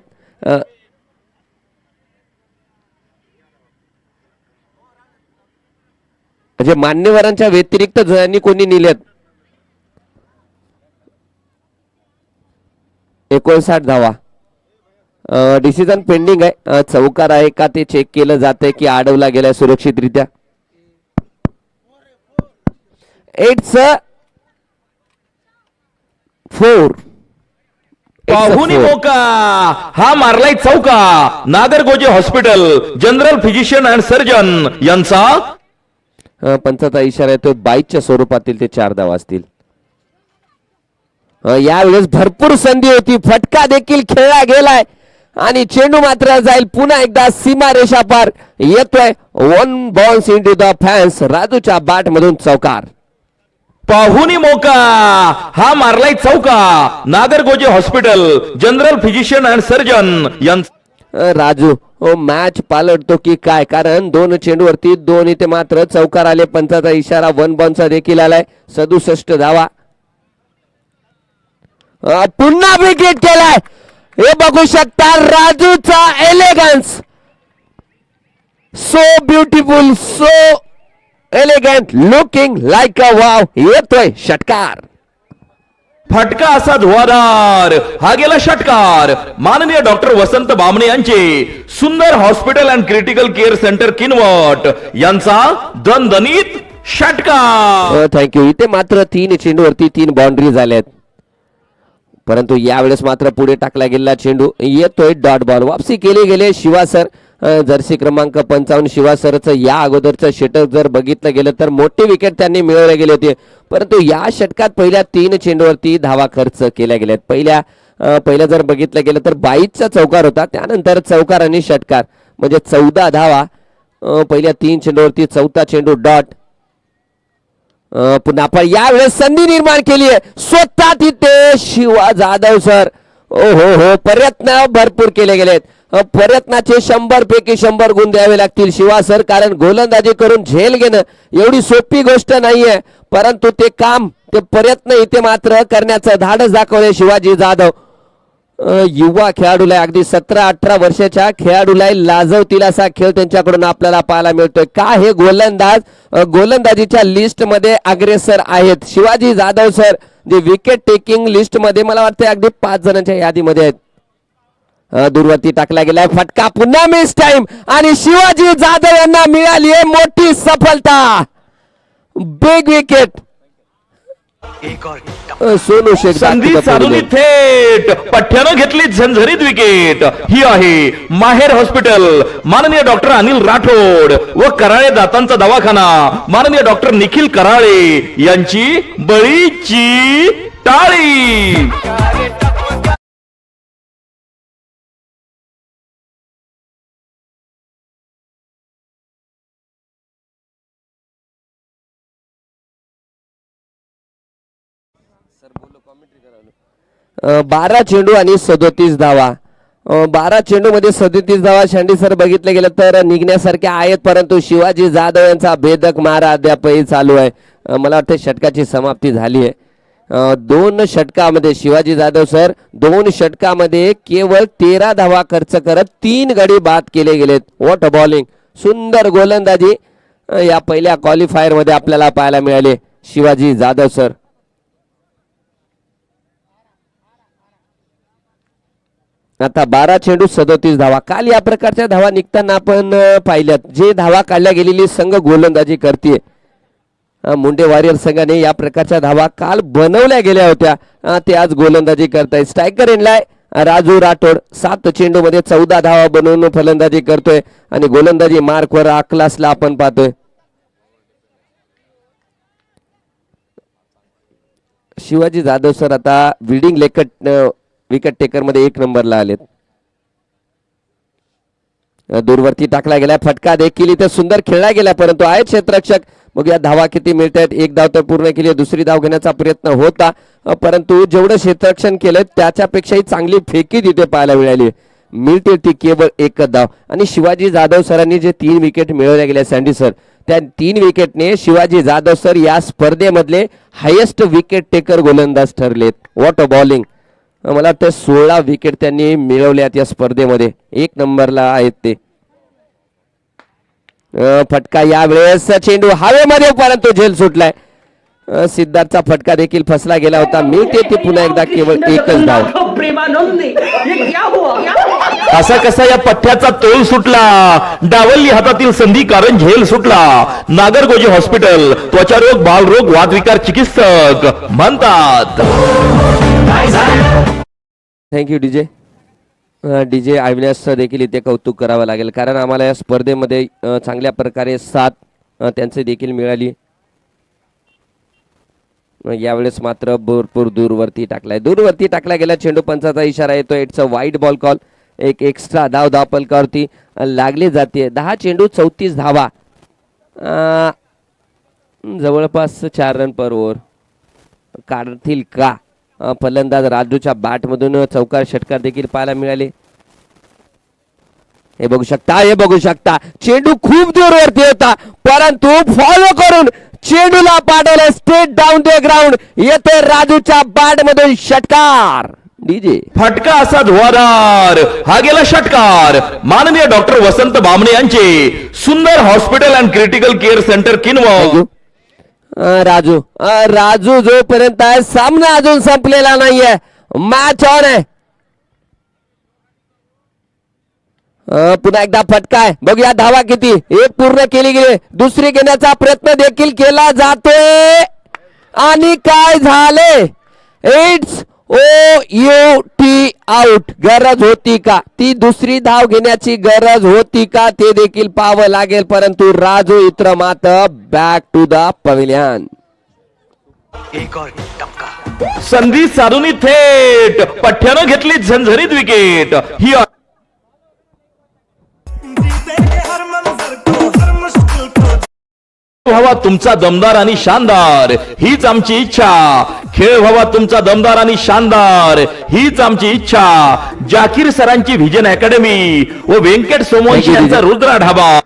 म्हणजे मान्यवरांच्या व्यतिरिक्त ज्यांनी कोणी नेलेत 59 धावा. डिसिजन पेंडिंग आहे. चौकार आहे का ते चेक केलं जातंय की अडवला गेलाय सुरक्षितरित्या. इट्स 4. पाहुणी मोका हा मारलाय चौका. Nagargoje hospital general physician and surgeon यांचा पंचाचा इशारा येतो. 22च्या स्वरूपातील ते 4 धावा असतील. यावेळेस भरपूर संधी होती, फटका देखील खेळला गेलाय आणि चेंडू मात्र जाईल पुन्हा एकदा सीमा रेषा पार. येतोय 1 बॉल्स इनटू द फॅन्स. राजूच्या बॅट मधून चौकार. पाहुणी मोका हा मारलाय चौका. Nagargoje hospital general physician and surgeon यांचा राजू मॅच पालटतो की काय, कारण 2 चेंडूवरती 2 इथे मात्र चौकार आले. पंचाचा इशारा 1 बॉलचा देखील आलाय. 67 धावा. पुन्हा विकेट केलाय. हे बघू शकता राजूचा elegance. So beautiful, so elegant, looking like a wow. येतोय षटकार. फटका असा धुवाधार. हा गेला षटकार. माननीय डॉक्टर वसंत बामणे यांचे सुंदर hospital and critical care centre Kinwat यांचा दणदणीत षटकार. थँक्यू. इथे मात्र 3 चेंडूवरती 3 बाउंड्री झाल्यात, परंतु यावेळेस मात्र पुढे टाकला गेलेला चेंडू येतोय डॉट बॉल. वापसी केली गेले शिवा सर. जर्सी क्रमांक 55 शिवा सरचं या अगोदरचं षटक जर बघितलं गेलं तर मोठी विकेट त्यांनी मिळवले गेले होते, परंतु या षटकात पहिल्या 3 चेंडूवरती धावा खर्च केल्या गेल्यात. पहिल्या जर बघितलं गेलं तर 22चा चौकार होता, त्यानंतर चौकार आणि षटकार म्हणजे 14 धावा. पहिल्या 3 चेंडूवरती 4था चेंडू डॉट. पुन्हा आपण यावेळेस संधी निर्माण केली आहे स्वतः तिथे शिवा जाधव सर. ओ हो, प्रयत्न भरपूर केले गेलेत. प्रयत्नाचे 100 पैकी 100 गुण द्यावे लागतील शिवा सर, कारण गोलंदाजी करून झेल घेणं एवढी सोपी गोष्ट नाहीये, परंतु ते काम, ते प्रयत्न इथे मात्र करण्याचं धाडस दाखवले शिवाजी जाधव. युवा खेळाडूला, अगदी 17-18 वर्षाच्या खेळाडूला लाजवतील असा खेळ त्यांच्याकडून आपल्याला पाहायला मिळतोय. का हे गोलंदाज गोलंदाजीच्या लिस्ट मध्ये अग्रेसर आहेत. शिवाजी जाधव सर जे विकेट टेकिंग लिस्ट मध्ये मला वाटतं अगदी 5 जणांच्या यादीमध्ये आहेत. दूरवरती टाकला गेलाय फटका. पुन्हा मिस टाइम आणि शिवाजी जाधव यांना मिळाली आहे मोठी सफलता. Big wicket. एक और टपका. सोनू शेख संधी साधून थेट पठ्ठ्यानं घेतली झंझरीत विकेट. ही आहे माहेर हॉस्पिटल माननीय डॉक्टर अनिल राठोड व कराळे दातांचा दवाखाना माननीय डॉक्टर निखिल कराळे यांची बळीची टाळी. अ, 12 चेंडू आणि 37 धावा. 12 चेंडू मध्ये 37 धावा शांडी सर बघितलं गेलं तर निघण्यासारख्या आहेत, परंतु शिवाजी जाधव यांचा भेदक मारा अद्यापही चालू आहे. मला वाटतं षटकाची समाप्ती झाली आहे. 2 षटकामध्ये शिवाजी जाधव सर 2 षटकामध्ये केवळ 13 धावा खर्च करत 3 गडी बाद केले गेलेत. What a bowling. सुंदर गोलंदाजी या पहिल्या क्वालिफायर मध्ये आपल्याला पाहायला मिळाले शिवाजी जाधव सर. आता 12 चेंडू 37 धावा. काल या प्रकारच्या धावा निघताना आपण पाहिल्यात. जे धावा काढल्या गेलेली संघ गोलंदाजी करते, मुंडे वॉरियर संघाने या प्रकारच्या धावा काल बनवल्या गेल्या होत्या, ते आज गोलंदाजी करताय. स्ट्रायकर एंडलाय राजू राठोड 7 चेंडू मध्ये 14 धावा बनवून फलंदाजी करतोय आणि गोलंदाजी मार्कवर आकलासला आपण पाहतोय. शिवाजी जाधव सर आता विडिंग विकेट टेकर मध्ये 1 नंबरला आलेत. दूरवरती टाकला गेला फटका देखील इथे सुंदर खेळला गेला परंतु आहे क्षेत्ररक्षक. बघूया धावा किती मिळत आहेत. एक धाव तर पूर्ण केली, दुसरी धाव घेण्याचा प्रयत्न होता परंतु जेवढं क्षेत्ररक्षण केलं त्याच्यापेक्षाही चांगली फेकी तिथे पाहायला मिळाली. मिळते ती केवळ एकच धाव. आणि शिवाजी जाधव सरांनी जे 3 विकेट मिळवल्या गेल्या सँडी सर, त्या 3 विकेटने शिवाजी जाधव सर या स्पर्धेमधले हायेस्ट विकेट टेकर गोलंदाज ठरलेत. What a bowling. मला वाटतं 16 विकेट त्यांनी मिळवल्यात या स्पर्धेमध्ये. 1 नंबरला आहेत ते. फटका यावेळेस चेंडू हवेमध्ये परंतु झेल सुटलाय. सिद्धार्थचा फटका देखील फसला गेला होता. मिळते ते पुन्हा एकदा केवळ एकच धाव. असा कसा या पठ्याचा तोल सुटला. डावलली हातातील संधी कारण झेल सुटला. नागरगोजे हॉस्पिटल त्वचारोग बालरोग वादविकार चिकित्सक म्हणतात. Thank you DJ. डीजे अविनाश देखील इथे कौतुक करावं लागेल कारण आम्हाला या स्पर्धेमध्ये चांगल्या प्रकारे साथ त्यांचे देखील मिळाली. यावेळेस मात्र भरपूर दूरवरती टाकला गेला चेंडू. पंचाचा इशारा येतो. It's a wide ball call. एक एक्स्ट्रा धाव धावपलकावरती लागली जाते. 10 चेंडू 34 धावा, जवळपास 4 रन पर ओव्हर काढतील का. फलंदाज राजूच्या बॅटमधून चौकार षटकार देखील पाहायला मिळाले. हे बघू शकता चेंडू खूप दूरवरती होता परंतु फॉलो करून चेंडूला पाठवलं स्ट्रेट डाऊन द ग्राउंड. येते राजूच्या बॅट मधून षटकार. डीजे फटका असा धुवाधार. हा गेला षटकार. माननीय डॉक्टर वसंत बामणे यांचे सुंदर hospital and critical care centre Kinwat. Raju जोपर्यंत आहे सामना अजून संपलेला नाहीये. मॅच ऑन आहे. पुन्हा एकदा फटका आहे. बघूया धावा किती. 1 पूर्ण केली गेली. दुसरी घेण्याचा प्रयत्न देखील केला जातोय आणि काय झाले. It's OUT out. गरज होती का ती दुसरी धाव घेण्याची गरज होती का ते देखील पाहावं लागेल परंतु राजू इत्र मात्र बॅक टू द पवेलियन. एक और टपका. संधी साधून थेट पठ्यानं घेतली झणझणीत विकेट. ही व्हावा तुमचा दमदार आणि शानदार हीच आमची इच्छा. खेळ व्हावा तुमचा दमदार आणि शानदार हीच आमची इच्छा. जाकीर सरांची व्हिजन अकॅडमी व व्यंकट सोमवंशी यांचा रुद्रा ढाबा.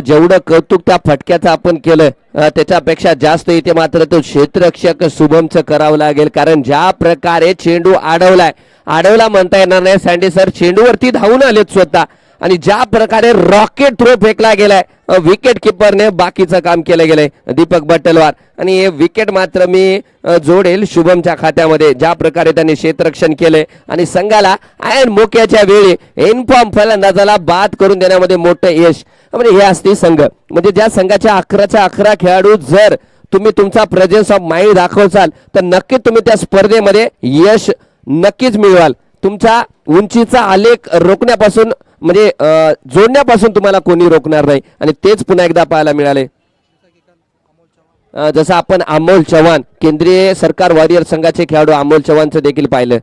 जेवढं कौतुक त्या फटक्याचं आपण केलं त्याच्यापेक्षा जास्त इथे मात्र तो क्षेत्ररक्षक शुभमचं करावं लागेल कारण ज्या प्रकारे चेंडू अडवला म्हणता येणार नाही सँडी सर. चेंडूवरती धावून आलेत स्वतः आणि ज्या प्रकारे रॉकेट थ्रो फेकला गेलाय विकेट किपरने बाकीचं काम केलं गेलंय दीपक बट्टलवार. आणि हे विकेट मात्र मी जोडेल शुभमच्या खात्यामध्ये. ज्या प्रकारे त्यांनी क्षेत्ररक्षण केले आणि संघाला आयन मोक्याच्या वेळी इन्फॉर्म फलंदाजाला बाद करून देण्यामध्ये मोठं यश. म्हणजे हे असते संघ. म्हणजे ज्या संघाच्या 11च्या 11 खेळाडू जर तुम्ही तुमचा प्रेझेन्स ऑफ माइंड दाखवसाल तर नक्कीच तुम्ही त्या स्पर्धेमध्ये यश नक्कीच मिळवाल. तुमच्या उंचीचा आलेख रोखण्यापासून म्हणजे जोडण्यापासून तुम्हाला कोणी रोखणार नाही आणि तेच पुन्हा एकदा पाहायला मिळाले. जसं आपण अमोल चव्हाण केंद्रीय सरकार वॉरियर संघाचे खेळाडू अमोल चव्हाणचं देखील पाहिलं.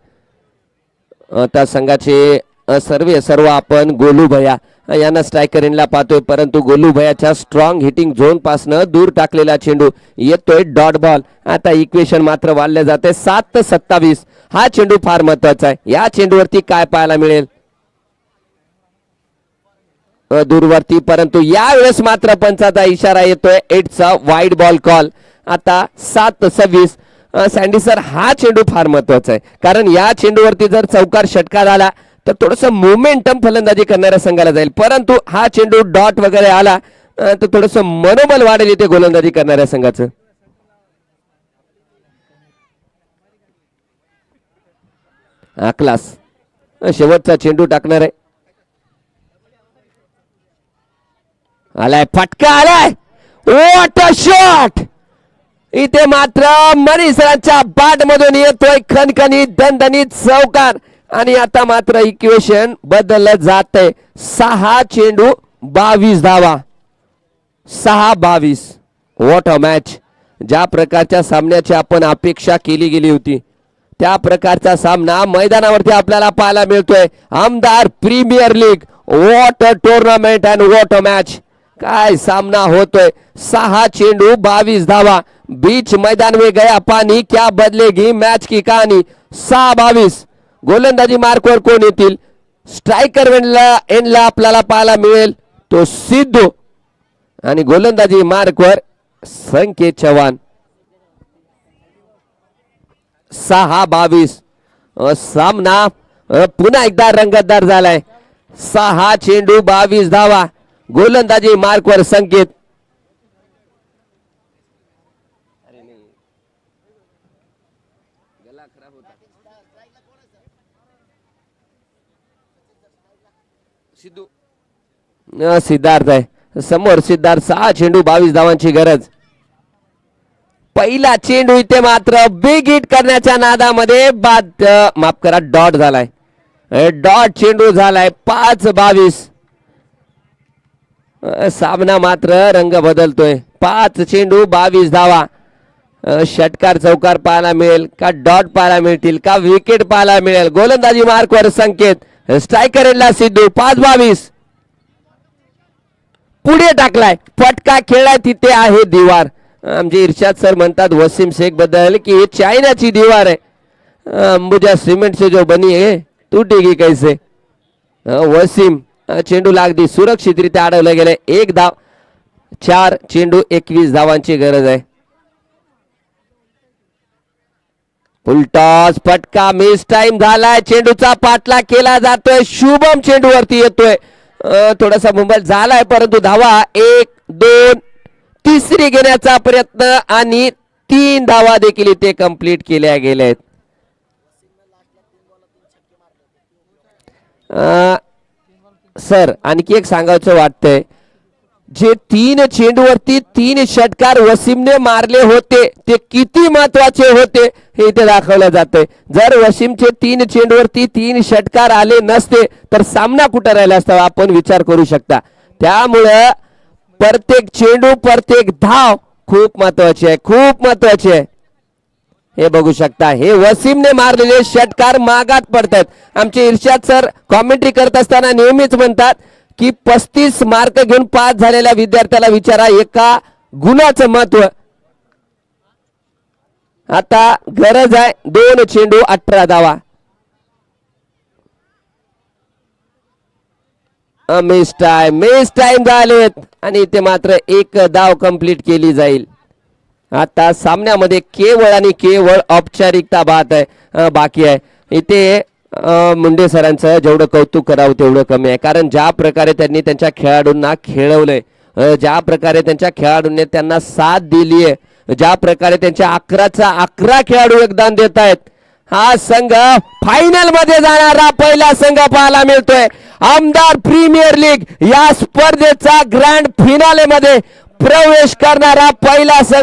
त्या संघाचे सर्व आपण गोलू भैया यांना स्ट्रायकर एंडला पाहतोय परंतु गोलू भैयाच्या स्ट्रॉंग हिटिंग झोन पासनं दूर टाकलेला चेंडू येतोय डॉट बॉल. आता इक्वेशन मात्र वाढले जाते 7-27. हा चेंडू फार महत्वाचा आहे. या चेंडूवरती काय पाहायला मिळेल दूरवरती परंतु यावेळेस मात्र पंचाचा इशारा येतोय. It's a wide ball call. आता 7-26. सँडी सर हा चेंडू फार महत्वाचा आहे कारण या चेंडूवरती जर चौकार षटकार आला तर थोडस मोमेंटम फलंदाजी करणाऱ्या संघाला जाईल परंतु हा चेंडू डॉट वगैरे आला तर थोडस मनोबल वाढेल इथे गोलंदाजी करणाऱ्या संघाचं. क्लास शेवटचा चेंडू टाकणार आहे. आलाय फटका आलाय. What a shot. इथे मात्र मनीसरांच्या बॅट मधून येतोय खणखणीत दणदणीत चौकार आणि आता मात्र इक्वेशन बदललं जातंय. 6 चेंडू 22 धावा. 6-22. What a match. ज्या प्रकारच्या सामन्याची आपण अपेक्षा केली गेली होती त्या प्रकारचा सामना मैदानावरती आपल्याला पाहायला मिळतोय. Aamdar premier league what a tournament and what a match. काय सामना होतोय. 6 चेंडू 22 धावा. बीच मैदान में गया पानी, क्या बदलेगी मॅच की कहाणी. 6-22. गोलंदाजी मार्कवर कोण येतील. स्ट्रायकर एंडला आपल्याला पाहायला मिळेल तो सिद्धू आणि गोलंदाजी मार्कवर संकेत चव्हाण. 6-22. सामना पुन्हा एकदा रंगतदार झालाय. 6 चेंडू 22 धावा. गोलंदाजी मार्कवर संकेत. सिद्धार्थ आहे समोर. सिद्धार्थ. 6 चेंडू 22 धावांची गरज. पहिला चेंडू इथे मात्र बिग हिट करण्याच्या नादामध्ये बाद माफ करा डॉट झालाय. डॉट चेंडू झालाय. 5-22. सामना मात्र रंग बदलतोय. 5 चेंडू 22 धावा. षटकार चौकार पाहायला मिळेल का डॉट पाहायला मिळतील का विकेट पाहायला मिळेल. गोलंदाजी मार्कवर संकेत. स्ट्रायकर एंडला सिद्धू. 5-22. पुढे टाकलाय. फटका खेळलाय. तिथे आहे दिवार. आमचे इर्शाद सर म्हणतात वसीम शेख बद्दल की हे चायनाची दीवार है. अंबुजा सीमेंट से जो बनी है टूटेगी कैसे. वसीम. चेंडू लागदी सुरक्षितरित्या अडवलं गेले. 1 धाव. 4 चेंडू 21 धावांची गरज आहे. फुलटॉस. फटका मिस टाइम झालाय. चेंडूचा पाठलाग केला जातोय. शुभम चेंडूवरती येतोय. थोडासा मुंबई झालाय परंतु धावा 1-2 तिसरी घेण्याचा प्रयत्न आणि 3 धावा देखील इथे कंप्लीट केल्या गेल्या आहेत. सर आणखी एक सांगायचं वाटतंय. जे 3 चेंडूवरती 3 षटकार वसीमने मारले होते ते किती महत्वाचे होते हे इथे दाखवलं जातंय. जर वसीमचे 3 चेंडूवरती 3 षटकार आले नसते तर सामना कुठं राहिला असता आपण विचार करू शकता. त्यामुळं प्रत्येक चेंडू प्रत्येक धाव खूप महत्वाची आहे. खूप महत्वाची आहे. हे बघू शकता हे वसीमने मारलेले षटकार मागात पडतात. आमचे इर्शाद सर कॉमेंट्री करत असताना नेहमीच म्हणतात की 35 मार्क घेऊन पास झालेल्या विद्यार्थ्याला विचारा एका गुणाचं महत्व. आता गरज आहे 2 चेंडू 18 धावा. मिस टाइम झालेत आणि इथे मात्र 1 धाव कंप्लीट केली जाईल. आता सामन्यामध्ये केवळ आणि केवळ औपचारिकता बाकी आहे. इथे मुंडे सरांचं जेवढं कौतुक करावं तेवढं कमी आहे. कारण ज्या प्रकारे त्यांनी त्यांच्या खेळाडूंना खेळवलंय, ज्या प्रकारे त्यांच्या खेळाडूंनी त्यांना साथ दिली आहे, ज्या प्रकारे त्यांच्या 11चा 11 खेळाडू योगदान देत आहेत, हा संघ फायनल मध्ये जाणारा पहिला संघ पाहायला मिळतोय. आमदार प्रीमियर लीग या स्पर्धेचा ग्रँड फिनाले मध्ये प्रवेश करणारा पहिला संघ